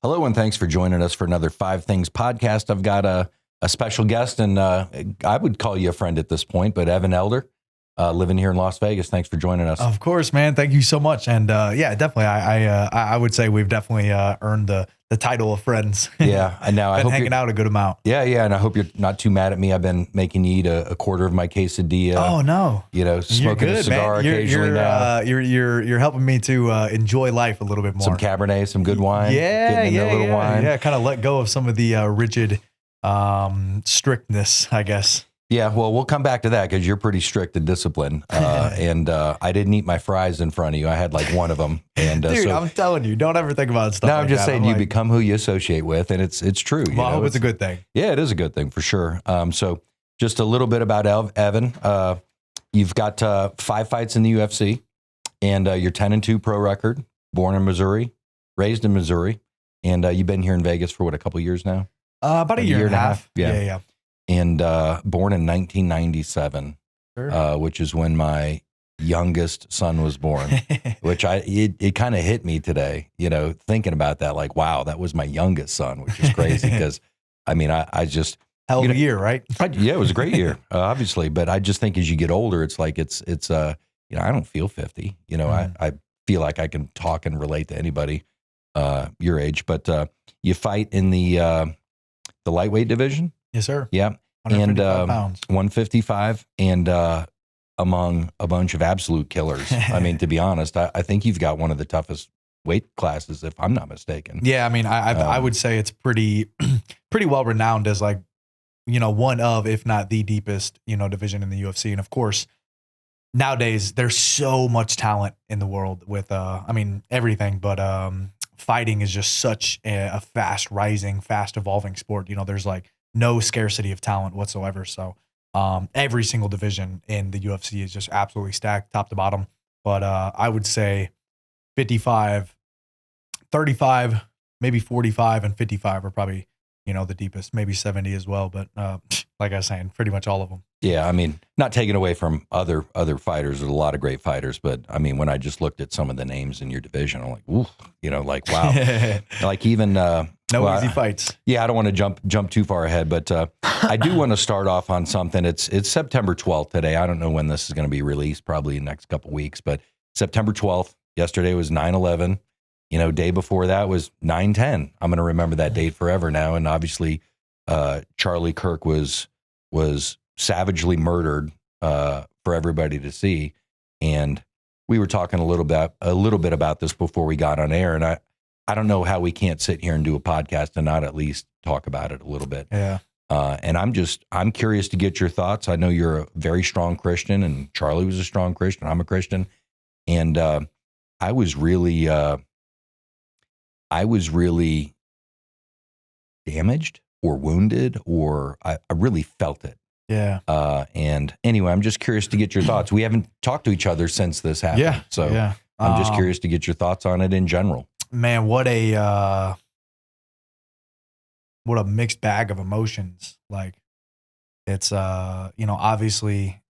Hello, and thanks for joining us for another Five Things podcast. I've got a special guest, and I would call you a friend at this point, but Evan Elder, living here in Las Vegas. Thanks for joining us. Of course, man. Thank you so much. And yeah, definitely. I would say we've definitely earned the title of friends. Yeah, and now I Been hope hanging out a good amount. Yeah, and I hope you're not too mad at me. I've been making you eat a quarter of my quesadilla. Oh no, smoking a cigar occasionally now. You're helping me to enjoy life a little bit more. Some Cabernet, some good wine. Getting into a little wine. Yeah, kind of let go of some of the rigid strictness, I guess. Yeah, well, we'll come back to that because you're pretty strict and disciplined. And I didn't eat my fries in front of you. I had like one of them. And dude, I'm telling you, don't ever think about stuff. No, I'm like just that. saying you become who you associate with, and it's true. Well, I hope it's a good thing. Yeah, it is a good thing for sure. So just a little bit about Evan. You've got 5 fights in the UFC, and you're 10-2 pro record. Born in Missouri, raised in Missouri, and you've been here in Vegas for what, a couple years now? About a year and a half. Yeah. And born in 1997, sure. Which is when my youngest son was born, which it kind of hit me today, thinking about that, like, wow, that was my youngest son, which is crazy because, I just... Hell of a year, right? Yeah, it was a great year, obviously. But I just think as you get older, it's like it's I don't feel 50. I feel like I can talk and relate to anybody your age. But you fight in the lightweight division. Yes, sir. Yeah. 155 pounds. 155 and among a bunch of absolute killers. To be honest, I think you've got one of the toughest weight classes, if I'm not mistaken. Yeah, I would say it's pretty well renowned as like, one of, if not the deepest, division in the UFC. And of course, nowadays there's so much talent in the world with, everything, but fighting is just such a fast rising, fast evolving sport. There's like no scarcity of talent whatsoever. So every single division in the UFC is just absolutely stacked top to bottom. But I would say 55, 35, maybe 45 and 55 are probably, the deepest, maybe 70 as well. But like I was saying, pretty much all of them. Yeah. Not taking away from other fighters. There's a lot of great fighters, but when I just looked at some of the names in your division, I'm like, ooh, like, wow. Like even, easy fights. Yeah. I don't want to jump too far ahead, but I do want to start off on something. It's September 12th today. I don't know when this is going to be released, probably in the next couple of weeks, but September 12th, yesterday was 9/11. Day before that was 9/10. I'm going to remember that date forever now. And obviously, Charlie Kirk was savagely murdered for everybody to see. And we were talking a little bit about this before we got on air. And I don't know how we can't sit here and do a podcast and not at least talk about it a little bit. Yeah. And I'm curious to get your thoughts. I know you're a very strong Christian, and Charlie was a strong Christian. I'm a Christian, and I was really damaged or wounded, or I really felt it. Yeah. And anyway, I'm just curious to get your thoughts. We haven't talked to each other since this happened. Yeah. So yeah. I'm just curious to get your thoughts on it in general. Man, what a mixed bag of emotions. Like it's, obviously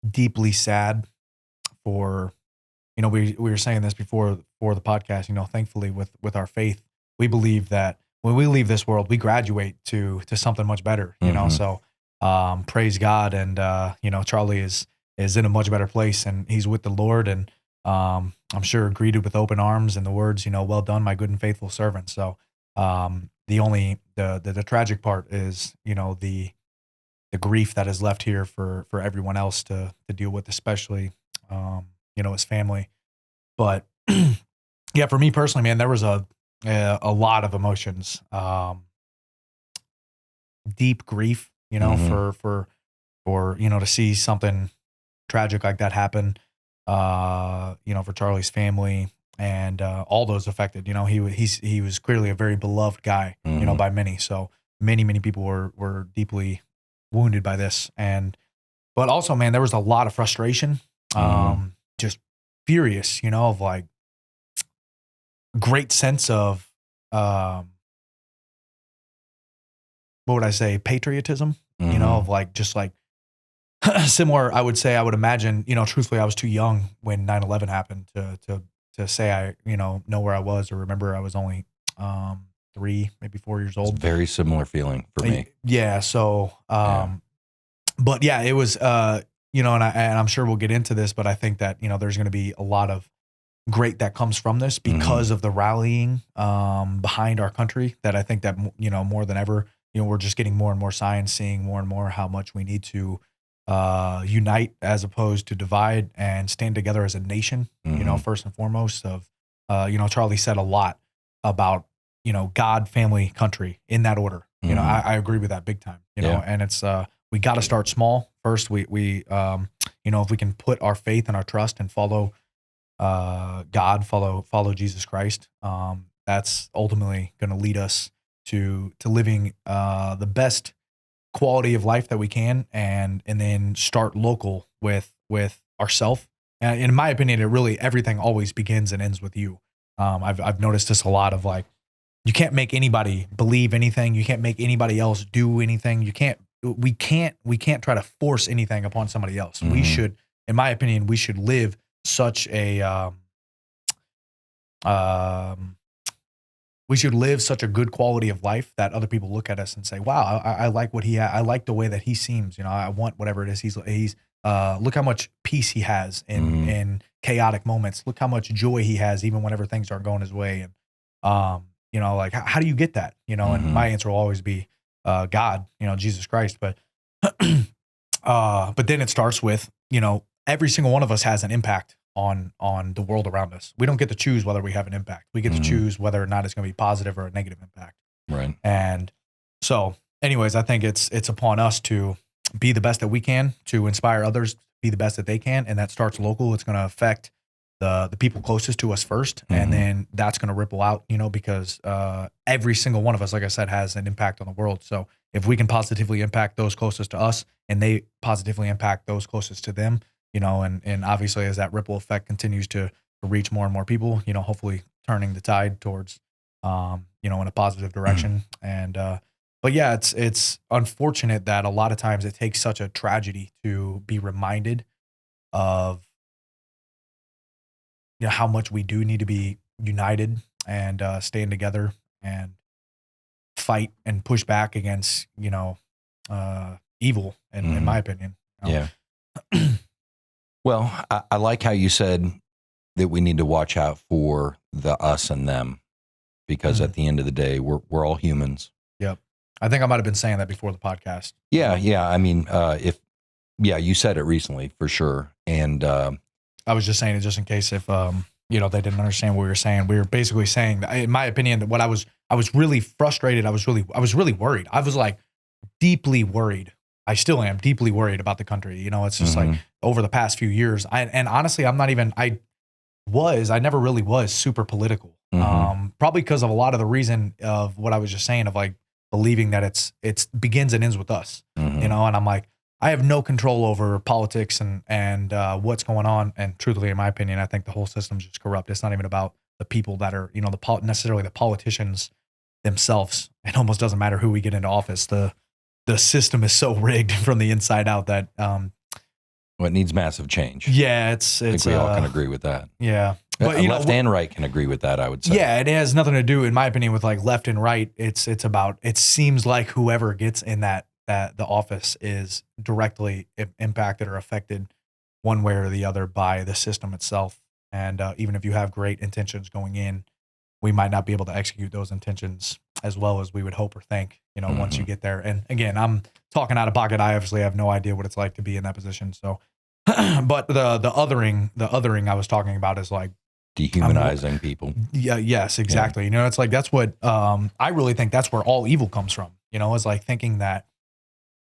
deeply sad for, we were saying this before the podcast, thankfully with our faith, we believe that when we leave this world, we graduate to something much better, so praise God. And, Charlie is in a much better place, and he's with the Lord, and I'm sure greeted with open arms and the words, well done, my good and faithful servant. So the tragic part is, the grief that is left here for everyone else to deal with, especially, his family. But yeah, for me personally, man, there was a lot of emotions, deep grief, for to see something tragic like that happen, for Charlie's family and all those affected. He was clearly a very beloved guy, by many. So many people were deeply wounded by this, but also, man, there was a lot of frustration, just furious, of like great sense of what would I say, patriotism, of like just like similar. I would imagine, truthfully, I was too young when 9/11 happened to say I know where I was or remember I was only 3, maybe 4 years It's a old. very similar feeling for me. Yeah. So, but yeah, it was, and I'm sure we'll get into this, but I think that, there's going to be a lot of great that comes from this because of the rallying, behind our country, that I think that, more than ever, we're just getting more and more signs, seeing more and more how much we need to, unite as opposed to divide and stand together as a nation, first and foremost Charlie said a lot about, God, family, country in that order. I agree with that big time, and it's, we got to start small first. We if we can put our faith and our trust and follow God, follow Jesus Christ, that's ultimately going to lead us to living the best quality of life that we can, and then start local with ourself. And in my opinion, it really, everything always begins and ends with you. I've noticed this a lot of, like, you can't make anybody believe anything. You can't make anybody else do anything. We can't try to force anything upon somebody else. We should, in my opinion, we should live such a good quality of life that other people look at us and say, "Wow, I like what I like the way that he seems. I want whatever it is he's look how much peace he has in chaotic moments. Look how much joy he has even whenever things aren't going his way." And like, how do you get that? And my answer will always be God, Jesus Christ. But then it starts with, every single one of us has an impact on the world around us. We don't get to choose whether we have an impact. We get to choose whether or not it's going to be positive or a negative impact. Right. And so, anyways, I think it's upon us to be the best that we can, to inspire others to be the best that they can, and that starts local. It's going to affect the people closest to us first, and then that's going to ripple out, because every single one of us, like I said, has an impact on the world. So if we can positively impact those closest to us, and they positively impact those closest to them, and obviously as that ripple effect continues to reach more and more people, hopefully turning the tide towards, in a positive direction. And but yeah, it's unfortunate that a lot of times it takes such a tragedy to be reminded of, how much we do need to be united and stand together and fight and push back against, evil, in my opinion. Yeah. Well, I like how you said that we need to watch out for the us and them, because at the end of the day, we're all humans. Yep. I think I might've been saying that before the podcast. Yeah. Yeah. I mean, you said it recently for sure. And, I was just saying it just in case if, they didn't understand what we were saying. We were basically saying that, in my opinion, that I was really frustrated. I was really worried. I was like deeply worried. I still am deeply worried about the country. It's just like over the past few years. And honestly, I never really was super political. Probably because of a lot of the reason of what I was just saying, of like believing that it's begins and ends with us, and I'm like, I have no control over politics and what's going on. And truthfully, in my opinion, I think the whole system's just corrupt. It's not even about the people that are, necessarily the politicians themselves. It almost doesn't matter who we get into office. The system is so rigged from the inside out that well, it needs massive change. Yeah, I think we all can agree with that. Yeah. But left and right can agree with that, I would say. Yeah, it has nothing to do, in my opinion, with like left and right. It's about, it seems like whoever gets in that the office is directly impacted or affected one way or the other by the system itself. And even if you have great intentions going in, we might not be able to execute those intentions as well as we would hope or think, once you get there. And again, I'm talking out of pocket. I obviously have no idea what it's like to be in that position. So, but the othering I was talking about is like dehumanizing people. Yeah. Yes, exactly. Yeah. It's like, that's what, I really think that's where all evil comes from, it's like thinking that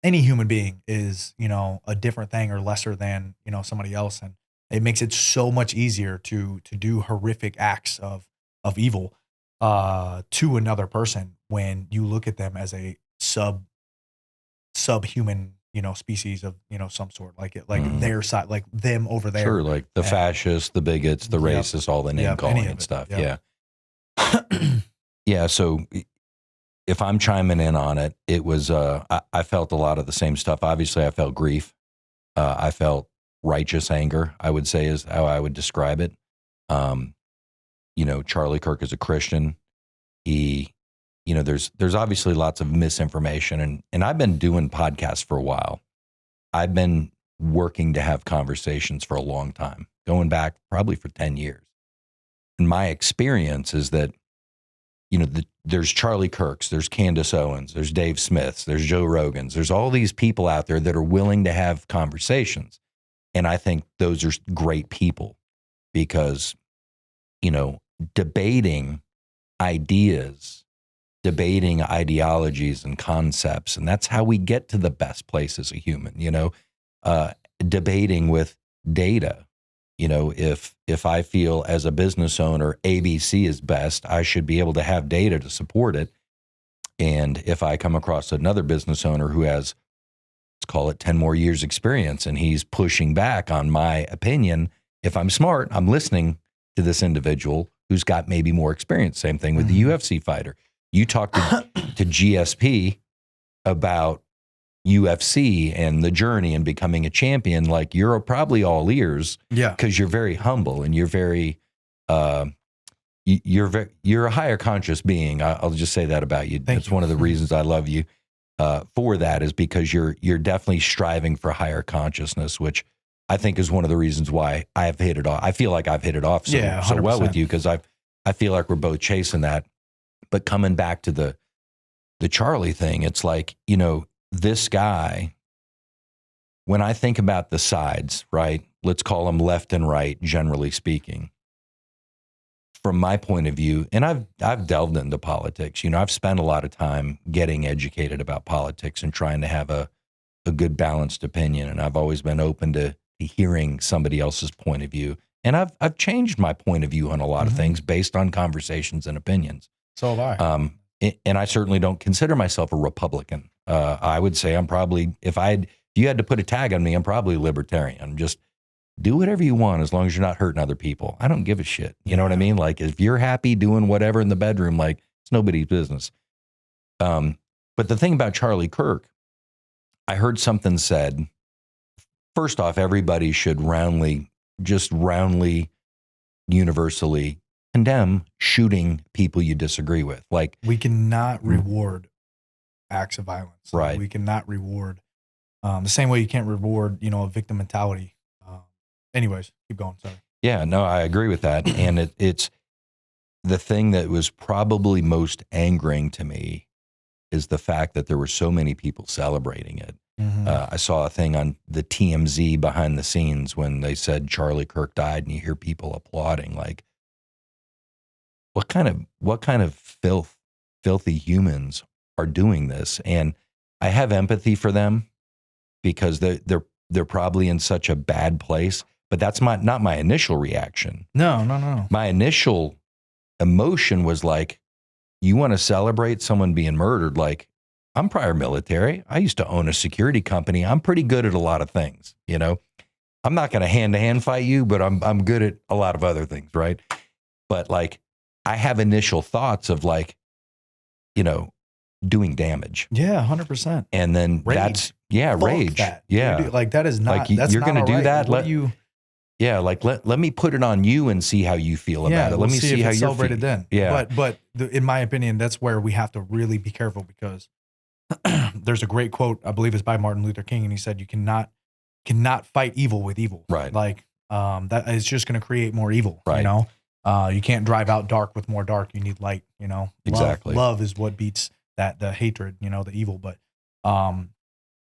any human being is, a different thing or lesser than, somebody else. And it makes it so much easier to do horrific acts of evil to another person when you look at them as a subhuman, species of, some sort, like their side, like them over there. Sure. Like the fascists, the bigots, the racists, all the name calling and stuff. Yep. Yeah. Yeah. So if I'm chiming in on it, it was, I felt a lot of the same stuff. Obviously I felt grief. I felt righteous anger, I would say, is how I would describe it. Charlie Kirk is a Christian. He, there's obviously lots of misinformation, and I've been doing podcasts for a while. I've been working to have conversations for a long time, going back probably for 10 years. And my experience is that, there's Charlie Kirks, there's Candace Owens, there's Dave Smiths, there's Joe Rogans, there's all these people out there that are willing to have conversations. And I think those are great people because, debating ideas, debating ideologies and concepts, and that's how we get to the best place as a human, debating with data. If I feel as a business owner, ABC is best, I should be able to have data to support it. And if I come across another business owner who has, let's call it 10 more years experience, and he's pushing back on my opinion, if I'm smart, I'm listening to this individual who's got maybe more experience. Same thing with the UFC fighter. You talk to GSP about UFC and the journey and becoming a champion, like you're probably all ears, because you're very humble and you're very, you're a higher conscious being. I'll just say that about you. That's one of the reasons I love you for that, is because you're definitely striving for higher consciousness, which I think is one of the reasons why I've hit it off. I feel like I've hit it off so well with you, because I feel like we're both chasing that. But coming back to the Charlie thing, it's like, this guy, when I think about the sides, right, let's call them left and right, generally speaking, from my point of view, and I've delved into politics, I've spent a lot of time getting educated about politics and trying to have a good balanced opinion. And I've always been open to hearing somebody else's point of view. And I've changed my point of view on a lot of things based on conversations and opinions. So have I. And I certainly don't consider myself a Republican. I would say I'm probably, if you had to put a tag on me, I'm probably libertarian. Just do whatever you want as long as you're not hurting other people. I don't give a shit. You know what I mean? Like, if you're happy doing whatever in the bedroom, like, it's nobody's business. But the thing about Charlie Kirk, I heard something said. First off, everybody should roundly, universally condemn shooting people you disagree with. Like, we cannot reward acts of violence. Right. We cannot reward the same way you can't reward, a victim mentality. Anyways, keep going. Sorry. Yeah, no, I agree with that. And it's the thing that was probably most angering to me is the fact that there were so many people celebrating it. I saw a thing on the TMZ behind the scenes when they said Charlie Kirk died, and you hear people applauding. Like, what kind of filthy humans are doing this? And I have empathy for them because they're probably in such a bad place. But that's not my initial reaction. No. My initial emotion was like, you want to celebrate someone being murdered? Like, I'm prior military. I used to own a security company. I'm pretty good at a lot of things. I'm not going to hand-to-hand fight you, but I'm good at a lot of other things, right? But like, I have initial thoughts of like, doing damage. Yeah, 100%. And then rage. Rage. That. Yeah. Like, that is not, like, that's you're going to do right. that. Let me put it on you and see how you feel about it. Let me see how you're celebrated then. Yeah. But in my opinion, that's where we have to really be careful, because there's a great quote, I believe it's by Martin Luther King, and he said, you cannot fight evil with evil. Right. Like, that is just going to create more evil. Right. You can't drive out dark with more dark. You need light, Exactly. Love is what beats the hatred, the evil. But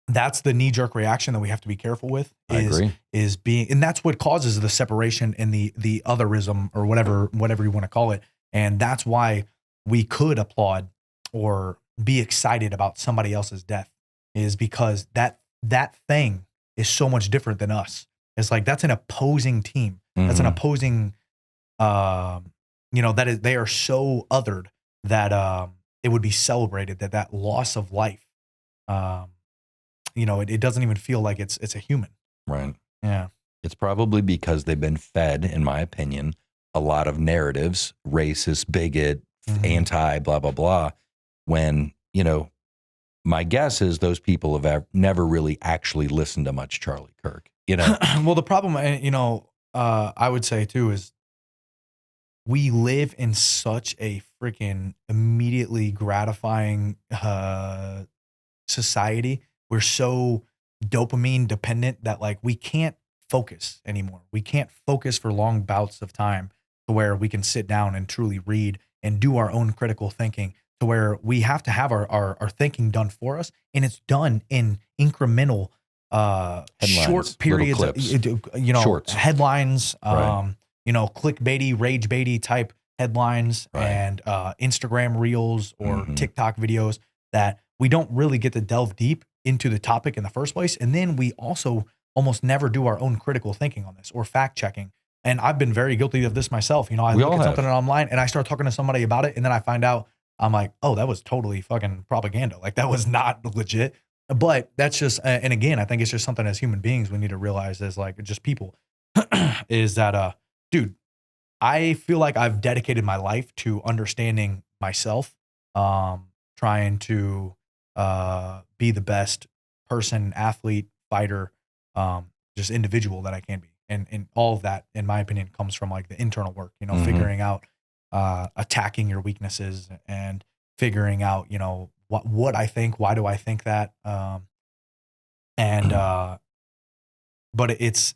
that's the knee-jerk reaction that we have to be careful with. I agree. And that's what causes the separation and the otherism, or whatever you want to call it. And that's why we could applaud or be excited about somebody else's death, is because that thing is so much different than us. It's like, that's an opposing team. That's an opposing, they are so othered that it would be celebrated, that loss of life. It doesn't even feel like it's a human. Right. Yeah. It's probably because they've been fed, in my opinion, a lot of narratives, racist, bigot, anti, blah, blah, blah. When, my guess is those people have never really actually listened to much Charlie Kirk, Well, the problem, I would say too, is we live in such a freaking immediately gratifying society. We're so dopamine dependent that like we can't focus anymore. We can't focus for long bouts of time to where we can sit down and truly read and do our own critical thinking, to where we have to have our thinking done for us, and it's done in incremental short periods, clips, shorts, headlines, right. clickbaity, rage baity type headlines, right. and Instagram reels or TikTok videos that we don't really get to delve deep into the topic in the first place. And then we also almost never do our own critical thinking on this or fact checking. And I've been very guilty of this myself. I look at something online and I start talking to somebody about it, and then I find out, I'm like, oh, that was totally fucking propaganda. Like that was not legit. But that's just, and again, I think it's just something as human beings we need to realize as like just people is that, dude, I feel like I've dedicated my life to understanding myself, trying to be the best person, athlete, fighter, just individual that I can be. And all of that, in my opinion, comes from like the internal work, figuring out, attacking your weaknesses and figuring out, what I think, why do I think that? But it's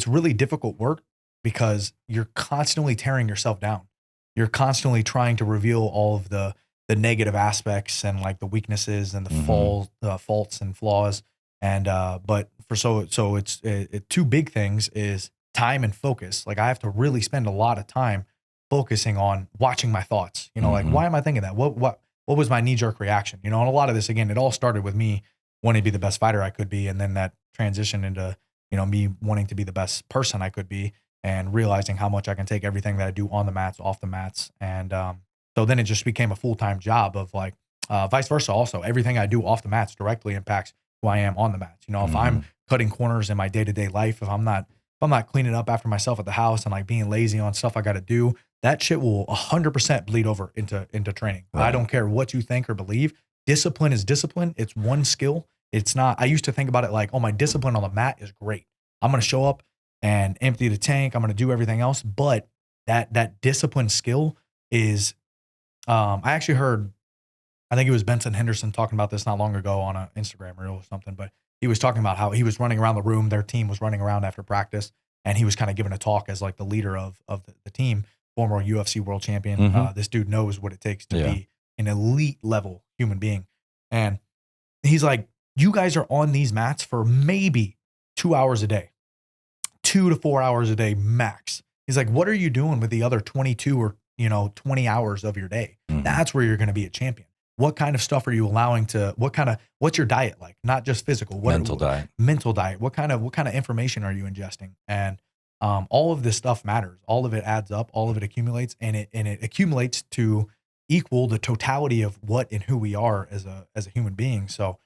really difficult work because you're constantly tearing yourself down. You're constantly trying to reveal all of the negative aspects and like the weaknesses and the faults and flaws. And, but so it's two big things is time and focus. Like I have to really spend a lot of time focusing on watching my thoughts, like, why am I thinking that? What was my knee jerk reaction? And a lot of this, again, it all started with me wanting to be the best fighter I could be. And then that transitioned into, me wanting to be the best person I could be and realizing how much I can take everything that I do on the mats, off the mats. And, so then it just became a full-time job of like, vice versa. Also, everything I do off the mats directly impacts who I am on the mats. If I'm cutting corners in my day-to-day life, if I'm not cleaning up after myself at the house and like being lazy on stuff I got to do, that shit will 100% bleed over into training. Right. I don't care what you think or believe. Discipline is discipline. It's one skill. It's not, I used to think about it like, oh, my discipline on the mat is great. I'm going to show up and empty the tank. I'm going to do everything else. But that discipline skill is, I actually heard, I think it was Benson Henderson talking about this not long ago on an Instagram reel or something, but he was talking about how he was running around the room. Their team was running around after practice, and he was kind of giving a talk as like the leader of the team, former UFC world champion. This dude knows what it takes to be an elite level human being. And he's like, you guys are on these mats for maybe 2 hours a day, 2 to 4 hours a day max. He's like, what are you doing with the other 22 or 20 hours of your day? That's where you're going to be a champion. What kind of stuff are you allowing to, what's your diet like? Not just physical, mental diet. What kind of information are you ingesting? And all of this stuff matters. All of it adds up, all of it accumulates, and it accumulates to equal the totality of what and who we are as a human being. So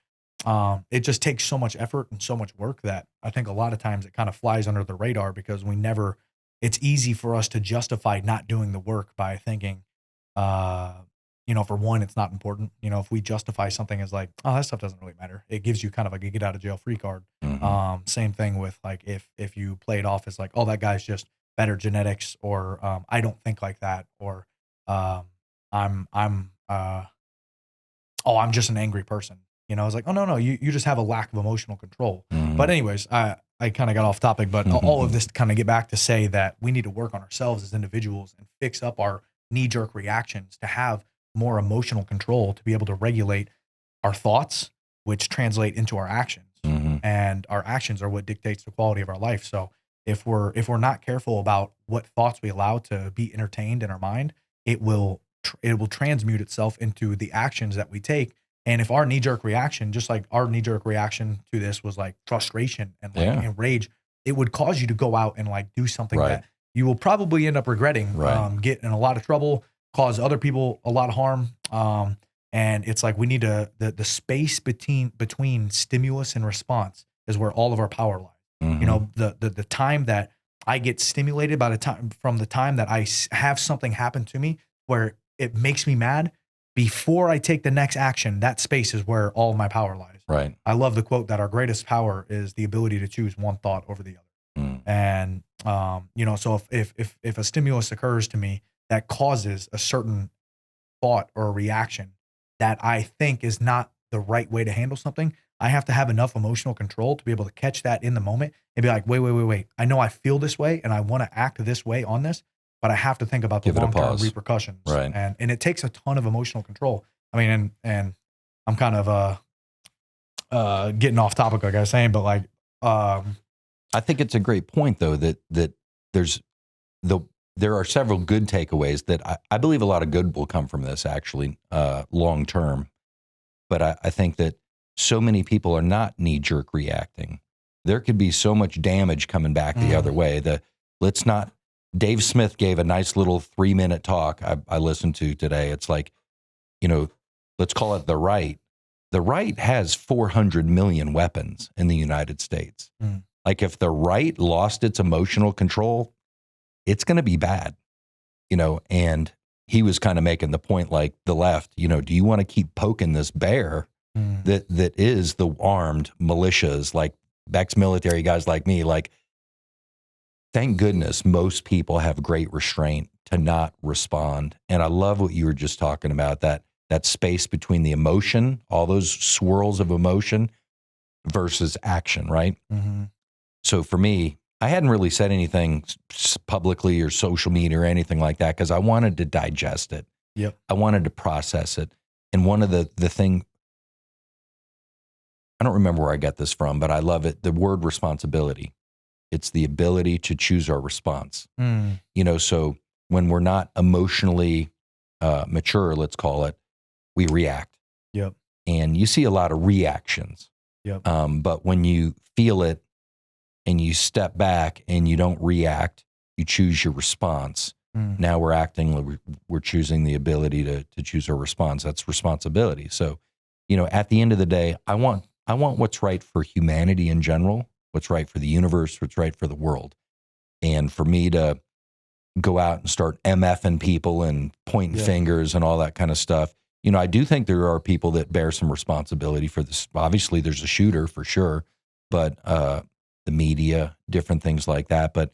it just takes so much effort and so much work that I think a lot of times it kind of flies under the radar because it's easy for us to justify not doing the work by thinking, for one, it's not important. If we justify something as like, oh, that stuff doesn't really matter, it gives you kind of like a get out of jail free card. Same thing with like, if you play it off as like, oh, that guy's just better genetics, or I don't think like that, or I'm just an angry person. It's like, oh, no, you just have a lack of emotional control. But anyways, I kind of got off topic, but all of this to kind of get back to say that we need to work on ourselves as individuals and fix up our knee-jerk reactions to have more emotional control, to be able to regulate our thoughts, which translate into our actions. And our actions are what dictates the quality of our life. So if we're not careful about what thoughts we allow to be entertained in our mind, it will transmute itself into the actions that we take. And if our knee-jerk reaction, just like our knee-jerk reaction to this was like frustration and like and rage, it would cause you to go out and like do something that you will probably end up regretting, get in a lot of trouble, cause other people a lot of harm. And it's like we need the space between stimulus and response is where all of our power lies. The time that I get stimulated from the time that I have something happen to me where it makes me mad, before I take the next action, that space is where all of my power lies. Right. I love the quote that our greatest power is the ability to choose one thought over the other. And So if a stimulus occurs to me that causes a certain thought or a reaction that I think is not the right way to handle something, I have to have enough emotional control to be able to catch that in the moment and be like, wait. I know I feel this way and I want to act this way on this, but I have to think about the Give it a long-term pause. repercussions. Right. And it takes a ton of emotional control. I mean, and I'm kind of getting off topic, like I was saying, but like I think it's a great point though that there's there are several good takeaways that I believe a lot of good will come from this actually long term. But I think that so many people are not knee jerk reacting. There could be so much damage coming back the other way. Dave Smith gave a nice little 3-minute talk I listened to today. It's like, let's call it the right. The right has 400 million weapons in the United States. Like if the right lost its emotional control, it's going to be bad, and he was kind of making the point like the left, do you want to keep poking this bear that is the armed militias, like ex-military guys like me? Like, thank goodness most people have great restraint to not respond. And I love what you were just talking about, that space between the emotion, all those swirls of emotion versus action, right? Mm-hmm. So for me, I hadn't really said anything publicly or social media or anything like that because I wanted to digest it. Yep. I wanted to process it. And one of the thing, I don't remember where I got this from, but I love it. The word responsibility. It's the ability to choose our response. So when we're not emotionally mature, let's call it, we react. Yep. And you see a lot of reactions. Yep. But when you feel it, and you step back and you don't react, you choose your response. Now we're acting, we're choosing the ability to choose our response. That's responsibility. So, at the end of the day, I want what's right for humanity in general, what's right for the universe, what's right for the world. And for me to go out and start MFing people and pointing fingers and all that kind of stuff, I do think there are people that bear some responsibility for this. Obviously, there's a shooter for sure, but the media, different things like that. But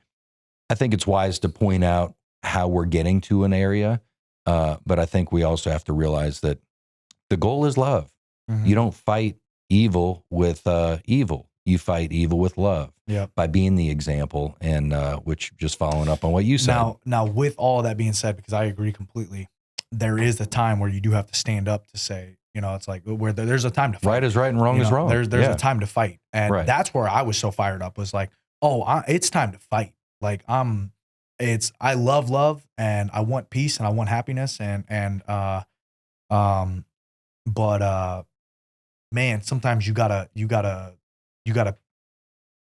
I think it's wise to point out how we're getting to an area. But I think we also have to realize that the goal is love. Mm-hmm. You don't fight evil with evil. You fight evil with love by being the example, and which just following up on what you said. Now, with all that being said, because I agree completely, there is a time where you do have to stand up to say, it's like where there's a time to fight. Right is right and wrong is wrong. There's a time to fight. And that's where I was so fired up, was like, it's time to fight. Like I love love and I want peace and I want happiness but man, sometimes you gotta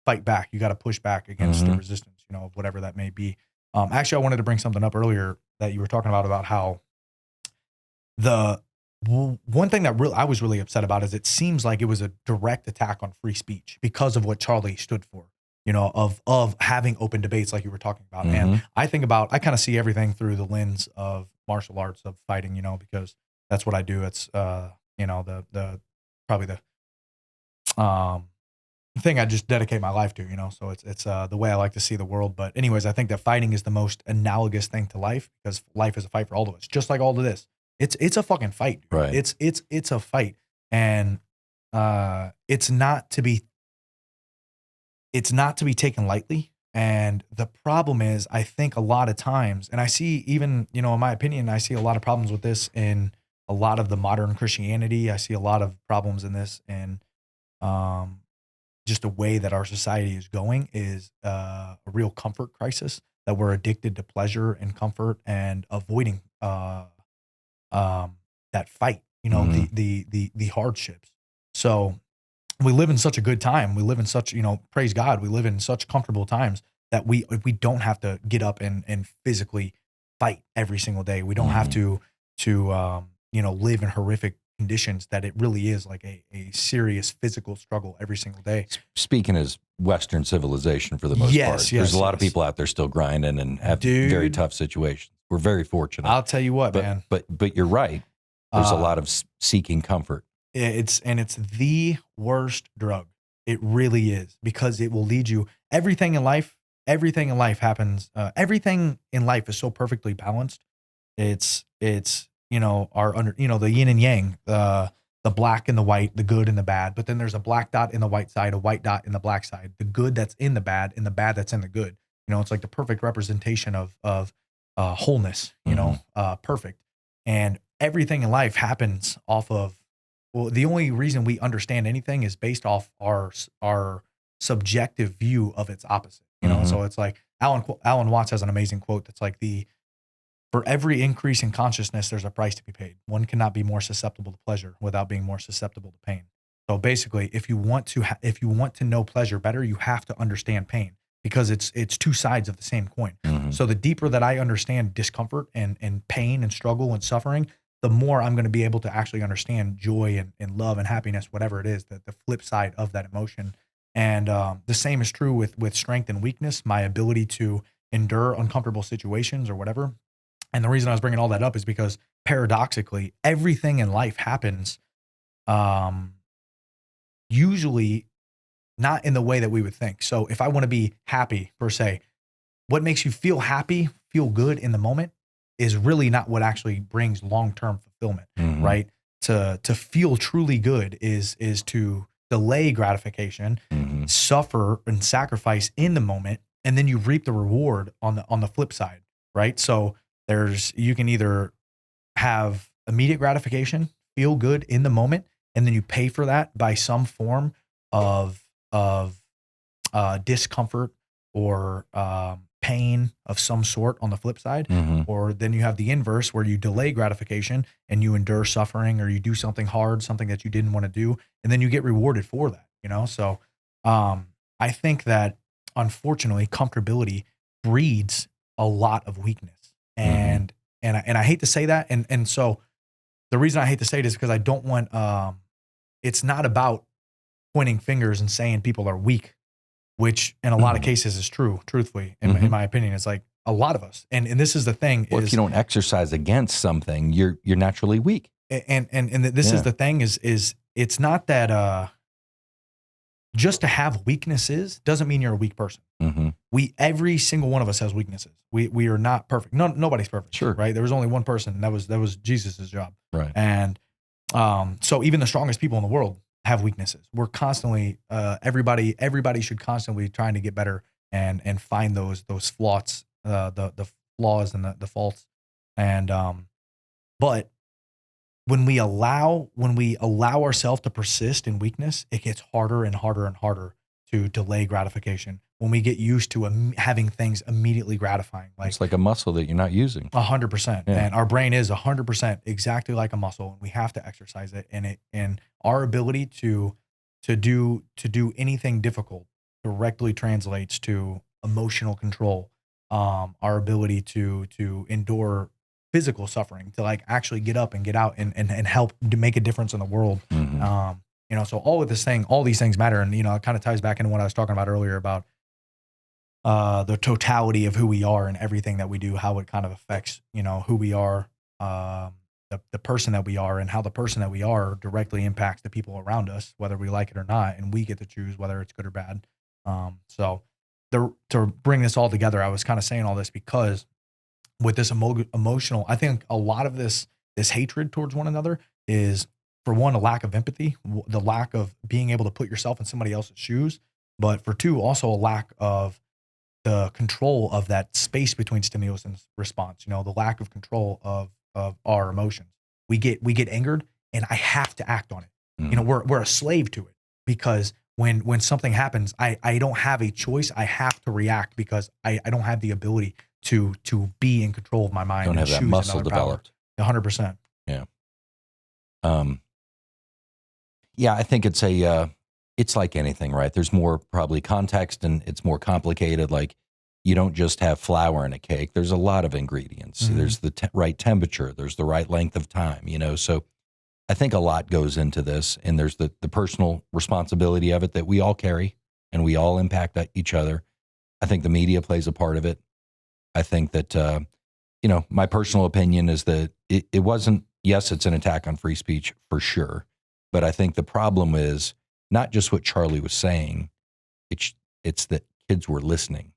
fight back. You gotta push back against the resistance, of whatever that may be. Actually, I wanted to bring something up earlier that you were talking about how the one thing that I was really upset about is it seems like it was a direct attack on free speech because of what Charlie stood for, of having open debates like you were talking about. And I kind of see everything through the lens of martial arts, of fighting, because that's what I do. It's, probably the thing I just dedicate my life to, so it's the way I like to see the world. But anyways, I think that fighting is the most analogous thing to life, because life is a fight for all of us, just like all of this. It's a fucking fight, dude. Right? It's a fight, and it's not to be taken lightly. And the problem is, I think a lot of times, and I see even, in my opinion, I see a lot of problems with this in a lot of the modern Christianity. I see a lot of problems in this, and just the way that our society is going is a real comfort crisis, that we're addicted to pleasure and comfort and avoiding that fight, the hardships. So we live in such a good time. We live in such, praise God, we live in such comfortable times that we don't have to get up and physically fight every single day. We don't have to live in horrific conditions, that it really is like a serious physical struggle every single day. Speaking as Western civilization for the most part, there's a lot of people out there still grinding and have very tough situations. We're very fortunate. I'll tell you what, man. But you're right. There's a lot of seeking comfort. It's the worst drug. It really is, because it will lead you. Everything in life everything in life happens. Everything in life is so perfectly balanced. It's our under the yin and yang, the black and the white, the good and the bad. But then there's a black dot in the white side, a white dot in the black side, the good that's in the bad, and the bad that's in the good. It's like the perfect representation of wholeness. Perfect. And everything in life happens off of. Well, the only reason we understand anything is based off our subjective view of its opposite. So it's like Alan Watts has an amazing quote that's like for every increase in consciousness, there's a price to be paid. One cannot be more susceptible to pleasure without being more susceptible to pain. So basically, if you want to know pleasure better, you have to understand pain, because it's two sides of the same coin. So the deeper that I understand discomfort and pain and struggle and suffering, the more I'm going to be able to actually understand joy and love and happiness, whatever it is, the flip side of that emotion. And the same is true with strength and weakness, my ability to endure uncomfortable situations or whatever. And the reason I was bringing all that up is because paradoxically, everything in life happens usually not in the way that we would think. So if I want to be happy per se, what makes you feel happy, feel good in the moment is really not what actually brings long-term fulfillment, right? To feel truly good is to delay gratification, suffer and sacrifice in the moment, and then you reap the reward on the flip side, right? So you can either have immediate gratification, feel good in the moment, and then you pay for that by some form of discomfort or pain of some sort on the flip side. Or then you have the inverse, where you delay gratification and you endure suffering, or you do something hard, something that you didn't want to do, and then you get rewarded for that. So I think that unfortunately comfortability breeds a lot of weakness. And I hate to say that. And so the reason I hate to say it is because I don't want, it's not about pointing fingers and saying people are weak, which in a lot of cases is true, truthfully, in my opinion. It's like a lot of us. And this is the thing. Well, if you don't exercise against something, you're naturally weak. And this is the thing is it's not that, just to have weaknesses doesn't mean you're a weak person. Every single one of us has weaknesses. We are not perfect. Nobody's perfect. Sure. Right. There was only one person, and that was Jesus's job. Right. And so even the strongest people in the world have weaknesses. We're constantly everybody should constantly be trying to get better and find those flaws, the flaws and the faults. And but when we allow ourselves to persist in weakness, it gets harder and harder and harder to delay gratification. When we get used to having things immediately gratifying, it's like a muscle that you're not using. 100%, and our brain is 100% exactly like a muscle, and we have to exercise it. And our ability to do anything difficult directly translates to emotional control. Our ability to endure physical suffering, to like actually get up and get out and help to make a difference in the world. So all these things matter. And, it kind of ties back into what I was talking about earlier about the totality of who we are and everything that we do, how it kind of affects, who we are, the person that we are, and how the person that we are directly impacts the people around us, whether we like it or not. And we get to choose whether it's good or bad. So to bring this all together, I was kind of saying all this because with this emotional, I think a lot of this hatred towards one another is, for one, a lack of empathy, the lack of being able to put yourself in somebody else's shoes. But for two, also a lack of the control of that space between stimulus and response, the lack of control of our emotions. We get angered, and I have to act on it. We're a slave to it, because when something happens, I don't have a choice. I have to react because I don't have the ability to be in control of my mind. Don't have that muscle developed. 100%. Yeah. Yeah, I think it's like anything, right? There's more probably context, and it's more complicated. Like, you don't just have flour in a cake. There's a lot of ingredients. There's the right temperature. There's the right length of time, So I think a lot goes into this, and there's the personal responsibility of it that we all carry, and we all impact each other. I think the media plays a part of it. I think that, my personal opinion is that it wasn't, yes, it's an attack on free speech for sure. But I think the problem is not just what Charlie was saying. It's that kids were listening.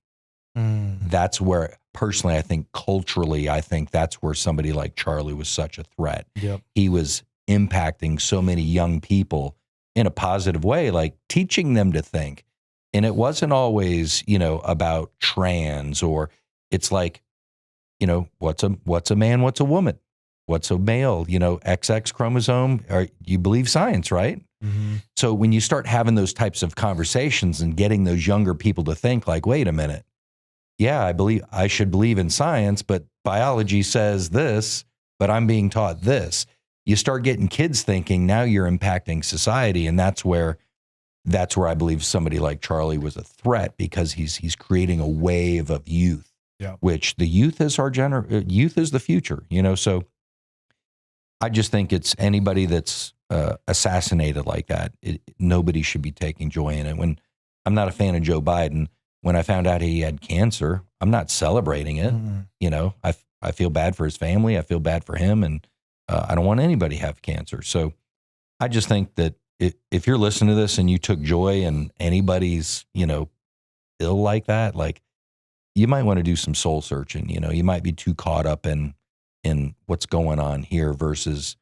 That's where, personally, I think culturally, I think that's where somebody like Charlie was such a threat. Yep. He was impacting so many young people in a positive way, like teaching them to think. And it wasn't always, about trans, or it's like, what's a man, what's a woman, what's a male, XX chromosome, or you believe science, right? Mm-hmm. So when you start having those types of conversations and getting those younger people to think like, wait a minute, yeah, I should believe in science, but biology says this, but I'm being taught this. You start getting kids thinking, now you're impacting society. And that's where I believe somebody like Charlie was a threat, because he's creating a wave of youth, which the youth is youth is the future, so I just think it's anybody that's assassinated like that. Nobody should be taking joy in it. When I'm not a fan of Joe Biden, when I found out he had cancer, I'm not celebrating it. I feel bad for his family. I feel bad for him. And I don't want anybody to have cancer. So I just think that if you're listening to this and you took joy in anybody's, ill like that, like, you might want to do some soul searching. You might be too caught up in what's going on here versus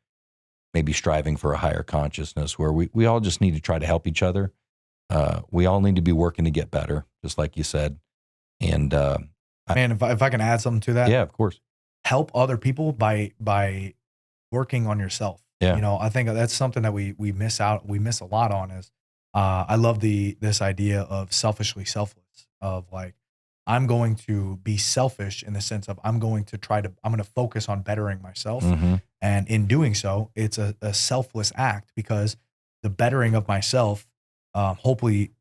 maybe striving for a higher consciousness, where we all just need to try to help each other. We all need to be working to get better, just like you said. And man, if I can add something to that, yeah, of course, help other people by working on yourself. Yeah. I think that's something that we miss a lot on is, I love this idea of selfishly selfless, of like, I'm going to be selfish in the sense of I'm going to focus on bettering myself. Mm-hmm. And in doing so, it's a selfless act, because the bettering of myself, hopefully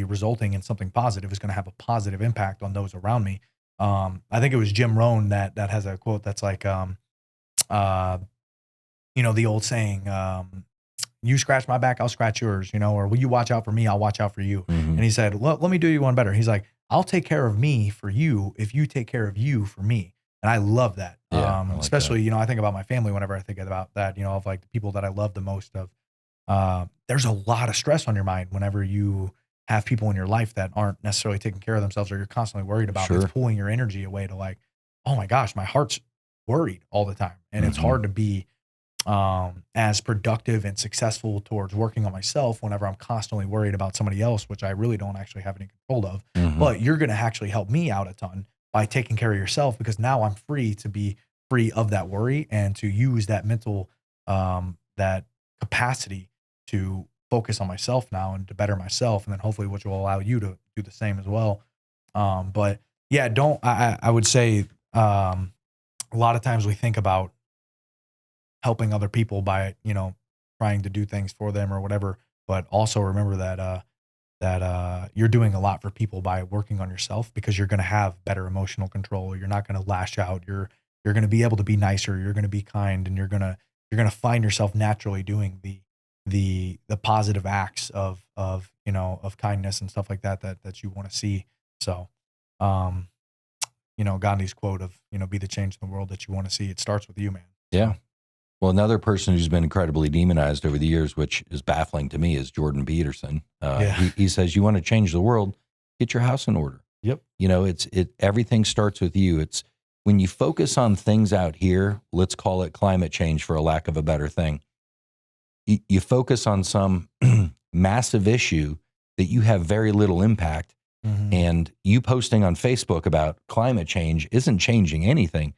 resulting in something positive, is going to have a positive impact on those around me. I think it was Jim Rohn that has a quote that's like, the old saying, you scratch my back, I'll scratch yours, or will you watch out for me? I'll watch out for you. Mm-hmm. And he said, well, let me do you one better. He's like, I'll take care of me for you if you take care of you for me. And I love that. Yeah, I like especially, I think about my family whenever I think about that, of like the people that I love the most of. There's a lot of stress on your mind whenever you have people in your life that aren't necessarily taking care of themselves, or you're constantly worried about. Sure. It's pulling your energy away to like, oh my gosh, my heart's worried all the time. And it's hard to be as productive and successful towards working on myself whenever I'm constantly worried about somebody else, which I really don't actually have any control of. Mm-hmm. But you're going to actually help me out a ton by taking care of yourself, because now I'm free to be free of that worry and to use that mental, that capacity to focus on myself now and to better myself. And then hopefully, which will allow you to do the same as well. But yeah, I would say, a lot of times we think about helping other people by, trying to do things for them or whatever. But also remember that you're doing a lot for people by working on yourself, because you're going to have better emotional control. You're not going to lash out. You're going to be able to be nicer. You're going to be kind, and you're going to find yourself naturally doing the positive acts of kindness and stuff like that you want to see. So, Gandhi's quote of, be the change in the world that you want to see. It starts with you, man. Yeah. Well, another person who's been incredibly demonized over the years, which is baffling to me, is Jordan Peterson. He says, you want to change the world, get your house in order. Yep. Everything starts with you. It's when you focus on things out here, let's call it climate change for a lack of a better thing. You focus on some massive issue that you have very little impact. Mm-hmm. And you posting on Facebook about climate change isn't changing anything.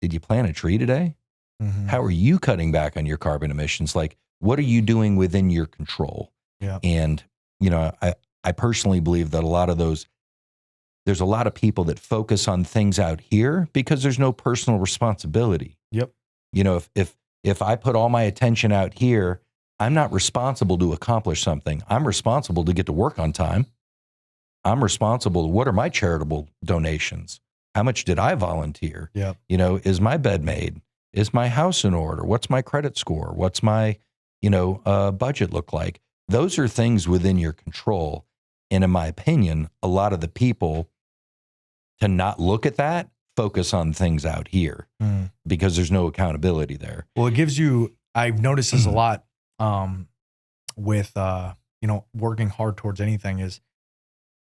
Did you plant a tree today? Mm-hmm. How are you cutting back on your carbon emissions? Like, what are you doing within your control? Yeah. And, I personally believe that there's a lot of people that focus on things out here because there's no personal responsibility. Yep. If I put all my attention out here, I'm not responsible to accomplish something. I'm responsible to get to work on time. I'm responsible. What are my charitable donations? How much did I volunteer? Yep. Is my bed made? Is my house in order? What's my credit score? What's my, budget look like? Those are things within your control. And in my opinion, a lot of the people to not look at that focus on things out here because there's no accountability there. Well, it gives you, I've noticed this a lot with, working hard towards anything is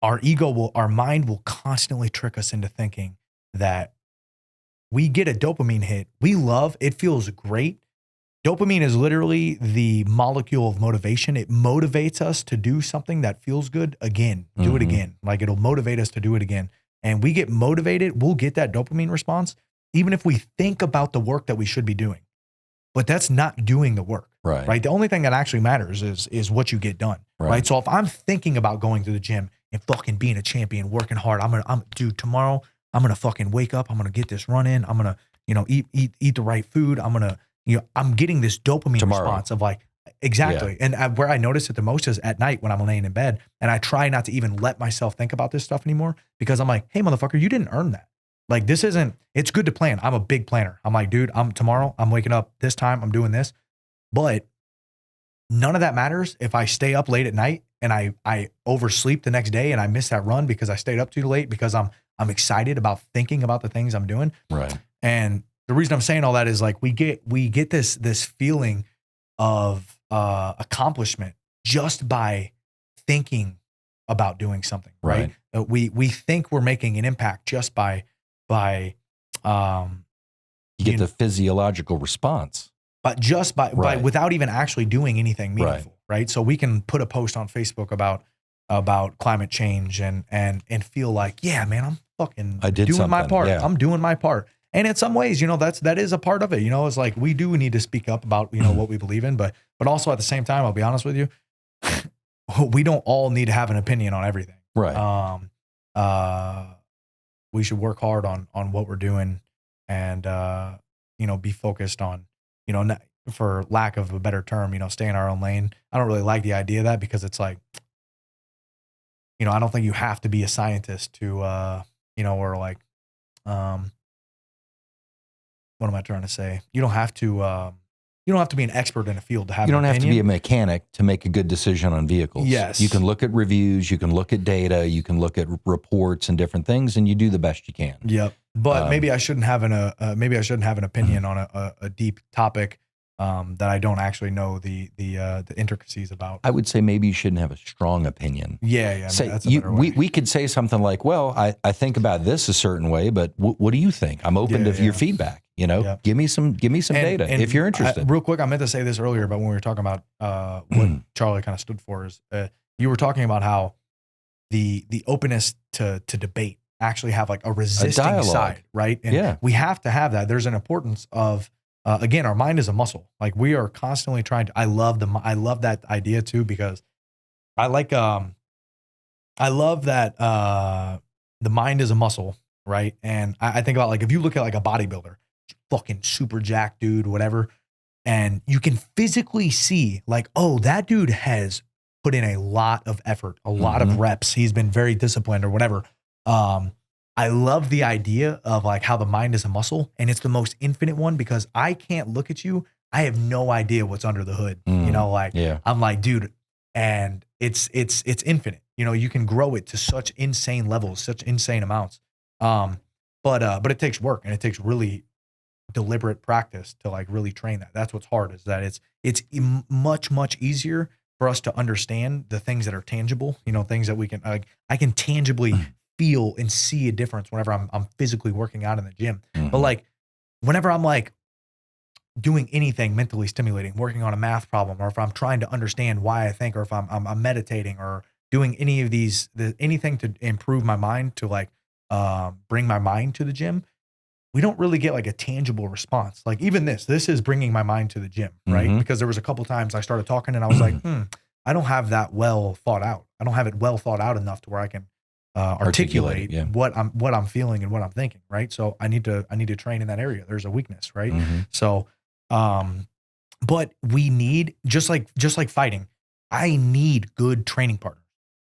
our mind will constantly trick us into thinking that we get a dopamine hit. We love, it feels great. Dopamine is literally the molecule of motivation. It motivates us to do something that feels good again, do it again. Like it'll motivate us to do it again. And we get motivated, we'll get that dopamine response, even if we think about the work that we should be doing. But that's not doing the work, right? The only thing that actually matters is what you get done, right? So if I'm thinking about going to the gym and fucking being a champion, working hard, dude, tomorrow I'm going to fucking wake up. I'm going to get this run in. I'm going to, eat the right food. I'm getting this dopamine response of like, exactly. Yeah. And where I notice it the most is at night when I'm laying in bed, and I try not to even let myself think about this stuff anymore, because I'm like, hey, motherfucker, you didn't earn that. Like, it's good to plan. I'm a big planner. I'm like, dude, tomorrow I'm waking up this time, I'm doing this, but none of that matters if I stay up late at night and I oversleep the next day and I miss that run because I stayed up too late because I'm excited about thinking about the things I'm doing. Right. And the reason I'm saying all that is like, we get this feeling of accomplishment just by thinking about doing something, right? We think we're making an impact just by you get the physiological response, but just by without even actually doing anything meaningful, right? So we can put a post on Facebook about climate change and feel like, yeah, man, I'm fucking doing my part. Yeah. I'm doing my part. And in some ways, that is a part of it. It's like, we do need to speak up about, what we believe in, but also at the same time, I'll be honest with you, we don't all need to have an opinion on everything. Right. We should work hard on what we're doing and, be focused on, for lack of a better term, stay in our own lane. I don't really like the idea of that, because it's like, I don't think you have to be a scientist to, or like, what am I trying to say? You don't have to be an expert in a field to have an opinion. You don't have to be a mechanic to make a good decision on vehicles. Yes. You can look at reviews, you can look at data, you can look at reports and different things, and you do the best you can. Yep. But maybe I shouldn't have an opinion on a deep topic that I don't actually know the intricacies about. I would say maybe you shouldn't have a strong opinion. Yeah. That's a better way. We could say something like, well, I think about this a certain way, but what do you think? I'm open to your feedback. Give me some data if you're interested. Real quick, I meant to say this earlier, but when we were talking about what Charlie kind of stood for, is you were talking about how the openness to debate actually have like a resisting side, right? And we have to have that. There's an importance of, again, our mind is a muscle. Like, we are constantly trying to, I love that idea too, because I love that the mind is a muscle, right? And I think about, like, if you look at like a bodybuilder, fucking super jacked dude, whatever, and you can physically see like, oh, that dude has put in a lot of effort, a lot of reps. He's been very disciplined or whatever. I love the idea of like how the mind is a muscle, and it's the most infinite one, because I can't look at you. I have no idea what's under the hood. I'm like, dude, and it's infinite. You can grow it to such insane levels, such insane amounts. But it takes work, and it takes really deliberate practice to like really train that. That's what's hard, is that it's much easier for us to understand the things that are tangible, things that we can, like, I can tangibly feel and see a difference whenever I'm physically working out in the gym. But like, whenever I'm like doing anything mentally stimulating, working on a math problem, or if I'm trying to understand why I think, or if I'm meditating or doing any of anything to improve my mind, to like bring my mind to the gym, we don't really get like a tangible response. Like, even this is bringing my mind to the gym, right? Because there was a couple times I started talking and I was like, I don't have that well thought out. I don't have it well thought out enough to where I can articulate what I'm feeling and what I'm thinking, right? So I need to train in that area. There's a weakness, right? So, but we need, just like fighting, I need good training partners.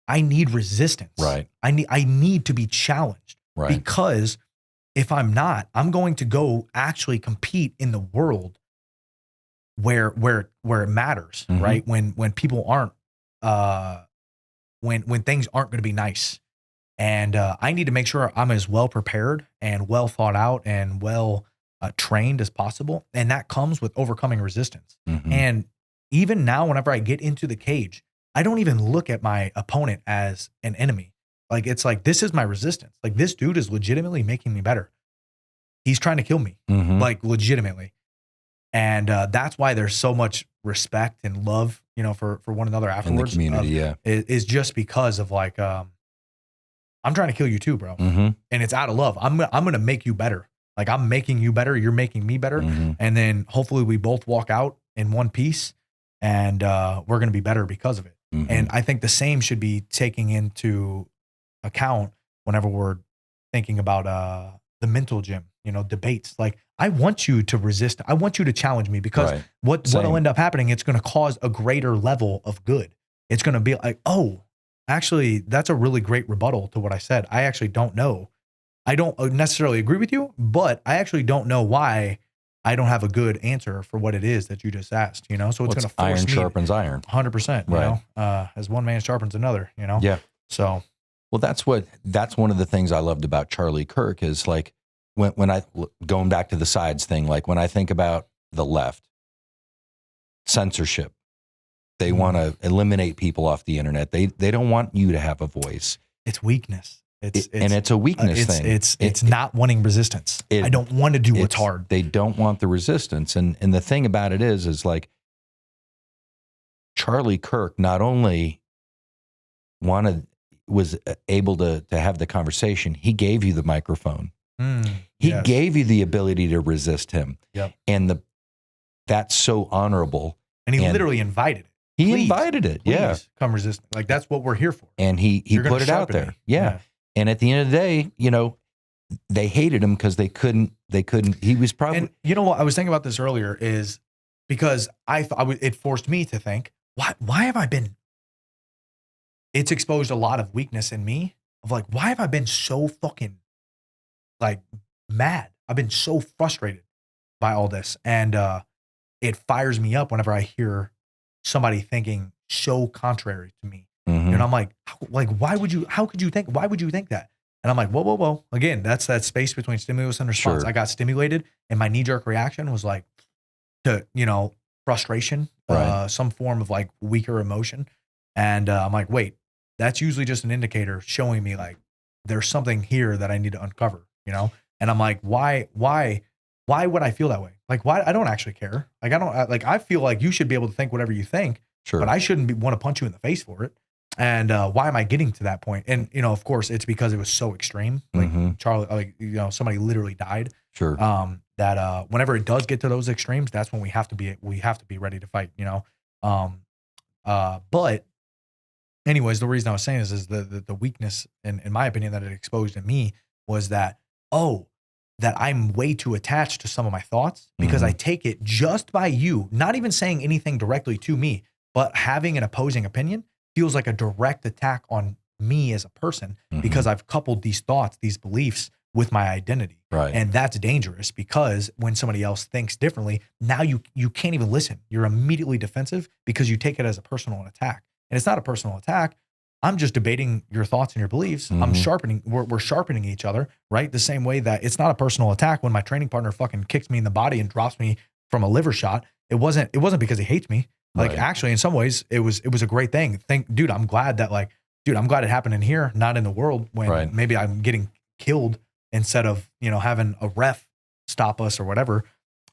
I need resistance. Right. I need to be challenged. Right. Because if I'm not, I'm going to go actually compete in the world where it matters, right? When people aren't, when things aren't going to be nice. And I need to make sure I'm as well prepared and well thought out and well trained as possible. And that comes with overcoming resistance. And even now, whenever I get into the cage, I don't even look at my opponent as an enemy. Like, it's like, this is my resistance. Like, this dude is legitimately making me better. He's trying to kill me, like legitimately. And that's why there's so much respect and love, you know, for one another afterwards. In the community, is just because of like, I'm trying to kill you too, bro. And it's out of love. I'm going to make you better. Like, I'm making you better. You're making me better. And then hopefully we both walk out in one piece, and we're going to be better because of it. And I think the same should be taking into account whenever we're thinking about the mental gym, you know, debates. Like, I want you to resist. I want you to challenge me, because what'll end up happening, it's going to cause a greater level of good. It's going to be like, oh, actually, that's a really great rebuttal to what I said. I actually don't know. I don't necessarily agree with you, but I actually don't know why I don't have a good answer for what it is that you just asked, you know? So it's going to force iron sharpens iron. 100%, you know, as one man sharpens another, you know? Yeah. So, well, that's one of the things I loved about Charlie Kirk is like, when I, going back to the sides thing, like when I think about the left, censorship, they want to eliminate people off the internet. They don't want you to have a voice. It's weakness. And it's a weakness thing. It's not wanting resistance. I don't want to do what's hard. They don't want the resistance. And the thing about it is like Charlie Kirk not only was able to have the conversation, he gave you the microphone. He gave you the ability to resist him. Yep. And that's so honorable. And he literally invited it. He invited it. Please come resist. Like, that's what we're here for. And he put it out there. Yeah. And at the end of the day, you know, they hated him because they couldn't, he was probably. And you know what? I was thinking about this earlier is because it forced me to think, why have I been, it's exposed a lot of weakness in me of like, why have I been so fucking like mad? I've been so frustrated by all this. And it fires me up whenever I hear somebody thinking so contrary to me. And I'm like, why would you think that? And I'm like, whoa. Again, that's that space between stimulus and response. Sure. I got stimulated, and my knee-jerk reaction was like to, you know, frustration, some form of like weaker emotion. And I'm like, wait, that's usually just an indicator showing me like there's something here that I need to uncover, you know? And I'm like, why would I feel that way? Like, why? I don't actually care. Like, I feel like you should be able to think whatever you think, but I shouldn't want to punch you in the face for it. And why am I getting to that point? And, you know, of course, it's because it was so extreme. Like Charlie, like, you know, somebody literally died. Sure. That whenever it does get to those extremes, that's when we have to be ready to fight, you know? But anyways, the reason I was saying is the weakness, in my opinion, that it exposed in me was that, that I'm way too attached to some of my thoughts because I take it just by you, not even saying anything directly to me, but having an opposing opinion feels like a direct attack on me as a person because I've coupled these thoughts, these beliefs with my identity. Right. And that's dangerous because when somebody else thinks differently, now you can't even listen. You're immediately defensive because you take it as a personal attack. And it's not a personal attack. I'm just debating your thoughts and your beliefs. I'm sharpening, we're sharpening each other, right? The same way that it's not a personal attack when my training partner fucking kicks me in the body and drops me from a liver shot. It wasn't because he hates me. Like, actually, in some ways, it was a great thing. Dude, I'm glad it happened in here, not in the world when maybe I'm getting killed instead of, you know, having a ref stop us or whatever.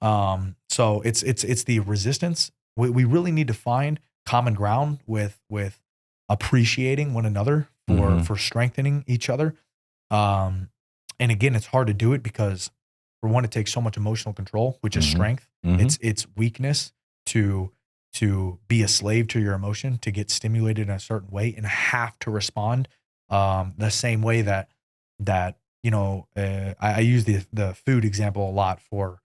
So it's the resistance. We really need to find common ground with appreciating one another for strengthening each other. And again, it's hard to do it because, for one, it takes so much emotional control, which is strength. It's weakness to be a slave to your emotion, to get stimulated in a certain way and have to respond the same way that you know, I use the food example a lot for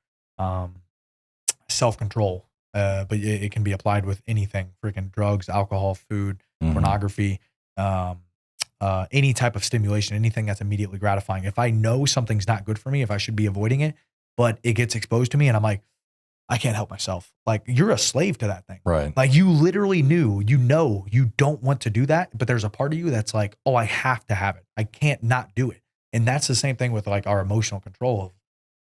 self-control, but it can be applied with anything, freaking drugs, alcohol, food, pornography, any type of stimulation, anything that's immediately gratifying. If I know something's not good for me, if I should be avoiding it, but it gets exposed to me and I'm like, I can't help myself. Like, you're a slave to that thing. Right. Like, you literally you don't want to do that, but there's a part of you that's like, oh, I have to have it. I can't not do it. And that's the same thing with like our emotional control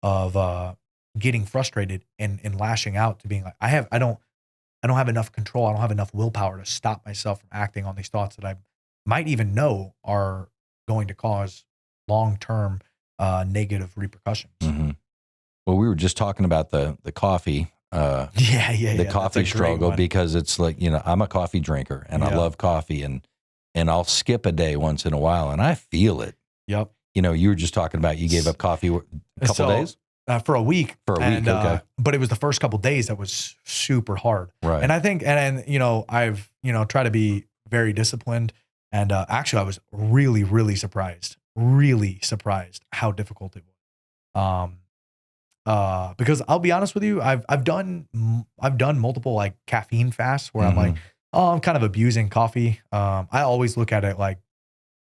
of getting frustrated and lashing out to being like, I don't have enough control. I don't have enough willpower to stop myself from acting on these thoughts that I might even know are going to cause long-term negative repercussions. Mm-hmm. Well, we were just talking about the coffee. The coffee struggle, because it's like, I'm a coffee drinker and I love coffee, and I'll skip a day once in a while and I feel it. Yep. You were just talking about you gave up coffee a couple days? For a week. Okay. But it was the first couple days that was super hard. Right. And I think, I've, tried to be very disciplined. And actually, I was really, really surprised how difficult it was. Because I'll be honest with you, I've done multiple like caffeine fasts where I'm like, oh, I'm kind of abusing coffee. I always look at it like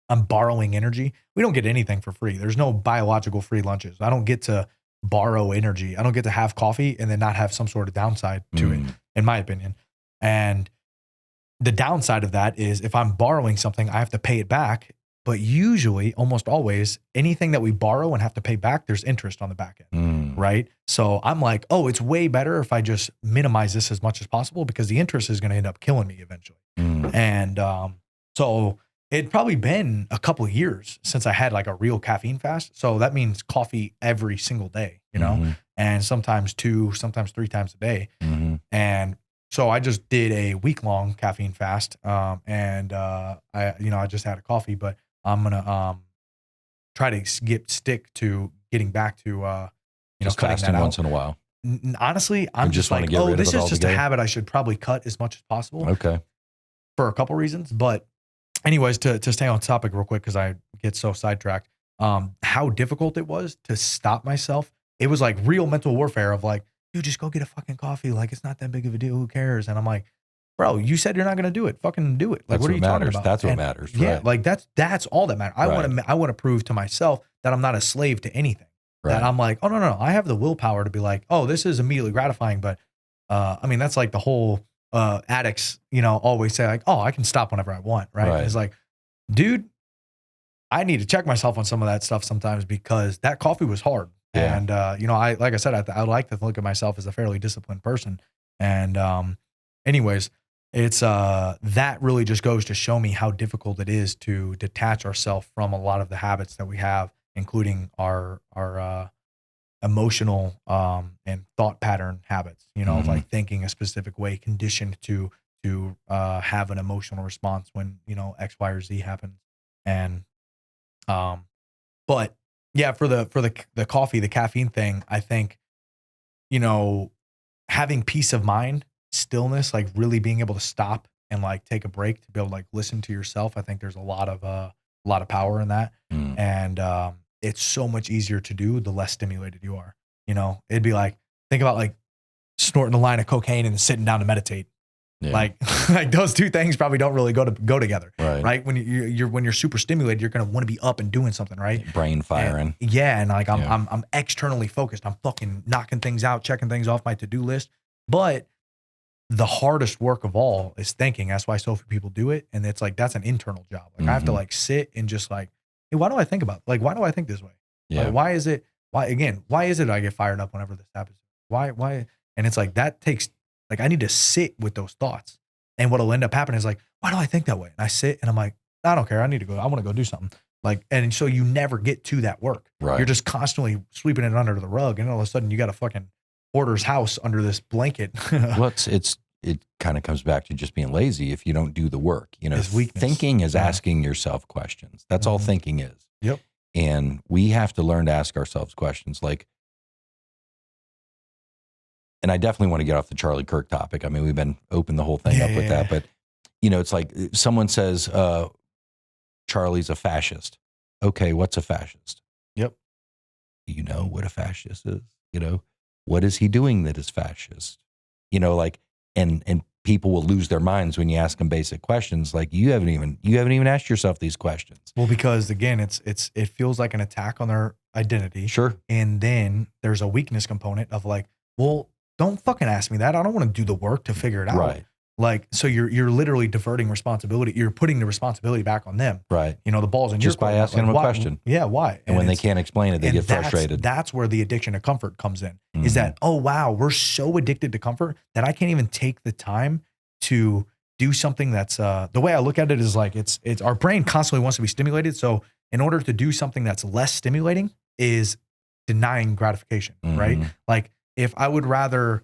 I'm borrowing energy. We don't get anything for free. There's no biological free lunches. I don't get to borrow energy. I don't get to have coffee and then not have some sort of downside to it, in my opinion. And the downside of that is if I'm borrowing something, I have to pay it back. But usually, almost always, anything that we borrow and have to pay back, there's interest on the back end, right? So I'm like, oh, it's way better if I just minimize this as much as possible, because the interest is going to end up killing me eventually. And so it'd probably been a couple of years since I had like a real caffeine fast. So that means coffee every single day, and sometimes 2, sometimes 3 times a day. And so I just did a week-long caffeine fast, and I just had a coffee, but I'm gonna try to stick to getting back to just cutting fasting that out once in a while. Honestly, I'm just like, oh, this is just a habit I should probably cut as much as possible. Okay. For a couple reasons, but anyways, to stay on topic real quick because I get so sidetracked. How difficult it was to stop myself. It was like real mental warfare of like, dude, just go get a fucking coffee. Like, it's not that big of a deal. Who cares? And I'm like, bro, you said you're not going to do it. Fucking do it. Like, what are you talking about? That's what matters. Yeah. Right. Like that's all that matters. I want to prove to myself that I'm not a slave to anything. Right. That I'm like, oh, no. I have the willpower to be like, oh, this is immediately gratifying. But I mean, that's like the whole addicts, always say like, oh, I can stop whenever I want. Right. It's like, dude, I need to check myself on some of that stuff sometimes because that coffee was hard. Yeah. And, like I said, I like to look at myself as a fairly disciplined person. And anyways, it's that really just goes to show me how difficult it is to detach ourselves from a lot of the habits that we have, including our emotional and thought pattern habits, like thinking a specific way, conditioned to have an emotional response when, X, Y, or Z happens. And but yeah, for the coffee, the caffeine thing, I think, having peace of mind, stillness, like really being able to stop and like take a break to be able to like listen to yourself. I think there's a lot of power in that. And it's so much easier to do the less stimulated you are. It'd be like, think about like snorting a line of cocaine and sitting down to meditate. Yeah. Like those two things probably don't really go together, right? When you're super stimulated, you're gonna want to be up and doing something, right? Brain firing. And like I'm externally focused. I'm fucking knocking things out, checking things off my to-do list. But the hardest work of all is thinking. That's why so few people do it, and it's like that's an internal job. Like I have to like sit and just like, hey, why do I think about? Like, why do I think this way? Yeah. Like, why is it I get fired up whenever this happens? Why? And it's like that takes. Like I need to sit with those thoughts, and what'll end up happening is like, why do I think that way? And I sit and I'm like, I don't care. I need to go. I want to go do something. Like, and so you never get to that work. Right. You're just constantly sweeping it under the rug, and all of a sudden you got a fucking hoarder's house under this blanket. Well, it kind of comes back to just being lazy if you don't do the work. Thinking is asking yourself questions. That's all thinking is. Yep. And we have to learn to ask ourselves questions like. And I definitely want to get off the Charlie Kirk topic. I mean, we've been open the whole thing up with that, but it's like someone says, Charlie's a fascist. Okay. What's a fascist? Yep. Do you know what a fascist is? What is he doing that is fascist? And people will lose their minds when you ask them basic questions. Like you haven't even asked yourself these questions. Well, because again, it feels like an attack on their identity. Sure. And then there's a weakness component of like, well, don't fucking ask me that. I don't want to do the work to figure it out. Right. Like, so you're literally diverting responsibility. You're putting the responsibility back on them. Right. The ball's in just your court. By asking them a question. Yeah. Why? And when they can't explain it, they get frustrated. That's where the addiction to comfort comes in. Is that, oh wow, we're so addicted to comfort that I can't even take the time to do something that's the way I look at it is like it's our brain constantly wants to be stimulated. So in order to do something that's less stimulating is denying gratification, right? Like if I would rather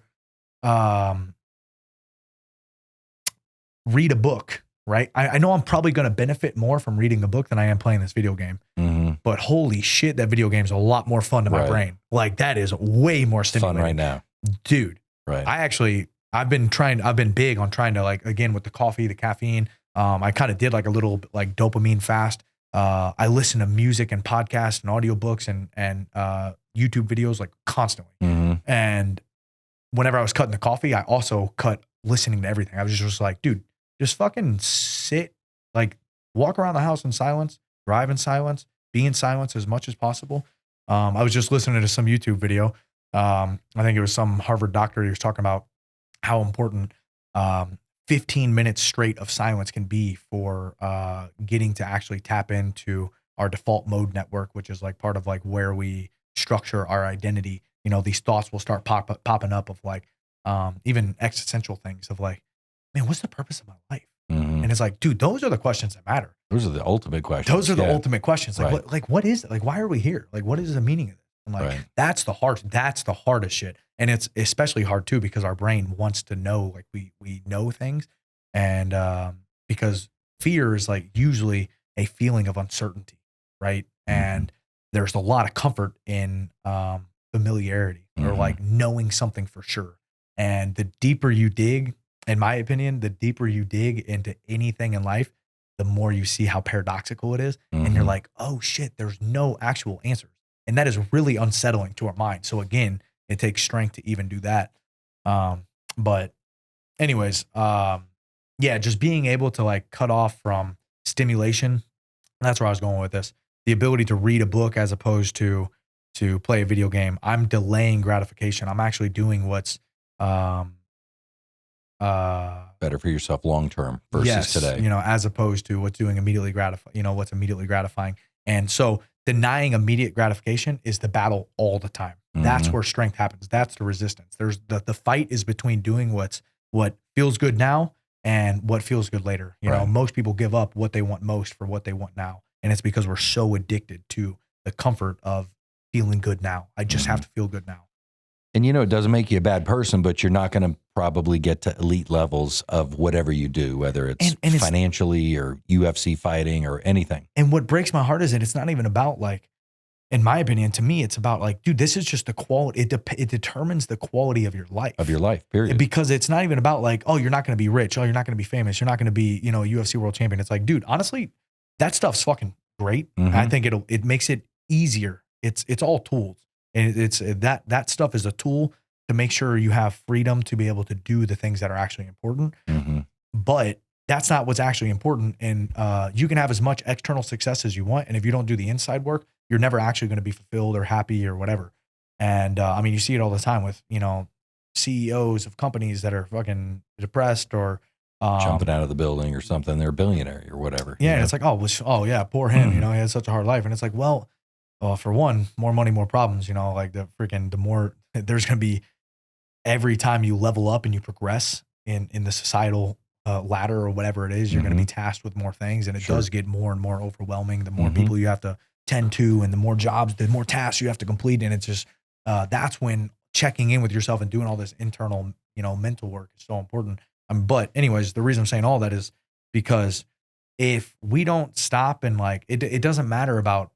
read a book, right? I know I'm probably going to benefit more from reading a book than I am playing this video game. But holy shit, that video game is a lot more fun to my brain. Like that is way more stimulating. Fun right now. Dude. Right. I've been big on trying to, like, again, with the coffee, the caffeine. I kind of did like a little like dopamine fast. I listen to music and podcasts and audiobooks and YouTube videos like constantly. And whenever I was cutting the coffee, I also cut listening to everything. I was just like, dude, just fucking sit, like walk around the house in silence, drive in silence, be in silence as much as possible. I was just listening to some YouTube video. I think it was some Harvard doctor. He was talking about how important 15 minutes straight of silence can be for getting to actually tap into our default mode network, which is like part of like where we structure our identity. You know, these thoughts will start popping up of like even existential things of like, man, what's the purpose of my life? And it's like, dude, those are the questions that matter. Those are the ultimate questions. Those are the ultimate questions. Like, what is it? Like, why are we here? Like, what is the meaning of it? And like, that's the hardest shit. And it's especially hard too, because our brain wants to know, like we know things. And because fear is like usually a feeling of uncertainty. Right. And there's a lot of comfort in familiarity or like knowing something for sure. And the deeper you dig, in my opinion, the deeper you dig into anything in life, the more you see how paradoxical it is. And you're like, oh shit, there's no actual answers. And that is really unsettling to our mind. So again, it takes strength to even do that. But anyways, yeah, just being able to like cut off from stimulation. That's where I was going with this. The ability to read a book as opposed to play a video game. I'm delaying gratification. I'm actually doing what's better for yourself long term versus today. You know, as opposed to what's immediately gratifying. And so denying immediate gratification is the battle all the time. That's where strength happens. That's the resistance. There's the fight is between doing what feels good now and what feels good later. You know, most people give up what they want most for what they want now. And it's because we're so addicted to the comfort of feeling good now. I just have to feel good now. And, you know, it doesn't make you a bad person, but you're not going to probably get to elite levels of whatever you do, whether it's financially or UFC fighting or anything. And what breaks my heart is that it's not even about like, in my opinion, to me, it's about like, dude, this is just the quality. It determines the quality of your life. Period. Because it's not even about like, oh, you're not going to be rich. Oh, you're not going to be famous. You're not going to be, you know, UFC world champion. It's like, dude, honestly, that stuff's fucking great. I think it makes it easier. It's all tools. And it's that stuff is a tool to make sure you have freedom to be able to do the things that are actually important. But that's not what's actually important. And you can have as much external success as you want. And if you don't do the inside work, you're never actually going to be fulfilled or happy or whatever. And I mean, you see it all the time with, you know, CEOs of companies that are fucking depressed or jumping out of the building or something. They're a billionaire or whatever. Yeah. And it's like, oh yeah, poor him. You know, he had such a hard life. And it's like, well, for one, more money, more problems, you know, like the more there's going to be every time you level up and you progress in the societal ladder or whatever it is, you're going to be tasked with more things. And it does get more and more overwhelming. The more people you have to tend to and the more jobs, the more tasks you have to complete. And it's just, that's when checking in with yourself and doing all this internal, you know, mental work is so important. But anyways, the reason I'm saying all that is because if we don't stop and like, it doesn't matter about,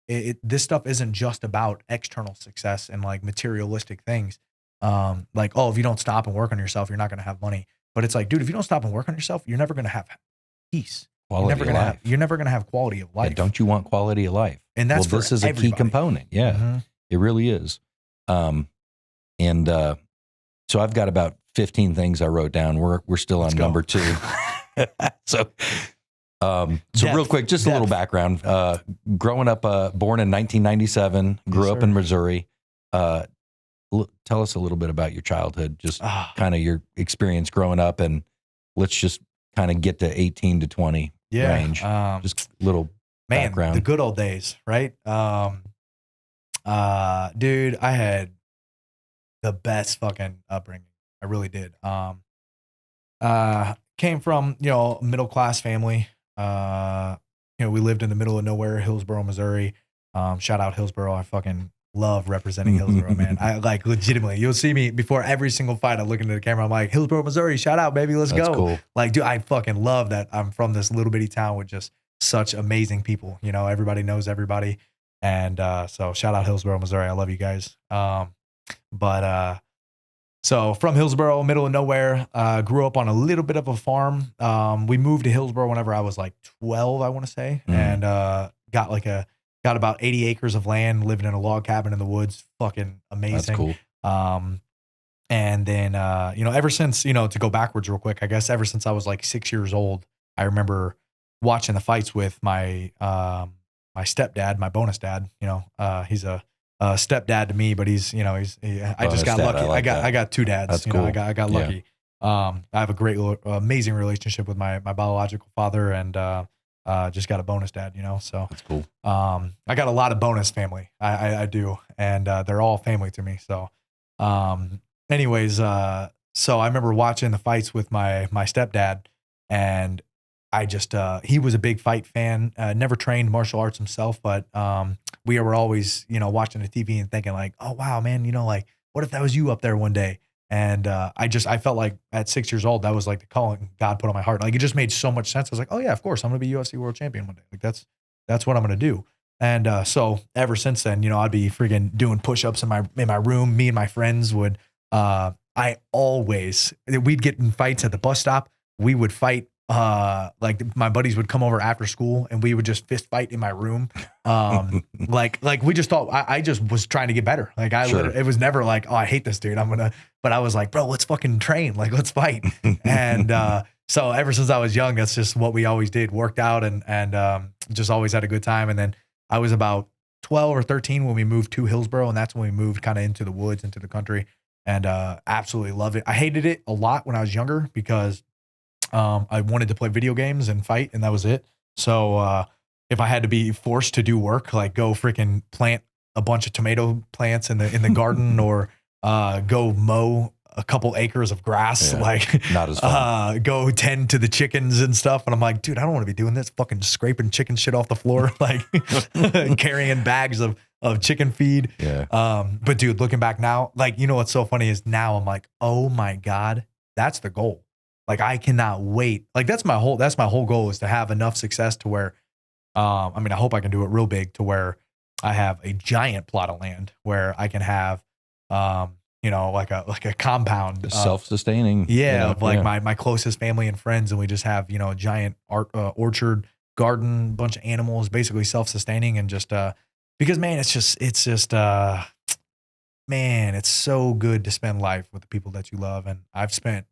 this stuff isn't just about external success and like materialistic things. Like, oh, if you don't stop and work on yourself, you're not going to have money. But it's like, dude, if you don't stop and work on yourself, you're never going to have peace. You're never going to have quality of life. Yeah, don't you want quality of life? And that's this is a key component. Yeah, it really is. So I've got about 15 things I wrote down. We're still on number 2. So real quick, just a little background. Growing up, born in 1997, grew up in Missouri. Tell us a little bit about your childhood, just kind of your experience growing up, and let's just kind of get to 18 to 20 range. Just a little background. The good old days, right? Dude, I had the best fucking upbringing. I really did. Came from, you know, middle class family. we lived in the middle of nowhere, Hillsboro, Missouri. Shout out Hillsboro. I fucking love representing Hillsboro, man. I like legitimately, you'll see me before every single fight. I look into the camera. I'm like, Hillsboro, Missouri, shout out, baby. Let's That's go. cool. Like, dude, I fucking love that I'm from this little bitty town with just such amazing people. Everybody knows everybody. And so shout out Hillsboro, Missouri. I love you guys. So from Hillsboro, middle of nowhere, grew up on a little bit of a farm. We moved to Hillsboro whenever I was like 12, I want to say, and got about 80 acres of land, living in a log cabin in the woods. Fucking amazing. That's cool. And then, ever since, to go backwards real quick, I guess ever since I was like 6 years old, I remember watching the fights with my my stepdad, my bonus dad. He's a stepdad to me, but I just got lucky. I got two dads. That's cool. I got lucky. I have a great, amazing relationship with my biological father, and just got a bonus dad. So that's cool. I got a lot of bonus family. I do, and they're all family to me. So, anyways, so I remember watching the fights with my stepdad, and I just he was a big fight fan. Never trained martial arts himself, but we were always watching the TV and thinking like, oh wow, man, like what if that was you up there one day? And I felt like at 6 years old, that was like the calling God put on my heart. Like it just made so much sense. I was like, oh yeah, of course, I'm gonna be UFC world champion one day. Like that's what I'm gonna do. And so ever since then, I'd be freaking doing push-ups in my room. Me and my friends would. We'd get in fights at the bus stop. We would fight. Like my buddies would come over after school and we would just fist fight in my room. Like we just thought I just was trying to get better. Like it was never like, oh, I hate this dude. But I was like, bro, let's fucking train. Like, let's fight. And, so ever since I was young, that's just what we always did, worked out and just always had a good time. And then I was about 12 or 13 when we moved to Hillsboro, and that's when we moved kind of into the woods, into the country, and, absolutely loved it. I hated it a lot when I was younger because I wanted to play video games and fight, and that was it. So if I had to be forced to do work, like go freaking plant a bunch of tomato plants in the garden, or go mow a couple acres of grass, like not as fun. Go tend to the chickens and stuff, and I'm like, dude, I don't want to be doing this. Fucking scraping chicken shit off the floor, like carrying bags of chicken feed. Yeah. But dude, looking back now, like what's so funny is now I'm like, oh my God, that's the goal. Like I cannot wait. Like that's my whole goal, is to have enough success to where, I hope I can do it real big to where I have a giant plot of land where I can have, like a compound, self-sustaining. Yeah. Of like my closest family and friends. And we just have, a giant orchard, garden, bunch of animals, basically self-sustaining, and just, because man, it's just, man, it's so good to spend life with the people that you love. And I've spent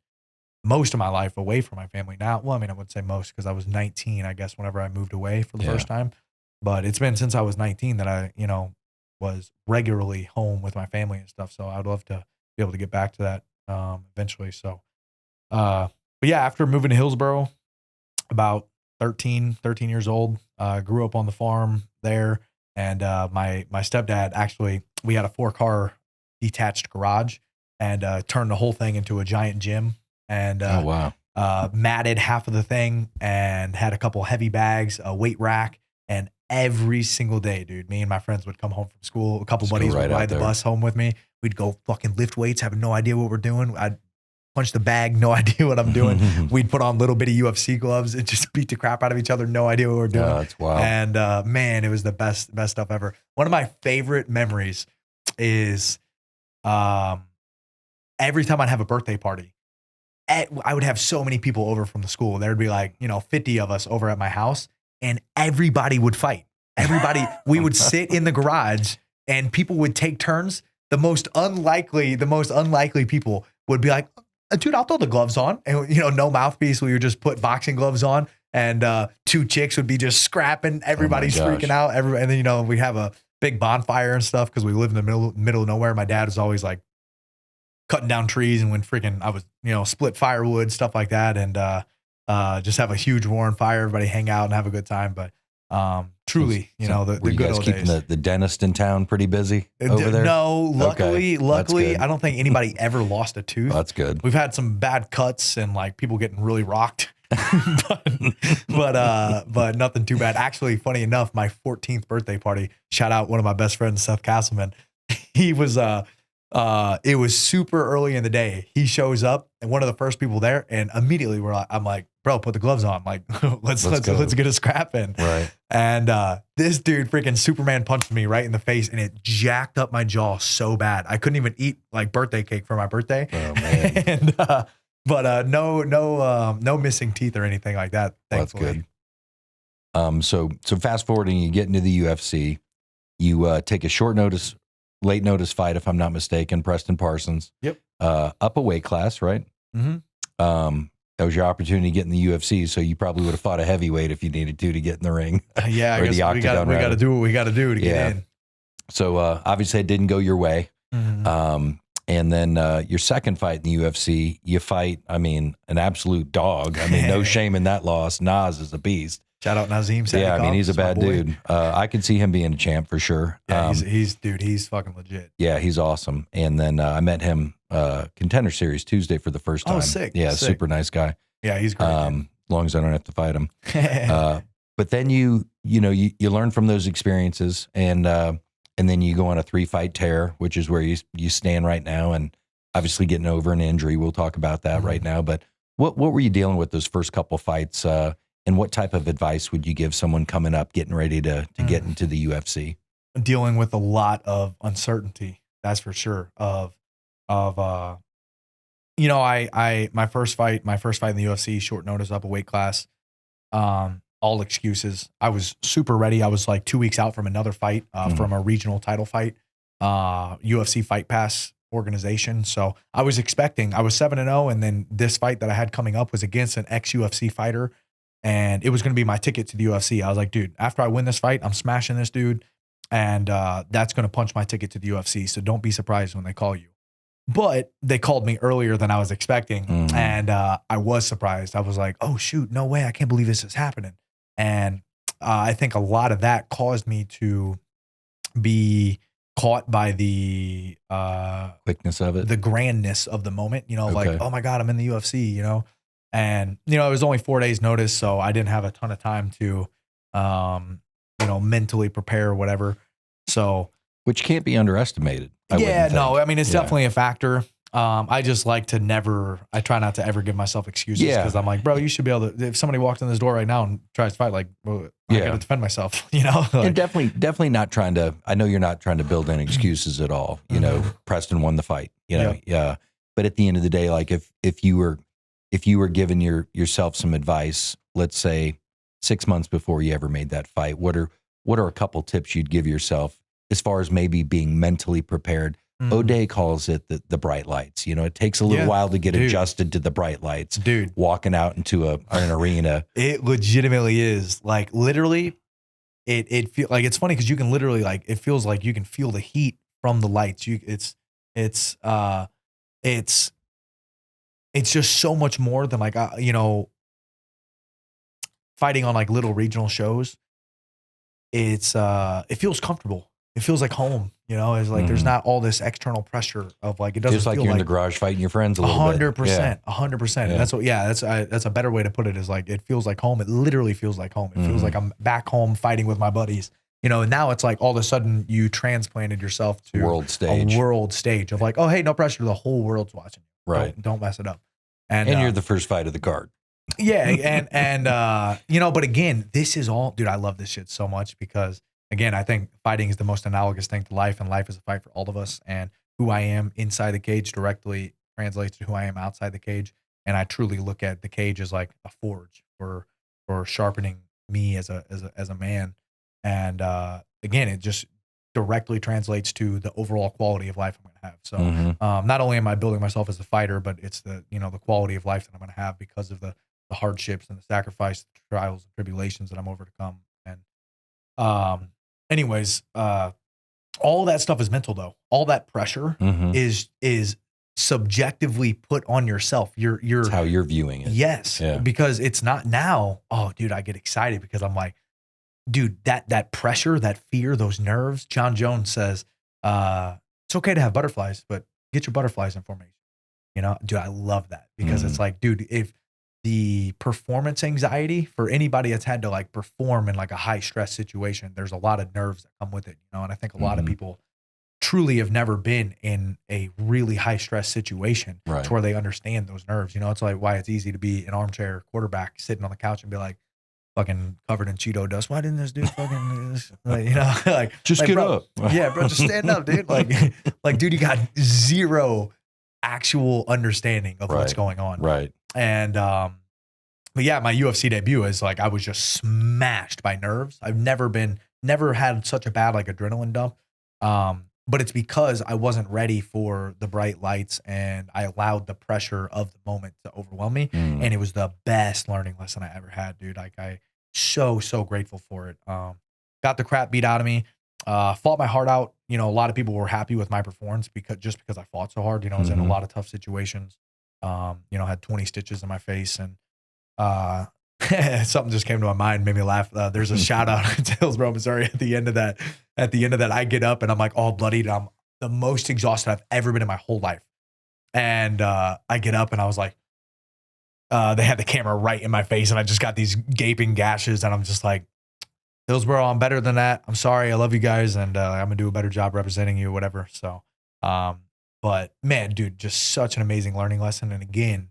most of my life away from my family now. Well, I wouldn't say most, because I was 19, I guess, whenever I moved away for the first time. But it's been since I was 19 that I, was regularly home with my family and stuff. So I'd love to be able to get back to that eventually. So, but yeah, after moving to Hillsboro, about 13 years old, grew up on the farm there. And my stepdad, actually, we had a 4-car detached garage, and turned the whole thing into a giant gym. And matted half of the thing, and had a couple heavy bags, a weight rack, and every single day, dude, me and my friends would come home from school. A couple buddies would ride the bus home with me. We'd go fucking lift weights, having no idea what we're doing. I'd punch the bag, no idea what I'm doing. We'd put on little bitty UFC gloves and just beat the crap out of each other, no idea what we're doing. That's wild. And man, it was the best stuff ever. One of my favorite memories is every time I'd have a birthday party, I would have so many people over from the school. There'd be like, 50 of us over at my house, and everybody would fight. We would sit in the garage, and people would take turns. The most unlikely people would be like, dude, I'll throw the gloves on. And, no mouthpiece. We would just put boxing gloves on, and 2 chicks would be just scrapping. Everybody's freaking out. And then, we have a big bonfire and stuff because we live in the middle of nowhere. My dad was always like cutting down trees, and when I was, split firewood, stuff like that. And just have a huge roaring fire, everybody hang out and have a good time. But truly, the were you good guys old keeping days. the dentist in town pretty busy over there? No, luckily, good. I don't think anybody ever lost a tooth. That's good. We've had some bad cuts and like people getting really rocked but nothing too bad. Actually, funny enough, my 14th birthday party, shout out one of my best friends, Seth Castleman. He was it was super early in the day. He shows up and one of the first people there, and immediately I'm like, bro, put the gloves on. Like, let's get a scrap in. Right. And this dude freaking Superman punched me right in the face, and it jacked up my jaw so bad. I couldn't even eat like birthday cake for my birthday. Oh man. And but no missing teeth or anything like that. Thankfully. That's good. So fast forwarding, you get into the UFC, you take a late notice fight, if I'm not mistaken, Preston Parsons. Yep. Up a weight class, right? Mm-hmm. That was your opportunity to get in the UFC, so you probably would have fought a heavyweight if you needed to get in the ring. Yeah, I guess we got to do what we got to do to get in. So obviously it didn't go your way. Mm-hmm. And then your second fight in the UFC, you fight, an absolute dog. No shame in that loss. Nas is a beast. Shout out Nazim. Yeah, he's a bad dude. I could see him being a champ for sure. Yeah, he's fucking legit. Yeah, he's awesome. And then I met him Contender Series Tuesday for the first time. Oh, sick. Yeah, sick. Super nice guy. Yeah, he's great. As long as I don't have to fight him. But then you learn from those experiences, and then you go on a 3-fight tear, which is where you stand right now, and obviously getting over an injury. We'll talk about that right now. But what were you dealing with those first couple fights? And what type of advice would you give someone coming up, getting ready to get into the UFC? Dealing with a lot of uncertainty, that's for sure. My first fight in the UFC, short notice, up a weight class, all excuses. I was super ready. I was like 2 weeks out from another fight, from a regional title fight, UFC Fight Pass organization. So I was 7-0, and then this fight that I had coming up was against an ex-UFC fighter. And it was going to be my ticket to the UFC. I was like, dude, after I win this fight, I'm smashing this dude. And that's going to punch my ticket to the UFC. So don't be surprised when they call you. But they called me earlier than I was expecting. And I was surprised. I was like, oh, shoot, no way. I can't believe this is happening. And I think a lot of that caused me to be caught by the quickness of it, the grandness of the moment, like, oh my God, I'm in the UFC, And, it was only 4 days notice, so I didn't have a ton of time to, mentally prepare or whatever. So, which can't be underestimated. It's definitely a factor. I just like to I try not to ever give myself excuses, because I'm like, bro, you should be able to, if somebody walked in this door right now and tries to fight, like, well, I got to defend myself, Like, and definitely not trying to, I know you're not trying to build in excuses at all. Preston won the fight, yeah. But at the end of the day, like if you were giving yourself some advice, let's say 6 months before you ever made that fight, what are a couple tips you'd give yourself as far as maybe being mentally prepared? O'Day calls it the bright lights. It takes a little while to get adjusted to the bright lights. Dude, walking out into an arena. It legitimately is. Like, literally, it feel like, it's funny because you can literally, like, it feels like you can feel the heat from the lights. It's just so much more than, like, fighting on like little regional shows. It feels comfortable. It feels like home, it's like, there's not all this external pressure of, like, it doesn't feel like you're in the garage fighting your friends a little 100%, 100%. And that's a better way to put it, is like, it feels like home. It literally feels like home. It feels like I'm back home fighting with my buddies, and now it's like all of a sudden you transplanted yourself to a world stage of like, oh, hey, no pressure. The whole world's watching you. Right. Don't mess it up. And you're the first fight of the card. Yeah. And but again, this is all, dude, I love this shit so much because, again, I think fighting is the most analogous thing to life, and life is a fight for all of us. And who I am inside the cage directly translates to who I am outside the cage. And I truly look at the cage as like a forge for sharpening me as a man. And again, it just directly translates to the overall quality of life I'm going to have. So not only am I building myself as a fighter, but it's the quality of life that I'm going to have because of the hardships and the sacrifice, the trials and tribulations that I'm overcome. And anyways, all that stuff is mental though. All that pressure is subjectively put on yourself. It's how you're viewing it. Yes. Yeah. Because it's not now. Oh, dude, I get excited because I'm like, dude, that pressure, that fear, those nerves. John Jones says, it's okay to have butterflies, but get your butterflies in formation. Dude, I love that because it's like, dude, if the performance anxiety for anybody that's had to like perform in like a high stress situation. There's a lot of nerves that come with it, you know, and I think a lot of people truly have never been in a really high stress situation to where they understand those nerves. You know, it's like why it's easy to be an armchair quarterback sitting on the couch and be like, fucking covered in Cheeto dust. Why didn't this dude fucking, like, you know, like just like, get bro, up. Yeah, bro, just stand up, dude. Like, dude, you got zero actual understanding of what's going on. Right. And, but yeah, my UFC debut is like, I was just smashed by nerves. I've never had such a bad like adrenaline dump. But it's because I wasn't ready for the bright lights and I allowed the pressure of the moment to overwhelm me. And it was the best learning lesson I ever had, dude. Like I so grateful for it. Got the crap beat out of me, fought my heart out. You know, a lot of people were happy with my performance because I fought so hard, you know, I was in a lot of tough situations. You know, had 20 stitches in my face and, something just came to my mind, made me laugh. There's a shout out to Hillsborough, Missouri at the end of that. At the end of that, I get up and I'm like all bloodied. I'm the most exhausted I've ever been in my whole life. And I get up and I was like, they had the camera right in my face and I just got these gaping gashes and I'm just like, Hillsborough, I'm better than that. I'm sorry. I love you guys. And I'm gonna do a better job representing you, whatever. So, but man, dude, just such an amazing learning lesson. And again,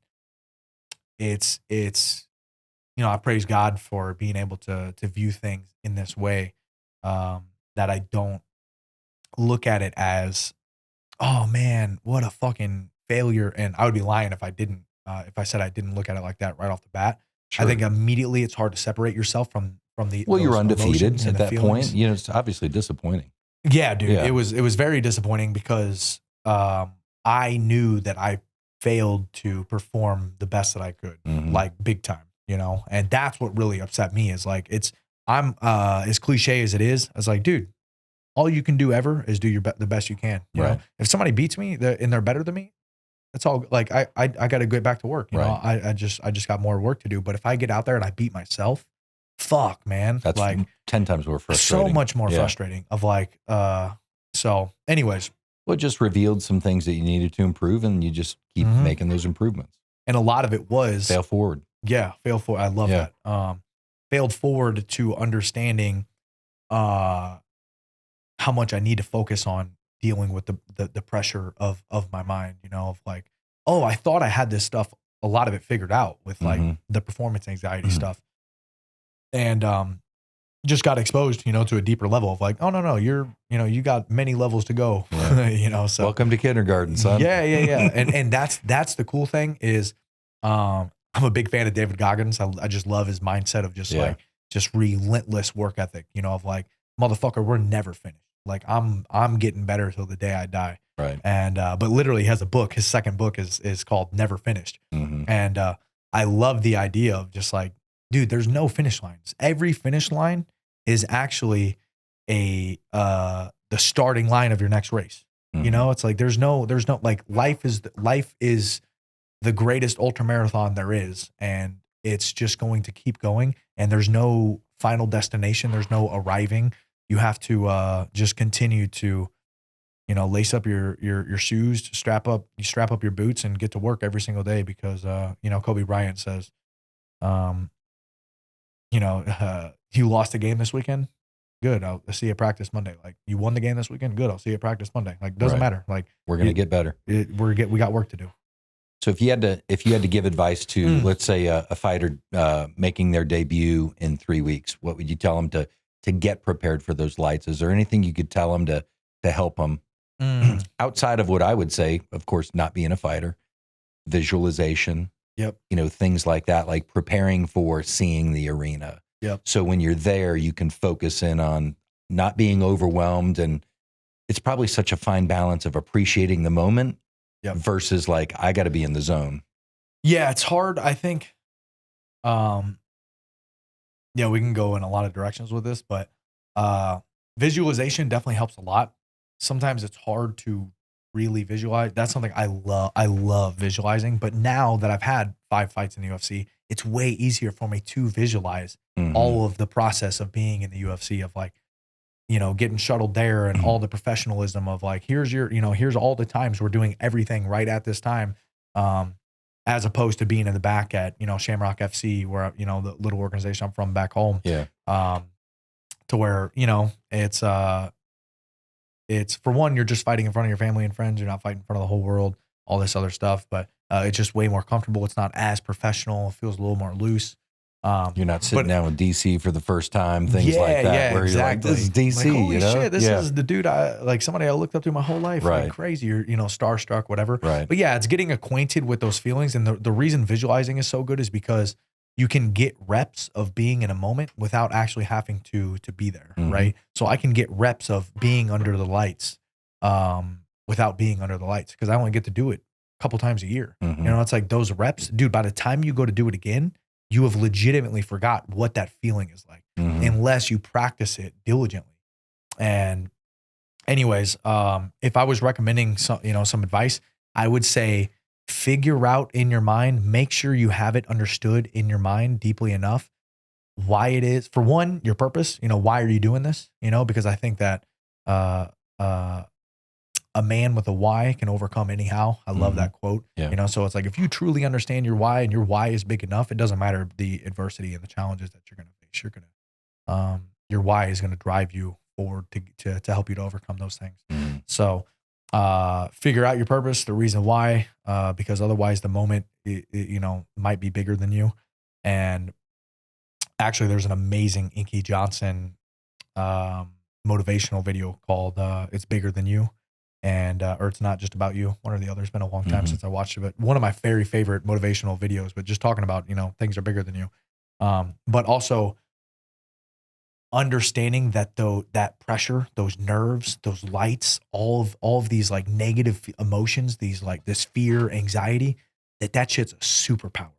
it's, you know, I praise God for being able to view things in this way, that I don't look at it as, oh man, what a fucking failure. And I would be lying if I didn't, if I said I didn't look at it like that right off the bat. Sure. I think immediately it's hard to separate yourself from the. Well, you're undefeated at that feelings. point. You know, it's obviously disappointing. Yeah, dude. Yeah. It was very disappointing because I knew that I failed to perform the best that I could, like big time, you know, and that's what really upset me is like, I'm as cliche as it is. I was like, dude, all you can do ever is do the best you can. You know, if somebody beats me and they're better than me, it's all like, I got to get back to work. You know, I just got more work to do. But if I get out there and I beat myself, fuck, man, that's like 10 times more frustrating. So much more frustrating of like, so anyways. Well, it just revealed some things that you needed to improve and you just keep making those improvements. And a lot of it was fail forward. Yeah. Fail forward. I love that. Failed forward to understanding, how much I need to focus on dealing with the pressure of my mind, you know, of like, oh, I thought I had this stuff, a lot of it figured out with like the performance anxiety stuff. And, just got exposed, you know, to a deeper level of like, oh no, you got many levels to go, you know, so welcome to kindergarten, son. Yeah. And that's the cool thing is, I'm a big fan of David Goggins. I just love his mindset of just relentless work ethic, you know, of like, motherfucker, we're never finished. Like I'm getting better till the day I die. Right. And, but literally he has a book, his second book is called Never Finished. And, I love the idea of just like, dude, there's no finish lines. Every finish line is actually the starting line of your next race. You know, it's like, there's no, like life is the greatest ultra marathon there is. And it's just going to keep going and there's no final destination. There's no arriving. You have to, just continue to, you know, lace up your shoes, strap up your boots and get to work every single day because, you know, Kobe Bryant says, you know, you lost a game this weekend. Good. I'll see you at practice Monday. Like you won the game this weekend. Good. I'll see you at practice Monday. Like doesn't matter. Like we're going to get better. We got work to do. So if you had to give advice to, let's say a fighter, making their debut in 3 weeks, what would you tell them to get prepared for those lights? Is there anything you could tell them to help them outside of what I would say, of course, not being a fighter, visualization, you know, things like that, like preparing for seeing the arena. So when you're there, you can focus in on not being overwhelmed. And it's probably such a fine balance of appreciating the moment versus like, I got to be in the zone. Yeah, it's hard. I think, yeah, we can go in a lot of directions with this, but visualization definitely helps a lot. Sometimes it's hard to really visualize. That's something I love. I love visualizing. But now that I've had 5 fights in the UFC, it's way easier for me to visualize all of the process of being in the UFC of like, you know, getting shuttled there and all the professionalism of like, here's all the times we're doing everything right at this time. as opposed to being in the back at, Shamrock FC, where, the little organization I'm from back home. Yeah. To where, it's for one, you're just fighting in front of your family and friends. You're not fighting in front of the whole world, all this other stuff, but it's just way more comfortable. It's not as professional. It feels a little more loose. You're not sitting down with DC for the first time, things like that. Yeah, where exactly. You're like, this is DC, like, holy shit, this Yeah. is the dude somebody I looked up to my whole life. Right. Like crazy. You're, starstruck, whatever. Right. But yeah, it's getting acquainted with those feelings. And the reason visualizing is so good is because you can get reps of being in a moment without actually having to be there. Mhm. Right. So I can get reps of being under the lights without being under the lights, because I only get to do it a couple times a year. Mhm. It's like those reps, dude, by the time you go to do it again, you have legitimately forgot what that feeling is like, Mhm. unless you practice it diligently. And anyways, if I was recommending some advice, I would say figure out in your mind, make sure you have it understood in your mind deeply enough why it is, for one, your purpose, why are you doing this? Because I think that a man with a why can overcome anyhow. I love that quote. Yeah. So it's like, if you truly understand your why and your why is big enough, it doesn't matter the adversity and the challenges that you're going to face. Your why is going to drive you forward to help you to overcome those things. Mhm. So, figure out your purpose, the reason why, because otherwise the moment, might be bigger than you. And actually there's an amazing Inky Johnson, motivational video called, It's Bigger Than You. And, or It's Not Just About You. One or the other. It's been a long time Mhm. since I watched it, but one of my very favorite motivational videos, but just talking about, things are bigger than you. But also understanding that that pressure, those nerves, those lights, all of these like negative emotions, these like this fear, anxiety, that shit's a superpower.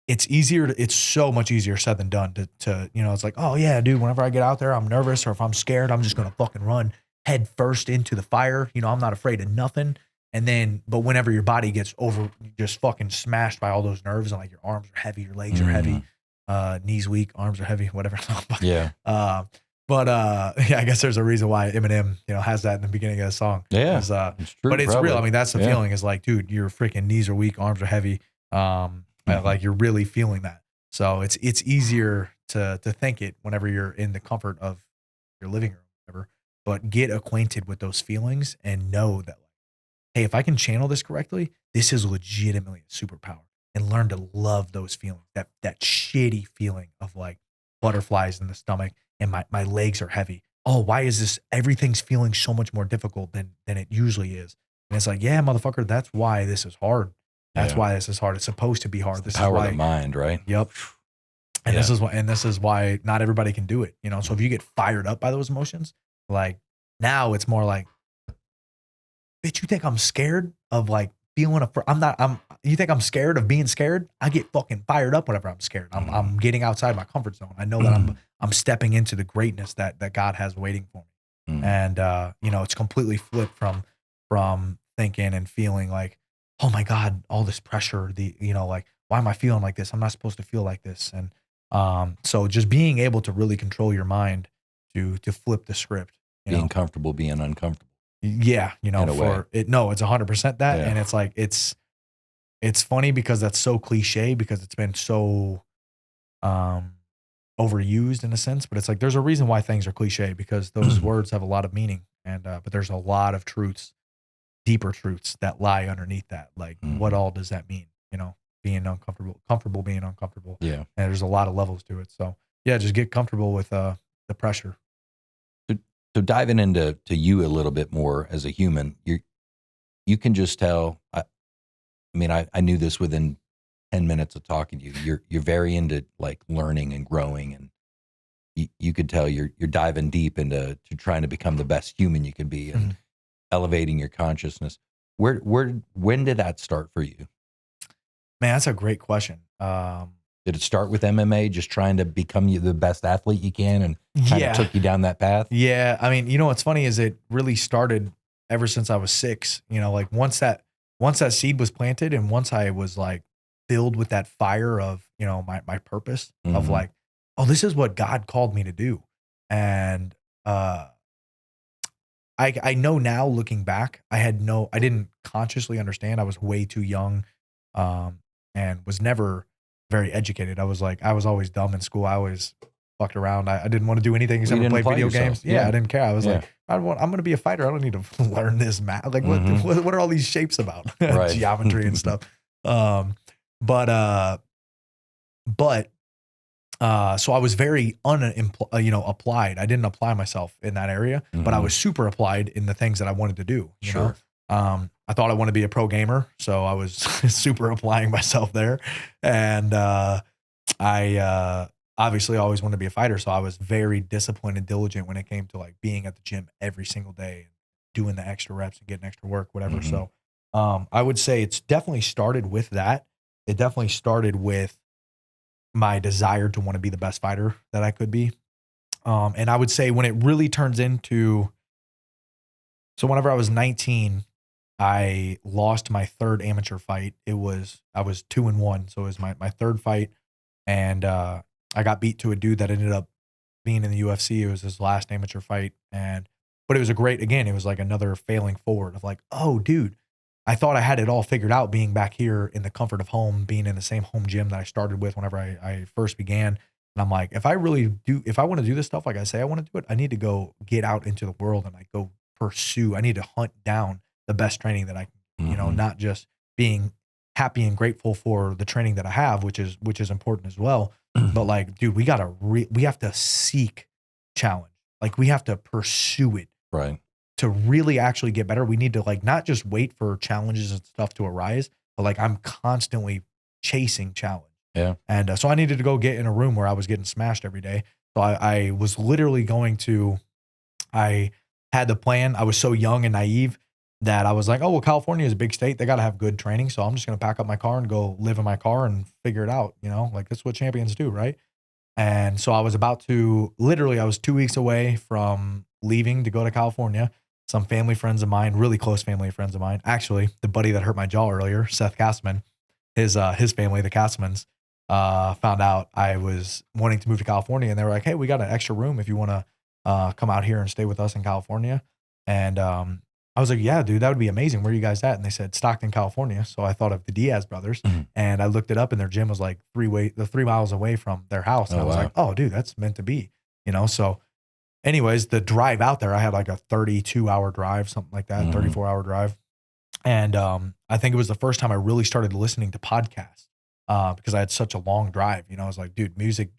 It's so much easier said than done to, it's like, oh yeah, dude, whenever I get out there, I'm nervous, or if I'm scared, I'm just going to fucking run head first into the fire. I'm not afraid of nothing. But whenever your body gets just fucking smashed by all those nerves, and like your arms are heavy, your legs are heavy, knees weak, arms are heavy, whatever. Yeah. Yeah, I guess there's a reason why Eminem, has that in the beginning of the song. Yeah. It's It's true, but it's probably. real. I mean, that's the Yeah. feeling, is like, dude, your freaking knees are weak, arms are heavy. Like you're really feeling that. So it's easier to think it whenever you're in the comfort of your living room, whatever. But get acquainted with those feelings and know that, like, hey, if I can channel this correctly, this is legitimately a superpower. And learn to love those feelings. That shitty feeling of like butterflies in the stomach and my legs are heavy. Oh, why is this? Everything's feeling so much more difficult than it usually is. And it's like, yeah, motherfucker, that's why this is hard. That's Yeah. why this is hard. It's supposed to be hard. This Power is why. of the mind, right? Yep. And Yeah. this is why not everybody can do it. So if you get fired up by those emotions, like now it's more like, bitch, you think I'm scared of like feeling you think I'm scared of being scared? I get fucking fired up whenever I'm scared. I'm getting outside my comfort zone. I know that I'm stepping into the greatness that God has waiting for me. Mhm. And it's completely flipped from thinking and feeling like, oh my God, all this pressure, like, why am I feeling like this? I'm not supposed to feel like this. And so just being able to really control your mind to flip the script. Being comfortable, being uncomfortable. Yeah, In a way. it's 100% that. Yeah. And it's like, it's funny because that's so cliche, because it's been so overused in a sense, but it's like, there's a reason why things are cliche, because those words have a lot of meaning. And but there's a lot of truths, deeper truths that lie underneath that. Like, what all does that mean? Being comfortable being uncomfortable. Yeah. And there's a lot of levels to it. So yeah, just get comfortable with the pressure. So diving into you a little bit more as a human, you can just tell. I mean, I knew this within 10 minutes of talking to you. You're very into like learning and growing, and you could tell you're diving deep into trying to become the best human you can be, and elevating your consciousness. When did that start for you? Man, that's a great question. Did it start with MMA, just trying to become the best athlete you can, and kind of took you down that path? Yeah. I mean, what's funny is it really started ever since I was 6. Like once that seed was planted, and once I was like filled with that fire of, my purpose of like, oh, this is what God called me to do. And I know now, looking back, I didn't consciously understand. I was way too young and was never very educated. I was always dumb in school. I always fucked around. I didn't want to do anything except for play apply video yourself. games. Yeah, I didn't care. I was Yeah. like, I'm going to be a fighter. I don't need to learn this math. Like, what are all these shapes about? Right. Geometry and stuff. But so I was very applied. I didn't apply myself in that area, but I was super applied in the things that I wanted to do. You know, I thought I wanted to be a pro gamer, so I was super applying myself there. And I obviously always wanted to be a fighter, so I was very disciplined and diligent when it came to like being at the gym every single day and doing the extra reps and getting extra work, whatever. So I would say it's definitely started with that. It definitely started with my desire to want to be the best fighter that I could be. And I would say when it really turns into, so whenever I was 19, I lost my third amateur fight. I was 2-1. So it was my third fight. And I got beat to a dude that ended up being in the UFC. It was his last amateur fight. But it was it was like another failing forward of like, oh dude, I thought I had it all figured out being back here in the comfort of home, being in the same home gym that I started with whenever I first began. And I'm like, if I want to do this stuff, like I say I want to do it, I need to go get out into the world and like go pursue. I need to hunt down the best training that I can, not just being happy and grateful for the training that I have, which is important as well. But like, dude, we have to seek challenge. Like we have to pursue it. Right. To really actually get better, we need to like not just wait for challenges and stuff to arise, but like I'm constantly chasing challenge. Yeah. And so I needed to go get in a room where I was getting smashed every day. So I was literally I had the plan. I was so young and naive that I was like, oh, well, California is a big state. They got to have good training. So I'm just going to pack up my car and go live in my car and figure it out. You know, like that's what champions do. Right. And so I was I was 2 weeks away from leaving to go to California. Some family friends of mine, really close family friends of mine. Actually, the buddy that hurt my jaw earlier, Seth Castman, his family, the Castmans, found out I was wanting to move to California, and they were like, "Hey, we got an extra room if you want to come out here and stay with us in California." And I was like, "Yeah, dude, that would be amazing. Where are you guys at?" And they said Stockton, California. So I thought of the Diaz brothers, and I looked it up, and their gym was like 3 miles away from their house. And I was like, "Oh, dude, that's meant to be," you know. So anyways, the drive out there, I had like a 32-hour drive, something like that, 34-hour drive. And I think it was the first time I really started listening to podcasts because I had such a long drive. You know, I was like, dude, music,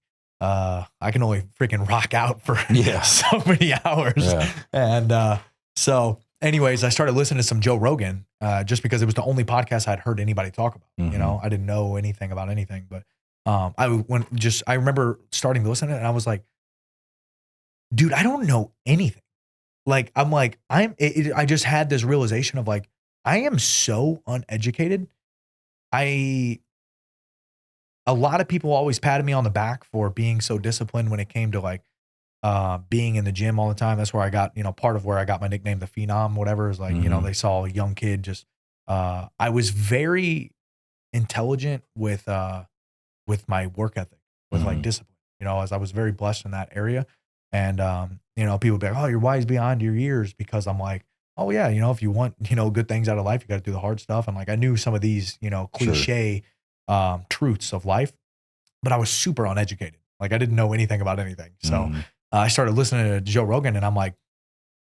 I can only freaking rock out for so many hours. Yeah. And so anyways, I started listening to some Joe Rogan just because it was the only podcast I'd heard anybody talk about. You know, I didn't know anything about anything, but I remember starting to listen to it and I was like, dude, I don't know anything. Like, I just had this realization of like, I am so uneducated. A lot of people always patted me on the back for being so disciplined when it came to like, being in the gym all the time. That's where I got, part of where I got my nickname, the Phenom, whatever, is like, they saw a young kid just, I was very intelligent with my work ethic, with like discipline, as I was very blessed in that area. And, people be like, oh, you're wise beyond your years, because I'm like, oh yeah, if you want, good things out of life, you got to do the hard stuff. And like, I knew some of these, cliche, truths of life, but I was super uneducated. Like I didn't know anything about anything. So I started listening to Joe Rogan and I'm like,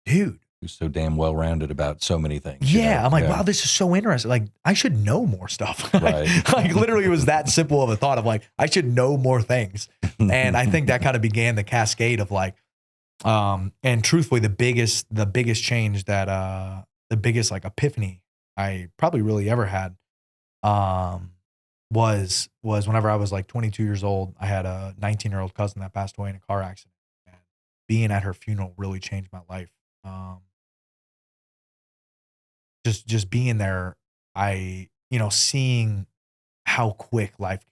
dude, who's so damn well-rounded about so many things. Yeah. I'm like, wow, this is so interesting. Like I should know more stuff. Right. Like literally it was that simple of a thought of like, I should know more things. And I think that kind of began the cascade of like, and truthfully, the biggest change that, the biggest like epiphany I probably really ever had, was whenever I was like 22 years old. I had a 19-year-old cousin that passed away in a car accident, and being at her funeral really changed my life. Just being there, seeing how quick life,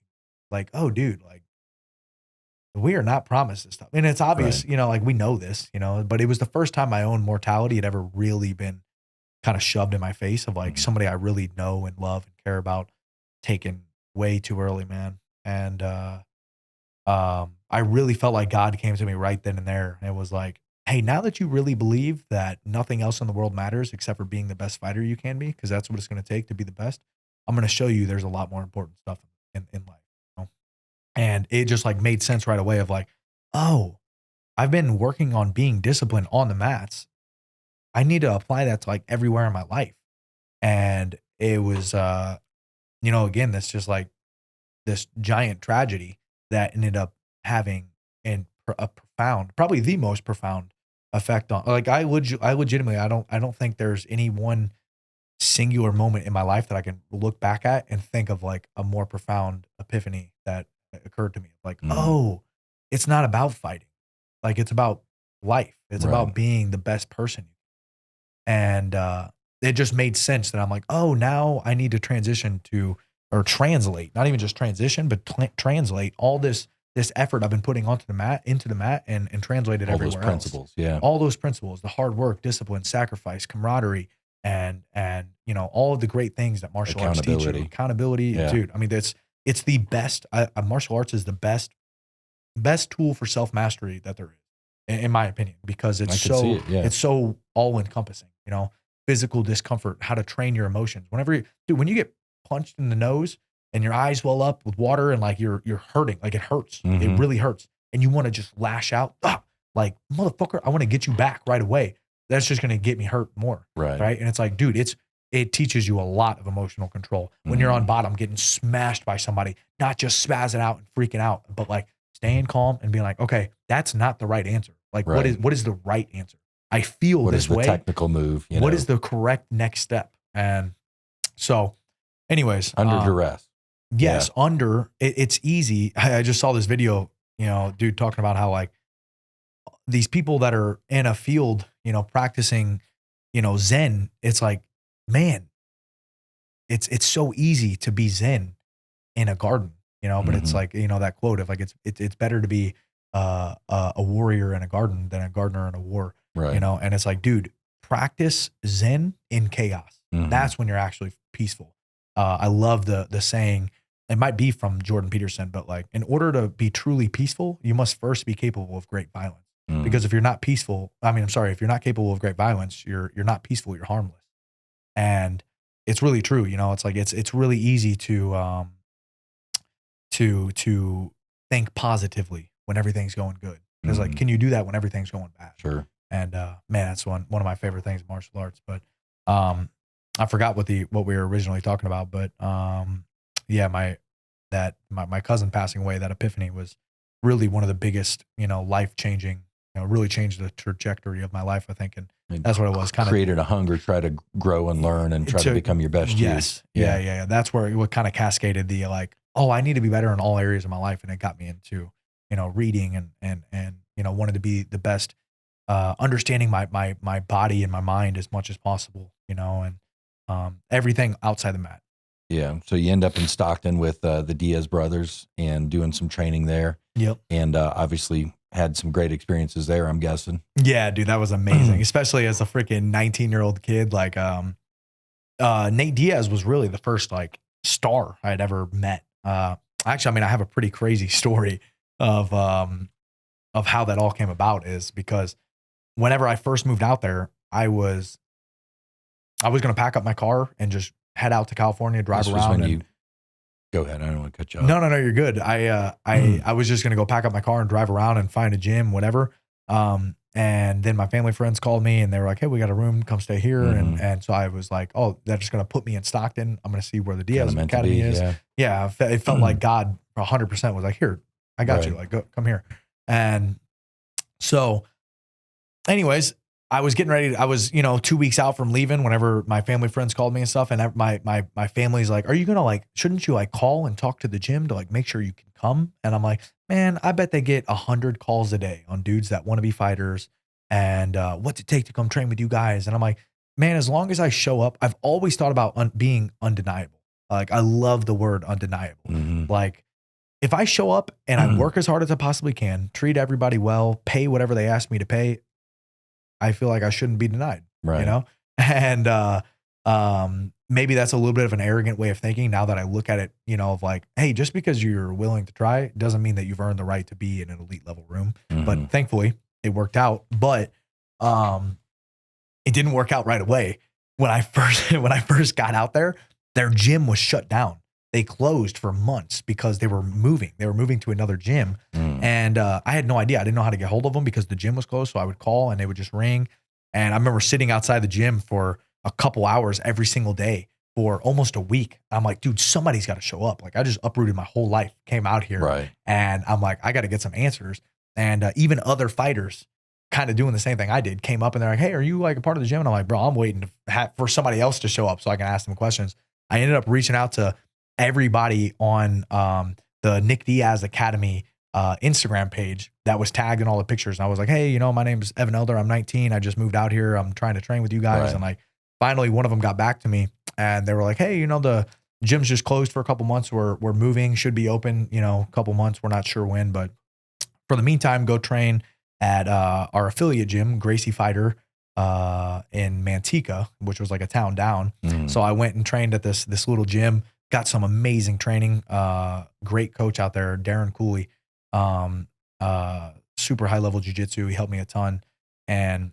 like, oh dude, like we are not promised this stuff. And it's obvious, Right. Like we know this, but it was the first time my own mortality had ever really been kind of shoved in my face of like somebody I really know and love and care about taken way too early, man. And I really felt like God came to me right then and there and it was like, hey, now that you really believe that nothing else in the world matters except for being the best fighter you can be, because that's what it's going to take to be the best, I'm going to show you there's a lot more important stuff in life. You know? And it just like made sense right away of like, oh, I've been working on being disciplined on the mats. I need to apply that to like everywhere in my life. And it was, again, that's just like this giant tragedy that ended up having a profound, probably the most profound effect on, like, I legitimately, I don't think there's any one singular moment in my life that I can look back at and think of like a more profound epiphany that occurred to me. Like, oh, it's not about fighting. Like, it's about life. It's about being the best person. And it just made sense that I'm like, oh, now I need to transition to, or translate, not even just transition, but translate all this effort I've been putting into the mat and translate it all everywhere those principles. else. Yeah. All those principles, the hard work, discipline, sacrifice, camaraderie, and all of the great things that martial arts teach you. Accountability. Yeah. Dude, I mean, it's the best. Martial arts is the best tool for self-mastery that there is, in my opinion, because it's so all encompassing, physical discomfort, how to train your emotions. When you get punched in the nose and your eyes well up with water and like you're hurting, like it hurts, it really hurts. And you want to just lash out, like, motherfucker, I want to get you back right away. That's just going to get me hurt more. Right. And it's like, dude, it teaches you a lot of emotional control when you're on bottom, getting smashed by somebody, not just spazzing out and freaking out, but like staying calm and being like, okay, that's not the right answer. Like, what is the right answer? I feel this way. What is the technical move? What is the correct next step? And so, anyways, under duress. Yes, it's easy. I just saw this video, dude talking about how like these people that are in a field, practicing, Zen. It's like, man, it's so easy to be Zen in a garden, but it's like, that quote of like, it's better to be a warrior in a garden than a gardener in a war, and it's like, dude, practice Zen in chaos. That's when you're actually peaceful. I love the saying, it might be from Jordan Peterson, but like, in order to be truly peaceful, you must first be capable of great violence. Because if you're not peaceful, if you're not capable of great violence, you're not peaceful, you're harmless. And it's really true. It's like, it's really easy to think positively when everything's going good. It's like, can you do that when everything's going bad? Sure. And man, that's one of my favorite things in martial arts. But I forgot what we were originally talking about. But my cousin passing away, that epiphany was really one of the biggest, life changing. Really changed the trajectory of my life, I think, and that's what it was. Kind of created a hunger, try to grow and learn, and try to become your best. Yes, yeah. That's where it kind of cascaded the like, oh, I need to be better in all areas of my life, and it got me into, reading and wanted to be the best, understanding my body and my mind as much as possible, and everything outside the mat. Yeah. So you end up in Stockton with the Diaz brothers and doing some training there. Yep. And obviously had some great experiences there, I'm guessing. Yeah, dude, that was amazing. Especially as a freaking 19-year-old kid. Like, Nate Diaz was really the first like star I had ever met. Actually, I have a pretty crazy story of how that all came about, is because whenever I first moved out there, I was going to pack up my car and just head out to California, drive around. Go ahead. I don't want to cut you off. No, you're good. I was just going to go pack up my car and drive around and find a gym, whatever. And then my family friends called me and they were like, hey, we got a room, come stay here. And so I was like, oh, they're just going to put me in Stockton. I'm going to see where the Diaz Academy is. Yeah. It felt like God 100% was like, here, I got you. Like, go, come here. And so anyways, I was getting ready. I was, 2 weeks out from leaving whenever my family friends called me and stuff. And my family's like, are you going to like, shouldn't you like call and talk to the gym to like make sure you can come? And I'm like, man, I bet they get 100 calls a day on dudes that want to be fighters and what's it take to come train with you guys? And I'm like, man, as long as I show up, I've always thought about being undeniable. Like, I love the word undeniable. Like, if I show up and I work as hard as I possibly can, treat everybody well, pay whatever they ask me to pay, I feel like I shouldn't be denied, And maybe that's a little bit of an arrogant way of thinking now that I look at it, of like, hey, just because you're willing to try doesn't mean that you've earned the right to be in an elite level room. But thankfully it worked out. But it didn't work out right away. When I first got out there, their gym was shut down. They closed for months because they were moving. They were moving to another gym. And I had no idea. I didn't know how to get hold of them because the gym was closed. So I would call and they would just ring. And I remember sitting outside the gym for a couple hours every single day for almost a week. I'm like, dude, somebody's got to show up. Like, I just uprooted my whole life, came out here. Right. And I'm like, I got to get some answers. And even other fighters kind of doing the same thing I did came up and they're like, hey, are you like a part of the gym? And I'm like, bro, I'm waiting for somebody else to show up so I can ask them questions. I ended up reaching out to everybody on the Nick Diaz Academy Instagram page that was tagged in all the pictures. And I was like, hey, my name is Evan Elder. I'm 19. I just moved out here. I'm trying to train with you guys. Right. And like, finally, one of them got back to me and they were like, hey, the gym's just closed for a couple months. We're moving, should be open, a couple months. We're not sure when, but for the meantime, go train at our affiliate gym, Gracie Fighter, in Manteca, which was like a town down. So I went and trained at this little gym, got some amazing training, great coach out there, Darren Cooley, super high level jiu-jitsu. He helped me a ton. And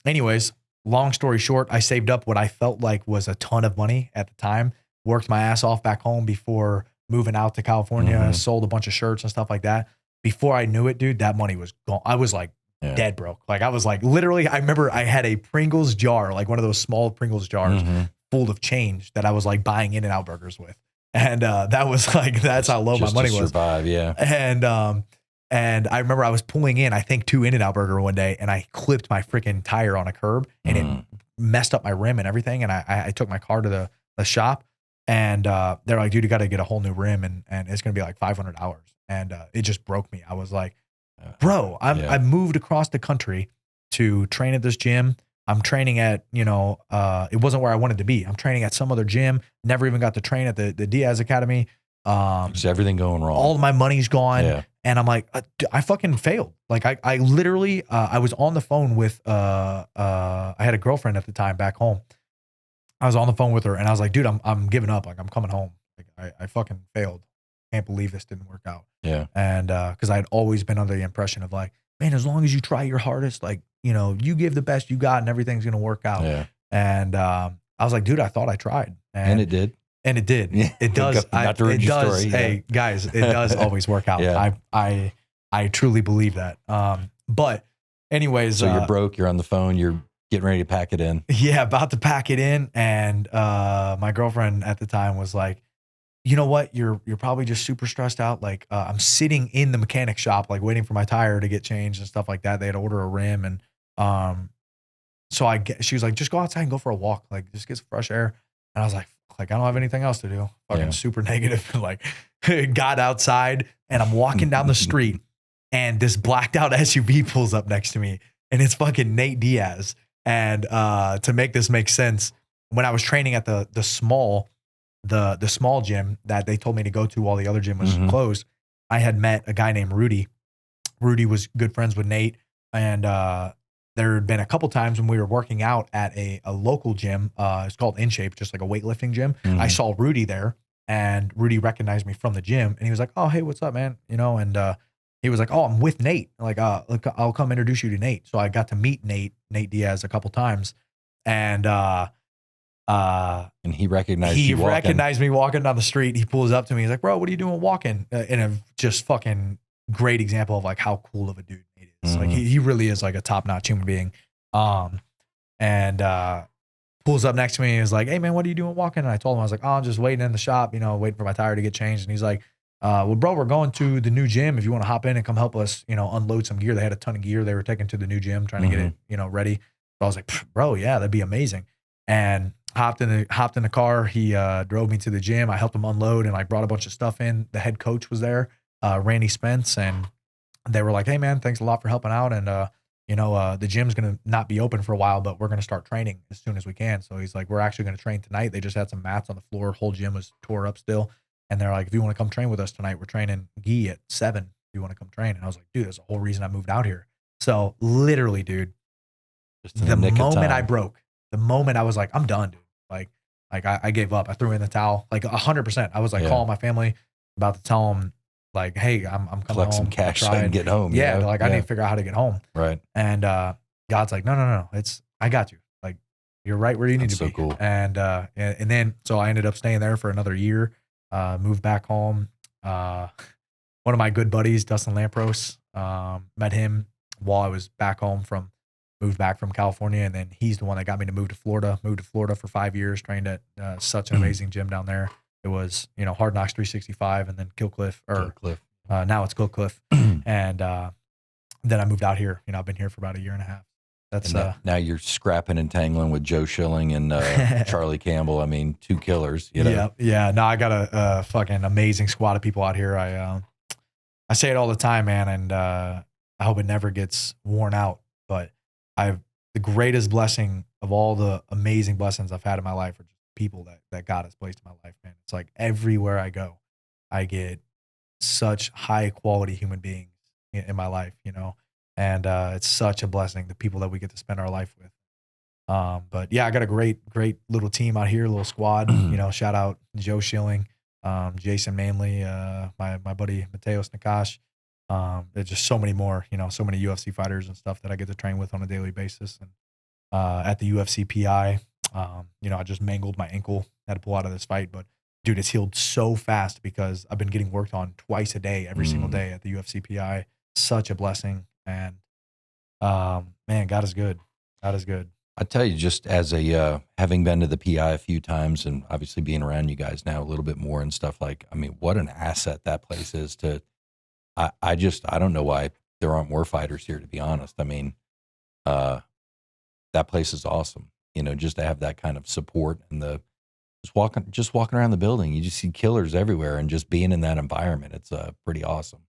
anyways, long story short, I saved up what I felt like was a ton of money at the time, worked my ass off back home before moving out to California, sold a bunch of shirts and stuff like that. Before I knew it, dude, that money was gone. I was like dead broke. Like I was like, literally, I remember I had a Pringles jar, like one of those small Pringles jars full of change that I was like buying In-N-Out burgers with. And that was like, that's how low my money was. Survive, yeah. And I remember I was pulling in, I think 2 In-N-Out burger one day and I clipped my freaking tire on a curb and it messed up my rim and everything. And I took my car to the shop and they're like, dude, you got to get a whole new rim and it's going to be like $500. And it just broke me. I was like, bro, I moved across the country to train at this gym. I'm training at, it wasn't where I wanted to be. I'm training at some other gym. Never even got to train at the Diaz Academy. Is everything going wrong? All of my money's gone. Yeah. And I'm like, I fucking failed. Like I literally, I was on the phone with, I had a girlfriend at the time back home. I was on the phone with her and I was like, dude, I'm giving up. Like I'm coming home. Like I fucking failed. Can't believe this didn't work out. Yeah. And cause I'd always been under the impression of like, man, as long as you try your hardest, like, you give the best you got and everything's going to work out. Yeah. And I was like, dude, I thought I tried. And it did. And it did. Yeah. It does. It does. Story, hey guys, it does always work out. Yeah. I truly believe that. But anyways. So you're broke, you're on the phone, you're getting ready to pack it in. Yeah. About to pack it in. And my girlfriend at the time was like, you know what? You're probably just super stressed out. Like I'm sitting in the mechanic shop, like waiting for my tire to get changed and stuff like that. They had to order a rim. And so she was like, just go outside and go for a walk. Like just get some fresh air. And I was like, I don't have anything else to do. Fucking super negative. Like got outside and I'm walking down the street and this blacked out SUV pulls up next to me and it's fucking Nate Diaz. And to make this make sense, when I was training at the small gym that they told me to go to while the other gym was closed, I had met a guy named Rudy. Rudy was good friends with Nate. And there had been a couple times when we were working out at a local gym. It's called In Shape, just like a weightlifting gym. I saw Rudy there and Rudy recognized me from the gym and he was like, oh, hey, what's up, man? And he was like, oh, I'm with Nate. Like, I'll come introduce you to Nate. So I got to meet Nate Diaz a couple times. And he recognized me walking down the street. He pulls up to me. He's like, bro, what are you doing walking? In a just fucking great example of like how cool of a dude Nate is. Like he really is like a top-notch human being. And pulls up next to me and is like, hey man, what are you doing walking? And I told him, I was like, oh, I'm just waiting in the shop, waiting for my tire to get changed. And he's like, well, bro, we're going to the new gym. If you want to hop in and come help us, unload some gear. They had a ton of gear they were taking to the new gym, trying to get it, ready. So I was like, bro, yeah, that'd be amazing. And hopped in the car. He drove me to the gym. I helped him unload and I brought a bunch of stuff in. The head coach was there, Randy Spence, and they were like, hey man, thanks a lot for helping out. And the gym's gonna not be open for a while, but we're gonna start training as soon as we can. So he's like, we're actually gonna train tonight. They just had some mats on the floor. Whole gym was tore up still. And they're like, if you want to come train with us tonight, we're training gi at 7. If you want to come train. And I was like, dude, that's the whole reason I moved out here. So literally, dude, the moment I broke, the moment I was like, I'm done, dude. Like I gave up. I threw in the towel, like 100%. I was like calling my family, about to tell them like, hey, I'm coming home. Collect some cash so I can get home. Yeah. Like I need to figure out how to get home. Right. And God's like, no. I got you. Like You're right where you need That's to so be. cool. And then so I ended up staying there for another year. Moved back home. One of my good buddies, Dustin Lampros, met him while I was back home moved back from California, and then he's the one that got me to move to Florida. Moved to Florida for 5 years, trained at such an amazing gym down there. It was, Hard Knocks 365, and then Cliff. now it's Killcliff. And then I moved out here. I've been here for about a year and a half. That's And now you're scrapping and tangling with Joe Schilling and Charlie Campbell. I mean, two killers. Yeah. No, I got a fucking amazing squad of people out here. I say it all the time, man, and I hope it never gets worn out. But the greatest blessing of all the amazing blessings I've had in my life are just people that God has placed in my life, man. It's like everywhere I go, I get such high quality human beings in my life, and it's such a blessing, the people that we get to spend our life with. But yeah, I got a great little team out here, little squad. Shout out Joe Schilling, Jason Manley, my buddy Mateos Nakash. There's just so many more, so many UFC fighters and stuff that I get to train with on a daily basis. And at the UFC PI, I just mangled my ankle, had to pull out of this fight, but dude, it's healed so fast because I've been getting worked on twice a day, every single day at the UFC PI. Such a blessing. And man, God is good. God is good. I tell you, just as having been to the PI a few times and obviously being around you guys now a little bit more and stuff, like, I mean, what an asset that place is to, I don't know why there aren't more fighters here, to be honest. I mean, that place is awesome, just to have that kind of support and just walking around the building, you just see killers everywhere, and just being in that environment, it's pretty awesome.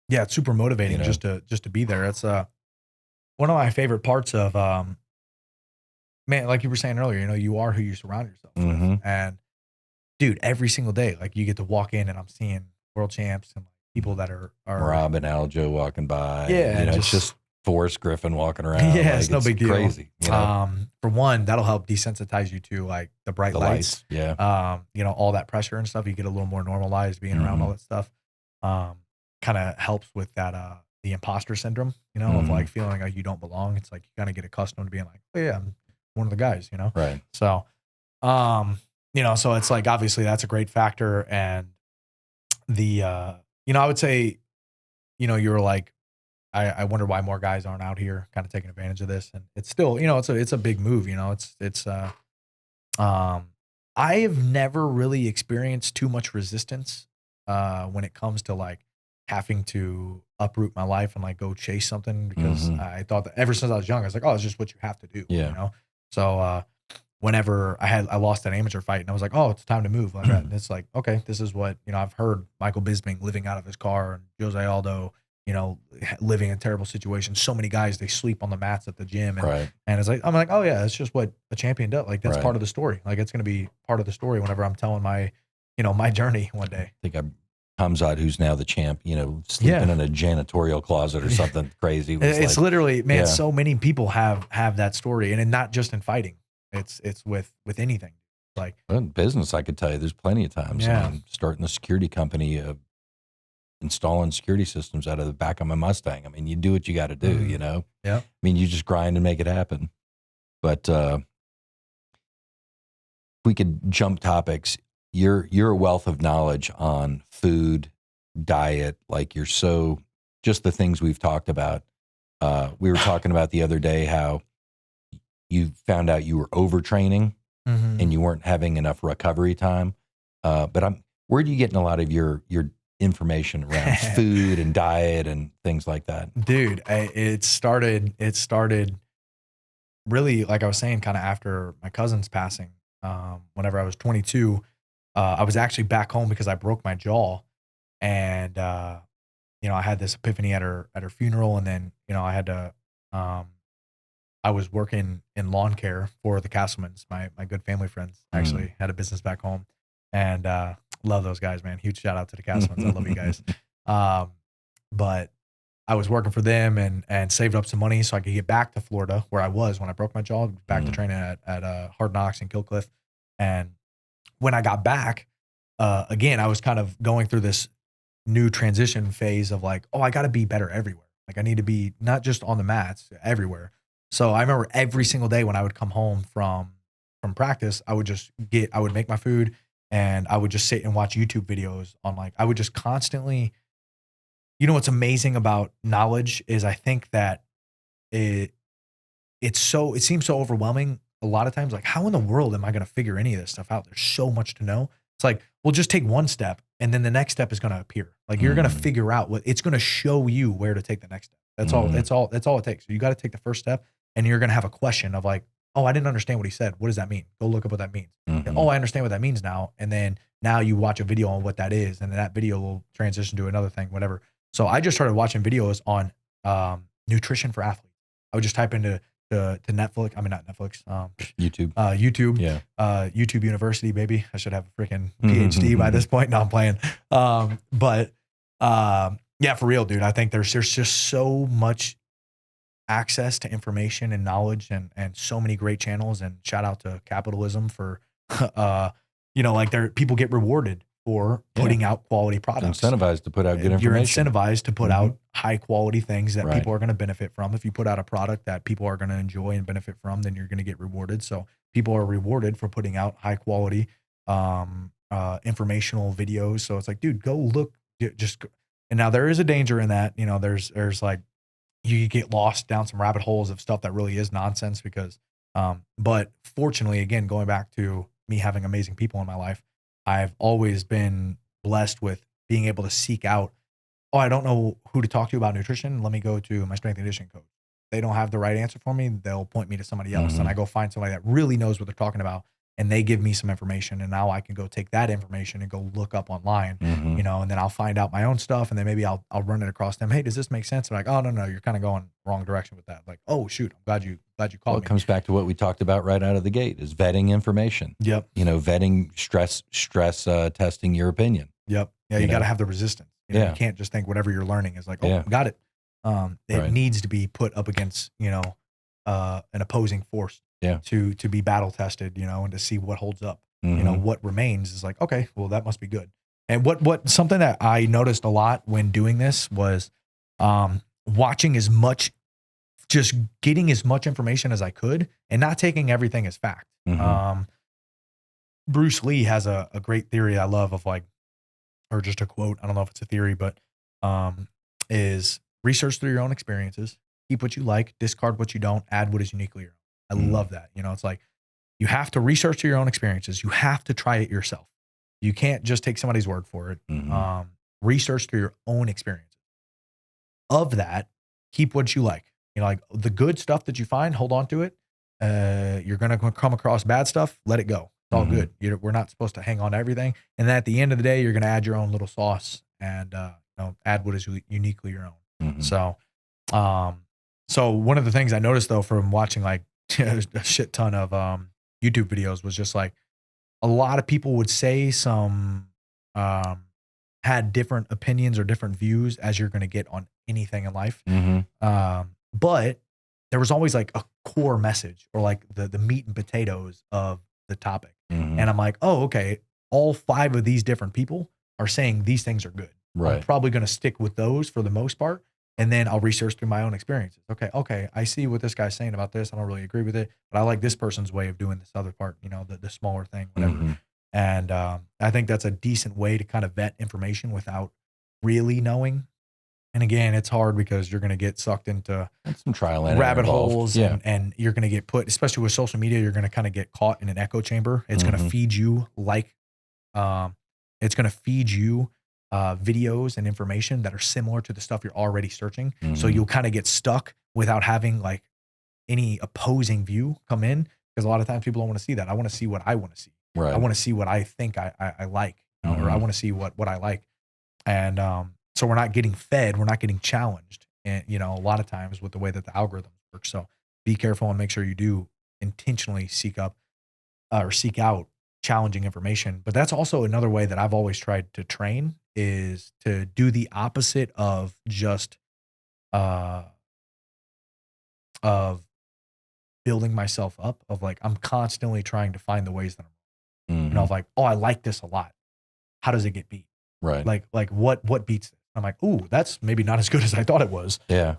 Yeah, it's super motivating just to be there. It's one of my favorite parts of man, like you were saying earlier, you are who you surround yourself with. And dude, every single day, like you get to walk in and I'm seeing world champs and people that are Rob and Aljo walking by. Yeah, it's just Forrest Griffin walking around. Yeah, it's no big deal. Crazy. For one, that'll help desensitize you to like the bright lights. Yeah. All that pressure and stuff. You get a little more normalized being around all that stuff. Kind of helps with that the imposter syndrome, of like feeling like you don't belong. It's like you kind of get accustomed to being like, oh yeah, I'm one of the guys, Right. So, so it's like, obviously that's a great factor. And the, I would say, you were like, I wonder why more guys aren't out here kind of taking advantage of this. And it's still, it's a big move, I have never really experienced too much resistance, when it comes to like having to uproot my life and like go chase something, because I thought that ever since I was young, I was like, oh, it's just what you have to do. Yeah. So, whenever I lost an amateur fight and I was like, oh, it's time to move. Like that. And it's like, okay, this is what, I've heard Michael Bisping living out of his car, and Jose Aldo, living in terrible situations. So many guys, they sleep on the mats at the gym. And, and it's like, I'm like, oh yeah, it's just what a champion does. Like that's part of the story. Like it's going to be part of the story whenever I'm telling my, my journey one day. I think Hamzat, who's now the champ, sleeping in a janitorial closet or something crazy. It's like, literally, man, so many people have that story, and not just in fighting. It's with anything. Like in business, I could tell you, there's plenty of times. Yeah. I mean, starting a security company, installing security systems out of the back of my Mustang. I mean, you do what you got to do, Yeah. I mean, you just grind and make it happen. But we could jump topics. You're a wealth of knowledge on food, diet, like just the things we've talked about. We were talking about the other day how you found out you were overtraining and you weren't having enough recovery time. But where do you get a lot of your information around food and diet and things like that? Dude, it started really, like I was saying, kind of after my cousin's passing. Whenever I was 22, I was actually back home because I broke my jaw, and I had this epiphany at her funeral, and then I had to I was working in lawn care for the Castlemans, my good family friends. Actually had a business back home, and love those guys, man. Huge shout out to the Castlemans. I love you guys. But I was working for them and saved up some money so I could get back to Florida, where I was when I broke my jaw, back to training at Hard Knocks in Killcliff. And when I got back, again, I was kind of going through this new transition phase of like, oh, I got to be better everywhere. Like I need to be not just on the mats, everywhere. So I remember every single day when I would come home from from practice, I would make my food and I would just sit and watch YouTube videos on like, I would just constantly, what's amazing about knowledge is I think that it seems so overwhelming a lot of times. Like, how in the world am I going to figure any of this stuff out? There's so much to know. It's like, well, just take one step and then the next step is going to appear. Like you're going to figure out it's going to show you where to take the next step. That's all it takes. So you got to take the first step and you're going to have a question of like, oh, I didn't understand what he said. What does that mean? Go look up what that means. And, oh, I understand what that means now. And then now you watch a video on what that is. And then that video will transition to another thing, whatever. So I just started watching videos on nutrition for athletes. I would just type into to Netflix. I mean, not Netflix. YouTube. YouTube. Yeah. YouTube University, baby. I should have a freaking PhD by this point. No, I'm playing. Yeah, for real, dude. I think there's just so much access to information and knowledge and so many great channels. And shout out to capitalism for, like people get rewarded for putting out quality products. Incentivized to put out good information. You're incentivized to put out high quality things that people are going to benefit from. If you put out a product that people are going to enjoy and benefit from, then you're going to get rewarded. So people are rewarded for putting out high quality informational videos. So it's like, dude, go look. And now there is a danger in that. There's like you get lost down some rabbit holes of stuff that really is nonsense because. But fortunately, again, going back to me having amazing people in my life, I've always been blessed with being able to seek out, oh, I don't know who to talk to about nutrition. Let me go to my strength and conditioning coach. They don't have the right answer for me. They'll point me to somebody else. And I go find somebody that really knows what they're talking about. And they give me some information. And now I can go take that information and go look up online, and then I'll find out my own stuff. And then maybe I'll run it across them. Hey, does this make sense? They're like, oh, no, you're kind of going wrong direction with that. Like, oh, shoot, I'm glad you called me. It comes back to what we talked about right out of the gate is vetting information. Yep. Vetting stress testing your opinion. Yep. Yeah. You got to have the resistance. You can't just think whatever you're learning is like, oh, got it. It needs to be put up against, an opposing force. Yeah. To be battle tested, and to see what holds up. What remains is like, okay, well, that must be good. And what something that I noticed a lot when doing this was watching as much, just getting as much information as I could and not taking everything as fact. Bruce Lee has a great theory I love of like, or just a quote, I don't know if it's a theory, but is research through your own experiences, keep what you like, discard what you don't, add what is uniquely your own. I love that. It's like you have to research your own experiences. You have to try it yourself. You can't just take somebody's word for it. Research through your own experiences. Of that, keep what you like. Like the good stuff that you find, hold on to it. You're going to come across bad stuff, let it go. It's all good. We're not supposed to hang on to everything. And then at the end of the day, you're going to add your own little sauce and add what is uniquely your own. So one of the things I noticed though from watching like a shit ton of YouTube videos was just like a lot of people would say some had different opinions or different views as you're going to get on anything in life. But there was always like a core message or like the meat and potatoes of the topic. And I'm like, oh, okay. All 5 of these different people are saying these things are good. Right. I'm probably going to stick with those for the most part. And then I'll research through my own experiences. Okay. I see what this guy's saying about this. I don't really agree with it, but I like this person's way of doing this other part, the smaller thing, whatever. And I think that's a decent way to kind of vet information without really knowing. And again, it's hard because you're going to get sucked into some trial and rabbit involved. holes and you're going to get put, especially with social media, you're going to kind of get caught in an echo chamber. It's going to feed you videos and information that are similar to the stuff you're already searching. So you'll kind of get stuck without having like any opposing view come in because a lot of times people don't want to see that. I want to see what I want to see. Right. I want to see what I think I like, or I want to see what I like. And so we're not getting fed, we're not getting challenged. And, a lot of times with the way that the algorithms work. So be careful and make sure you do intentionally seek out challenging information. But that's also another way that I've always tried to train is to do the opposite of just of building myself up of like, I'm constantly trying to find the ways that I'm wrong. Like, oh, I like this a lot. How does it get beat? Right. Like what beats this? I'm like, ooh, that's maybe not as good as I thought it was. Yeah.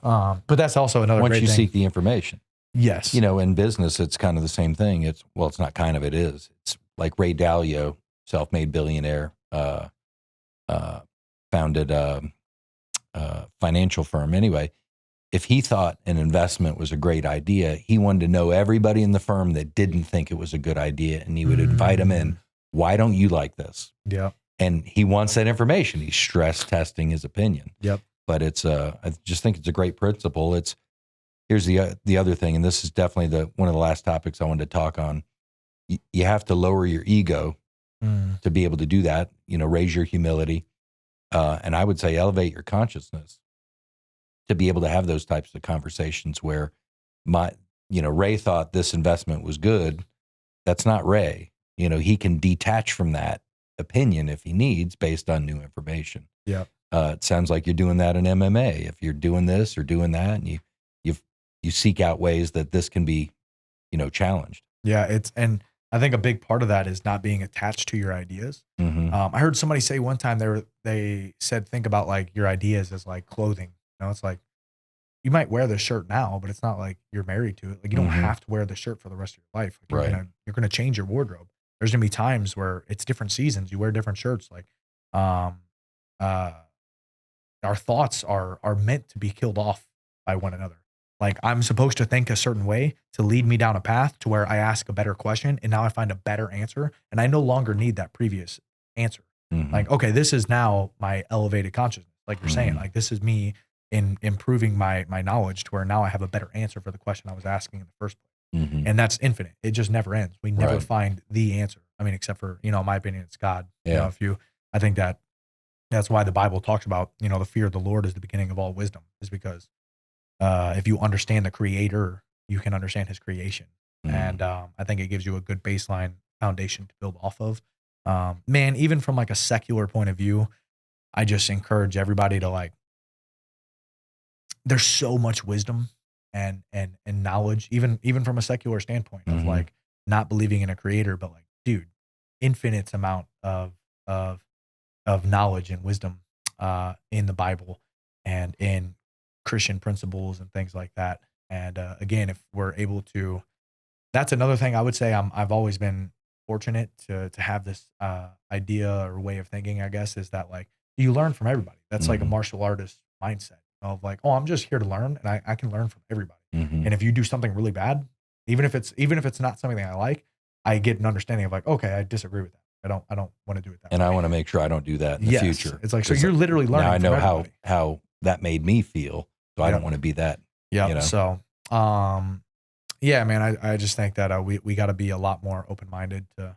But that's also another once great you thing. seek the information. Yes. You know, in business, it's kind of the same thing. It's not kind of, it is. It's like Ray Dalio, self-made billionaire, founded a financial firm. Anyway, if he thought an investment was a great idea, he wanted to know everybody in the firm that didn't think it was a good idea, and he would invite them in. Why don't you like this? Yeah. And he wants that information. He's stress testing his opinion. Yep. But I just think it's a great principle. Here's the other thing, and this is definitely one of the last topics I wanted to talk on. You have to lower your ego to be able to do that. You know, raise your humility, and I would say elevate your consciousness to be able to have those types of conversations where Ray thought this investment was good. That's not Ray. You know, he can detach from that opinion if he needs based on new information. Yeah. It sounds like you're doing that in MMA. If you're doing this or doing that, and you seek out ways that this can be, challenged. Yeah. And I think a big part of that is not being attached to your ideas. I heard somebody say one time they said, think about like your ideas as like clothing. It's like, you might wear this shirt now, but it's not like you're married to it. Like you don't have to wear the shirt for the rest of your life. Like you're gonna change your wardrobe. There's gonna be times where it's different seasons. You wear different shirts. Like, our thoughts are meant to be killed off by one another. Like I'm supposed to think a certain way to lead me down a path to where I ask a better question, and now I find a better answer, and I no longer need that previous answer. Like, okay, this is now my elevated consciousness. Like you're saying, like this is me in improving my knowledge to where now I have a better answer for the question I was asking in the first place. And that's infinite. It just never ends. We never find the answer. I mean, except for, in my opinion, it's God. Yeah. I think that's why the Bible talks about, the fear of the Lord is the beginning of all wisdom, is because if you understand the creator, you can understand his creation. And I think it gives you a good baseline foundation to build off of. Man, even from like a secular point of view, I just encourage everybody to like, there's so much wisdom and knowledge, even from a secular standpoint of like not believing in a creator, but like, dude, infinite amount of knowledge and wisdom in the Bible and in Christian principles and things like that. And again, if we're able to, that's another thing I would say I've always been fortunate to have this idea or way of thinking, I guess, is that like you learn from everybody. That's like a martial artist mindset of like, oh, I'm just here to learn, and I can learn from everybody. And if you do something really bad, even if it's not something that I like, I get an understanding of like, okay, I disagree with that. I don't want to do it that way. And I want to make sure I don't do that in the future. It's like, so you're literally learning. Now I know from how that made me feel, so I don't want to be that. Yeah. So, yeah, man, I just think that we got to be a lot more open-minded to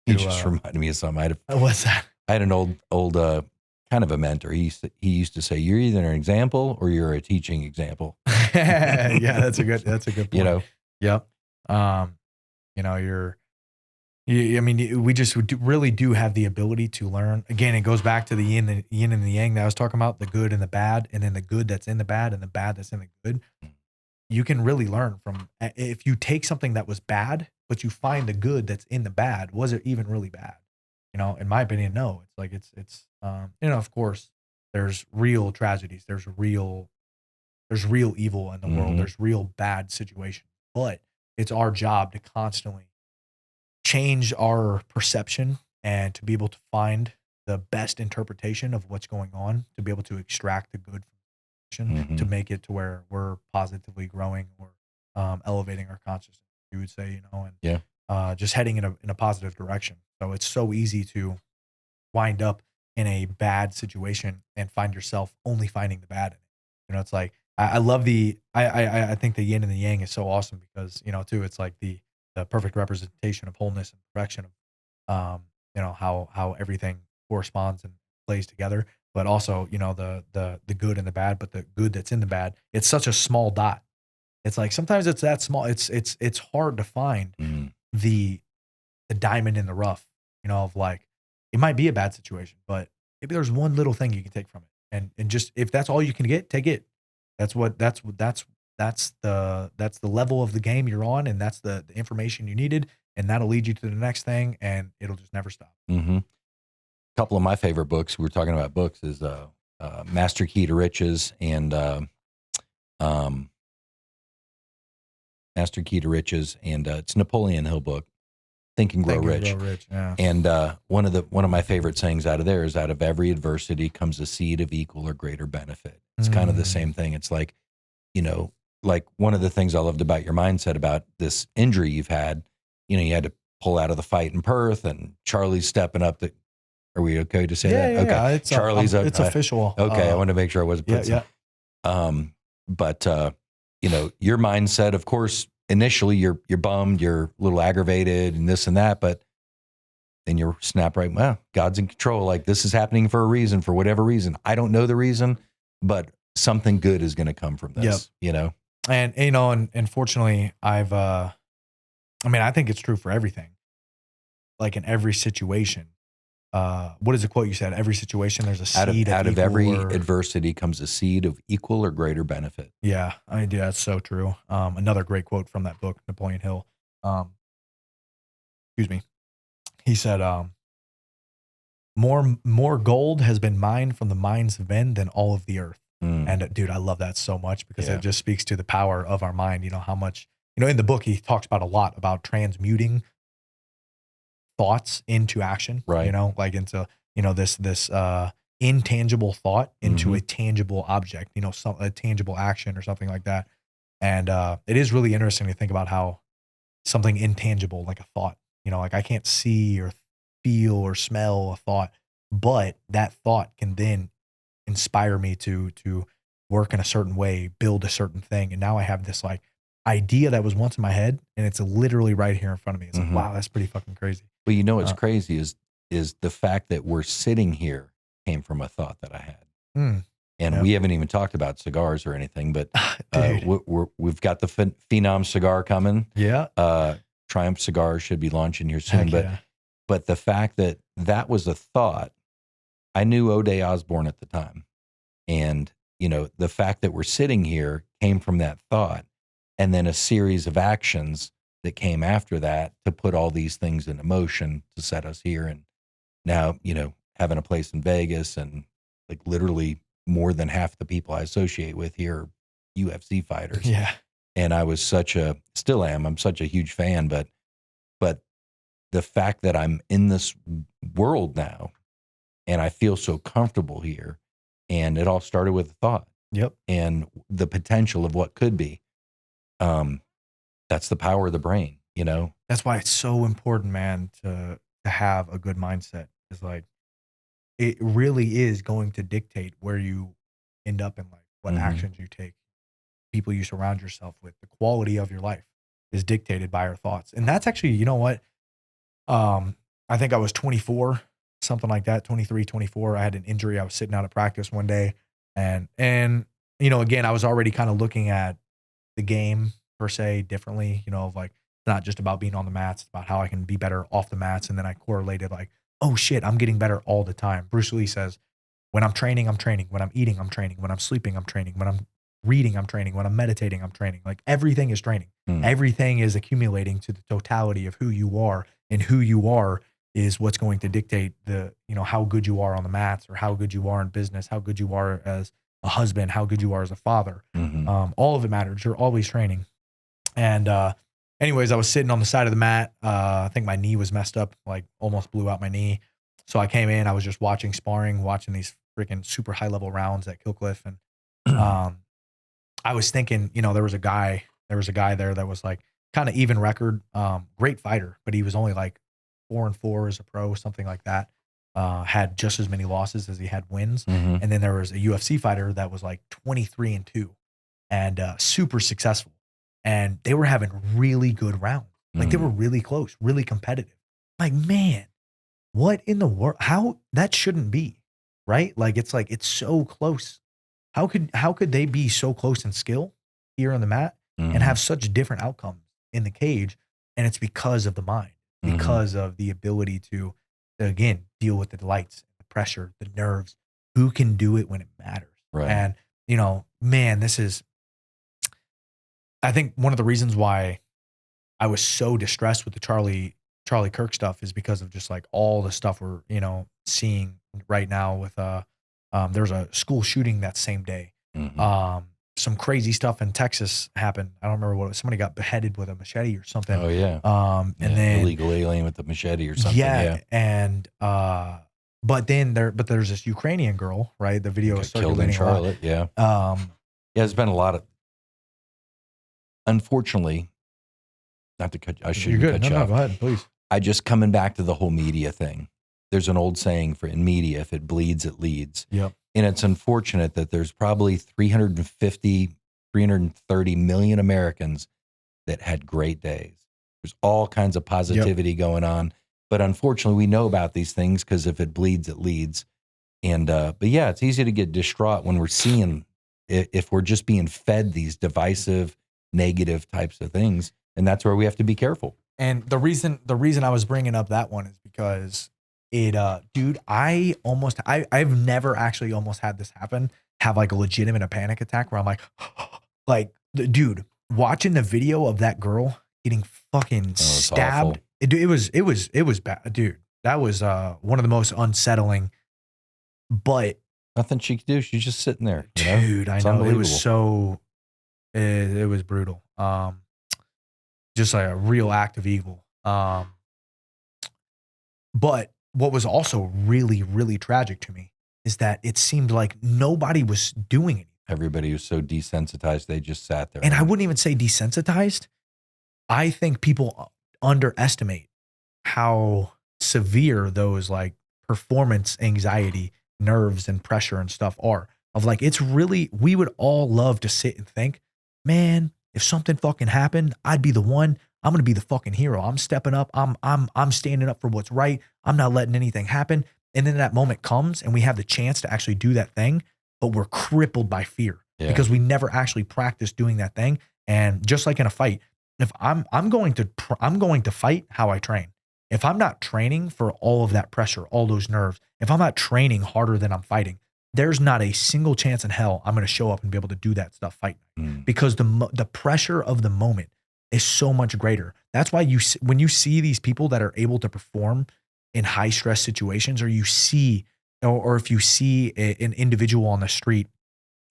You just reminded me of something. What's that? I had an old kind of a mentor. He used to say, "You're either an example or you're a teaching example." Yeah, that's a good point. Yep. I mean, we just really do have the ability to learn. Again, it goes back to the yin and the yang that I was talking about, the good and the bad, and then the good that's in the bad and the bad that's in the good. You can really learn from, if you take something that was bad, but you find the good that's in the bad, was it even really bad? In my opinion, no. It's like, it's of course there's real tragedies. There's real evil in the world. There's real bad situations, but it's our job to constantly change our perception and to be able to find the best interpretation of what's going on, to be able to extract the good from the to make it to where we're positively growing or elevating our consciousness, you would say, and just heading in a positive direction. So it's so easy to wind up in a bad situation and find yourself only finding the bad in it. It's like, I love I think the yin and the yang is so awesome because, too, it's like the perfect representation of wholeness and perfection of, how everything corresponds and plays together, but also, the good and the bad, but the good that's in the bad, it's such a small dot. It's like, sometimes it's that small, it's hard to find the diamond in the rough, of like, it might be a bad situation, but maybe there's one little thing you can take from it. And just, if that's all you can get, take it. That's the level of the game you're on, and that's the information you needed, and that'll lead you to the next thing, and it'll just never stop. A couple of my favorite books, we were talking about books, is Master Key to Riches and Master Key to Riches, and it's a Napoleon Hill book, Think and Grow Rich. Yeah. And one of my favorite sayings out of there is, out of every adversity comes a seed of equal or greater benefit. It's kind of the same thing. It's like, like one of the things I loved about your mindset about this injury you've had, you had to pull out of the fight in Perth, and Charlie's stepping up. Are we okay to say that? Okay. Yeah, it's Charlie's it's official. Okay. I want to make sure I wasn't putting but your mindset, of course, initially you're bummed, you're a little aggravated and this and that, but then you're snap right. Well, God's in control. Like, this is happening for a reason, for whatever reason. I don't know the reason, but something good is going to come from this, And, and fortunately I think it's true for everything. Like, in every situation, what is the quote you said? Every situation, there's a seed out of every adversity comes a seed of equal or greater benefit. Yeah, that's so true. Another great quote from that book, Napoleon Hill. Excuse me. He said, more gold has been mined from the mines of men than all of the earth. And dude, I love that so much, because it just speaks to the power of our mind. How much, in the book, he talks about a lot about transmuting thoughts into action, right? Like into, this intangible thought into a tangible object, a tangible action or something like that. And it is really interesting to think about how something intangible, like a thought, like I can't see or feel or smell a thought, but that thought can then inspire me to work in a certain way, build a certain thing. And now I have this like idea that was once in my head, and it's literally right here in front of me. It's like, wow, that's pretty fucking crazy. Well, what's crazy is the fact that we're sitting here came from a thought that I had. And we haven't even talked about cigars or anything, but we've got the Phenom cigar coming. Yeah. Triumph Cigars should be launching here soon. But the fact that was a thought, I knew O'Day Osborne at the time. And, the fact that we're sitting here came from that thought, and then a series of actions that came after that to put all these things into motion to set us here. And now, having a place in Vegas, and like literally more than half the people I associate with here are UFC fighters. Yeah. And I was still am, I'm such a huge fan, but the fact that I'm in this world now and I feel so comfortable here, and it all started with a thought. Yep. And the potential of what could be. That's the power of the brain, That's why it's so important, man, to have a good mindset. It's like, it really is going to dictate where you end up in life, what actions you take, people you surround yourself with, the quality of your life is dictated by our thoughts. And that's actually, you know what? I think I was 24, something like that, 23, 24. I had an injury. I was sitting out of practice one day, and again, I was already kind of looking at the game per se differently, of like, it's not just about being on the mats, it's about how I can be better off the mats. And then I correlated like, oh shit, I'm getting better all the time. Bruce Lee says, when I'm training, I'm training. When I'm eating, I'm training. When I'm sleeping, I'm training. When I'm reading, I'm training. When I'm meditating, I'm training. Like, everything is training. Everything is accumulating to the totality of who you are, and who you are is what's going to dictate the, how good you are on the mats, or how good you are in business, how good you are as a husband, how good you are as a father. All of it matters. You're always training. And, anyways, I was sitting on the side of the mat. I think my knee was messed up, like almost blew out my knee. So I came in, I was just watching sparring, watching these freaking super high level rounds at Killcliff. And, I was thinking, there was a guy there that was like kind of even record, great fighter, but he was only like 4-4 as a pro, something like that. Had just as many losses as he had wins. And then there was a UFC fighter that was like 23-2 and super successful. And they were having really good rounds. Like, they were really close, really competitive. Like, man, what in the world? How that shouldn't be, right? Like, it's so close. How could they be so close in skill here on the mat and have such different outcomes in the cage? And it's because of the mind, because of the ability to, again, deal with the lights, the pressure, the nerves. Who can do it when it matters? Right. And, man, I think one of the reasons why I was so distressed with the Charlie Kirk stuff is because of just like all the stuff we're, seeing right now with, there was a school shooting that same day. some crazy stuff in Texas happened. I don't remember what it was. Somebody got beheaded with a machete or something. Oh yeah. And then illegal alien with the machete or something. Yeah. And but there's this Ukrainian girl, right? The video is killed in circulating Charlotte. a lot. Yeah. There's been a lot of, unfortunately, not to cut, I shouldn't You're good. cut you No, off. go ahead, please. I just coming back to the whole media thing. There's an old saying in media, if it bleeds, it leads. Yep. And it's unfortunate that there's probably 350, 330 million Americans that had great days. There's all kinds of positivity going on. But unfortunately, we know about these things because if it bleeds, it leads. And, but yeah, it's easy to get distraught when we're seeing, if we're just being fed these divisive, negative types of things. And that's where we have to be careful. And the reason I was bringing up that one is because dude, I've never actually almost had this happen, have like a legitimate panic attack where I'm like, dude, watching the video of that girl getting fucking stabbed. It was bad, dude. That was one of the most unsettling, but nothing she could do. She's just sitting there. Dude, I know. It was so, it was brutal. Just like a real act of evil. But what was also really, really tragic to me is that it seemed like nobody was doing it. Everybody was so desensitized, they just sat there. And I wouldn't even say desensitized. I think people underestimate how severe those like performance anxiety, nerves and pressure and stuff are. Of like, it's really, we would all love to sit and think, man, if something fucking happened, I'd be the one. I'm going to be the fucking hero. I'm stepping up. I'm standing up for what's right. I'm not letting anything happen. And then that moment comes and we have the chance to actually do that thing, but we're crippled by fear because we never actually practiced doing that thing. And just like in a fight, if I'm going to fight how I train. If I'm not training for all of that pressure, all those nerves, if I'm not training harder than I'm fighting, there's not a single chance in hell I'm going to show up and be able to do that stuff fight night because the pressure of the moment is so much greater. That's why when you see these people that are able to perform in high stress situations, or you see, or if you see an individual on the street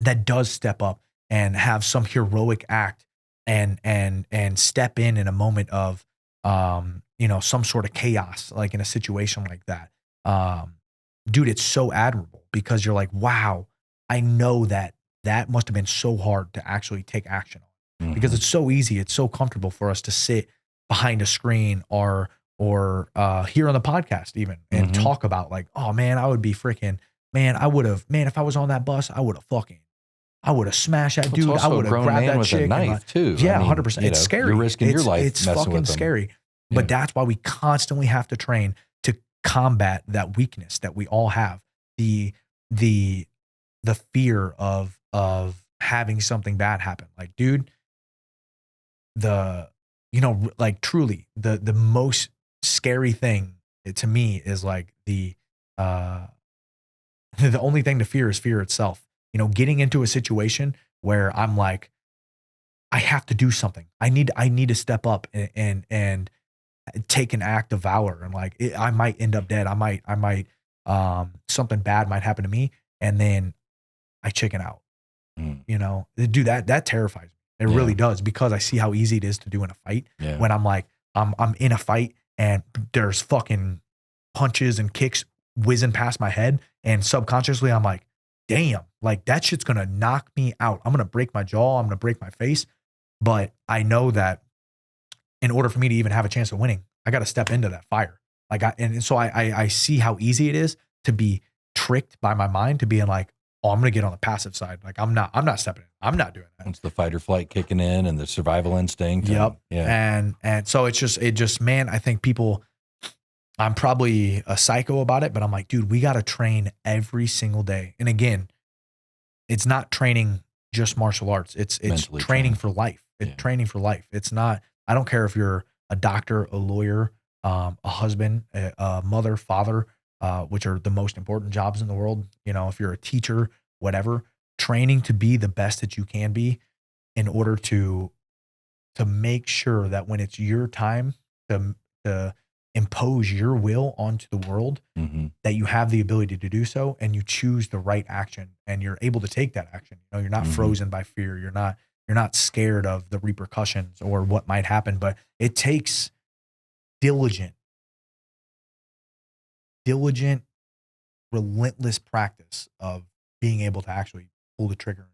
that does step up and have some heroic act and step in a moment of, some sort of chaos, like in a situation like that. Dude, it's so admirable because you're like, wow, I know that must have been so hard to actually take action on because it's so easy. It's so comfortable for us to sit behind a screen or here on the podcast even and talk about like, oh man, I would be freaking, if I was on that bus, I would have smashed that dude. I would have grabbed that chick. With a knife too. Yeah, 100%. It's scary. You're risking your life. It's messing fucking with them. scary. But that's why we constantly have to train to combat that weakness that we all have. The fear of having something bad happen. Like, dude, truly the most scary thing to me is like the only thing to fear is fear itself. Getting into a situation where I'm like, I have to do something. I need to step up and take an act of valor. And like, I might end up dead. I might, something bad might happen to me. And then I chicken out, dude, that terrifies me. It really does, because I see how easy it is to do in a fight when I'm like, I'm in a fight and there's fucking punches and kicks whizzing past my head. And subconsciously I'm like, damn, like that shit's going to knock me out. I'm going to break my jaw. I'm going to break my face. But I know that in order for me to even have a chance of winning, I got to step into that fire. So I see how easy it is to be tricked by my mind to being like, oh, I'm going to get on the passive side. Like I'm not stepping in. I'm not doing that. It's the fight or flight kicking in and the survival instinct. Yep. And so it just, man, I think people, I'm probably a psycho about it, but I'm like, dude, we got to train every single day. And again, it's not training just martial arts. It's training for life. It's training for life. It's not, I don't care if you're a doctor, a lawyer, a husband, a mother, father, which are the most important jobs in the world. If you're a teacher, whatever, training to be the best that you can be in order to make sure that when it's your time to impose your will onto the world, that you have the ability to do so, and you choose the right action, and you're able to take that action. You know, you're not frozen by fear. You're not scared of the repercussions or what might happen, but it takes diligent, relentless practice of being able to actually pull the trigger.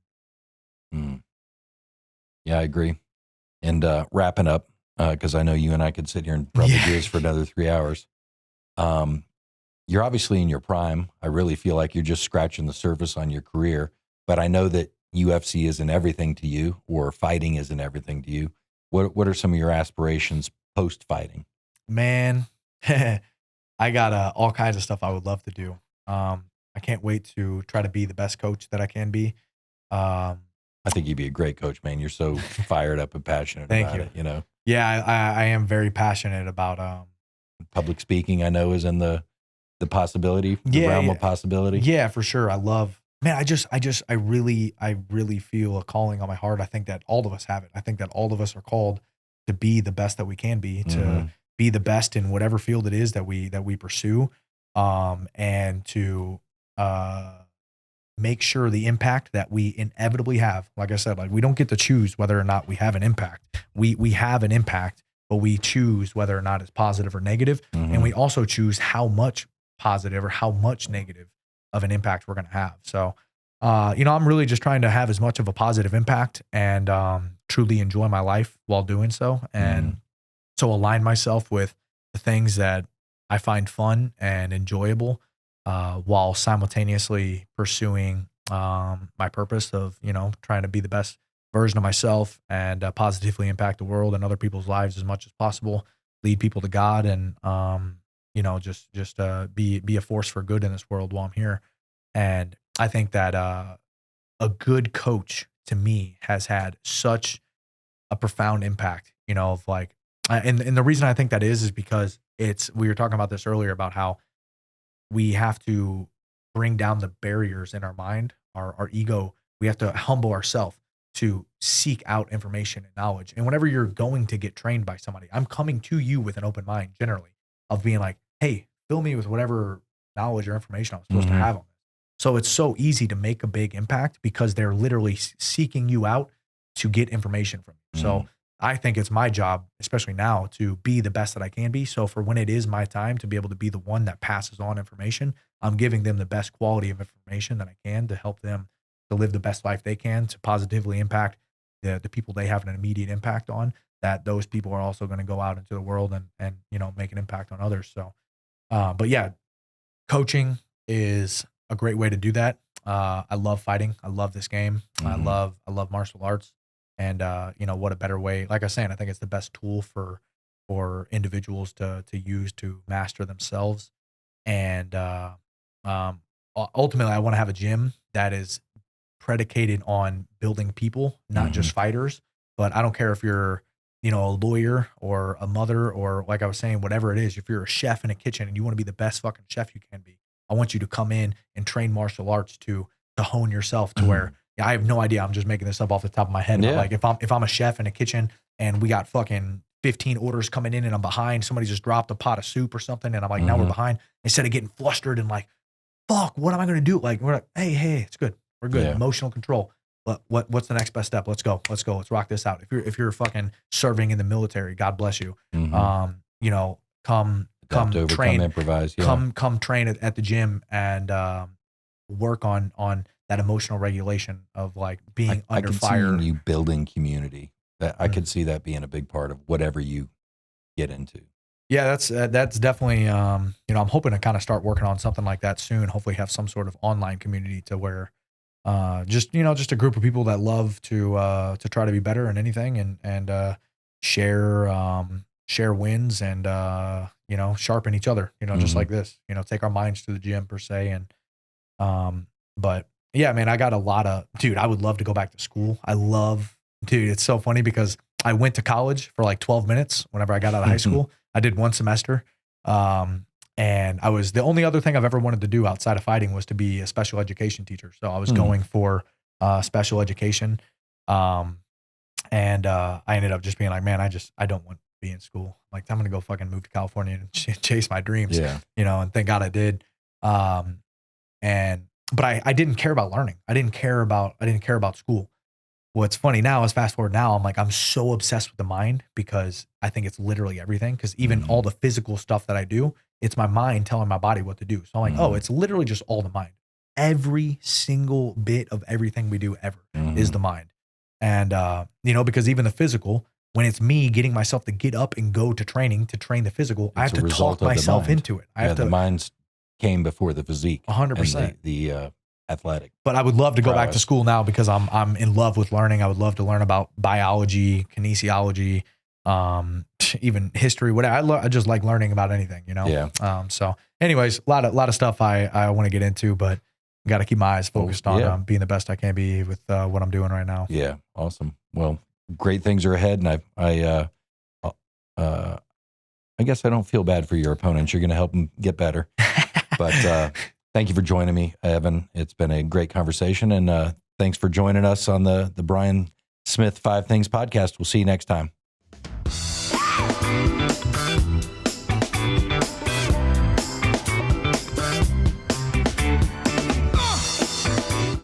Yeah, I agree. And wrapping up, because I know you and I could sit here and probably do this for another 3 hours. You're obviously in your prime. I really feel like you're just scratching the surface on your career, but I know that UFC isn't everything to you, or fighting isn't everything to you. What are some of your aspirations post fighting? Man, I got all kinds of stuff I would love to do. I can't wait to try to be the best coach that I can be. I think you'd be a great coach, man. You're so fired up and passionate about it, you know? Yeah, I am very passionate about public speaking. I know is in the possibility, the realm of possibility. Yeah, for sure. I really feel a calling on my heart. I think that all of us have it. I think that all of us are called to be the best that we can be, to be the best in whatever field it is that we pursue, and to make sure the impact that we inevitably have. Like I said, like we don't get to choose whether or not we have an impact. We have an impact, but we choose whether or not it's positive or negative, and we also choose how much positive or how much negative of an impact we're going to have. So, I'm really just trying to have as much of a positive impact and truly enjoy my life while doing so. And so align myself with the things that I find fun and enjoyable, while simultaneously pursuing my purpose of, trying to be the best version of myself and positively impact the world and other people's lives as much as possible, lead people to God, and just be a force for good in this world while I'm here. And I think that a good coach to me has had such a profound impact, of like, and the reason I think that is because we were talking about this earlier about how we have to bring down the barriers in our mind, our ego. We have to humble ourselves to seek out information and knowledge. And whenever you're going to get trained by somebody, I'm coming to you with an open mind generally, of being like, hey, fill me with whatever knowledge or information I'm supposed to have on this. So it's so easy to make a big impact because they're literally seeking you out to get information from you. So I think it's my job, especially now, to be the best that I can be. So for when it is my time to be able to be the one that passes on information, I'm giving them the best quality of information that I can to help them to live the best life they can, to positively impact the people they have an immediate impact on, that those people are also going to go out into the world and make an impact on others. So, but yeah, coaching is a great way to do that. I love fighting. I love this game. I love martial arts. And what a better way, like I was saying, I think it's the best tool for individuals to use to master themselves. And ultimately I want to have a gym that is predicated on building people, not just fighters. But I don't care if you're, a lawyer or a mother, or like I was saying, whatever it is, if you're a chef in a kitchen and you want to be the best fucking chef you can be, I want you to come in and train martial arts to hone yourself to where, I have no idea. I'm just making this up off the top of my head. But like if I'm a chef in a kitchen and we got fucking 15 orders coming in and I'm behind, somebody just dropped a pot of soup or something, and I'm like, now we're behind. Instead of getting flustered and like, fuck, what am I going to do? Like, we're like, hey, it's good. We're good. Yeah. Emotional control. But what's the next best step? Let's go. Let's rock this out. If you're fucking serving in the military, God bless you. Come train, improvise. Yeah. Come train at the gym and work on that emotional regulation of like being under fire. I can see you building community. That I could see that being a big part of whatever you get into. Yeah, that's definitely. I'm hoping to kind of start working on something like that soon. Hopefully, have some sort of online community to where, just a group of people that love to try to be better in anything and share wins and sharpen each other. Just like this. Take our minds to the gym per se. And but yeah, man, I got a lot of I would love to go back to school. It's so funny because I went to college for like 12 minutes whenever I got out of high school. I did one semester. And I was, the only other thing I've ever wanted to do outside of fighting was to be a special education teacher. So I was going for special education. And I ended up just being like, man, I don't want to be in school. Like, I'm going to go fucking move to California and chase my dreams, Yeah. and thank God I did. But I didn't care about learning. I didn't care about school. What's funny now is fast forward now, I'm like, I'm so obsessed with the mind because I think it's literally everything. Cause even all the physical stuff that I do, it's my mind telling my body what to do. So I'm like, oh, it's literally just all the mind. Every single bit of everything we do ever is the mind. And, because even the physical, when it's me getting myself to get up and go to training to train the physical, I have to talk myself into it. The minds came before the physique. 100%. The athletic. But I would love to go back to school now because I'm in love with learning. I would love to learn about biology, kinesiology, even history, whatever. I just like learning about anything, Yeah. So anyways, a lot of stuff I want to get into, but got to keep my eyes focused on being the best I can be with what I'm doing right now. Yeah. Awesome. Well, great things are ahead. And I guess I don't feel bad for your opponents. You're going to help them get better. But thank you for joining me, Evan. It's been a great conversation. And thanks for joining us on the Brian Smith 5 Things podcast. We'll see you next time.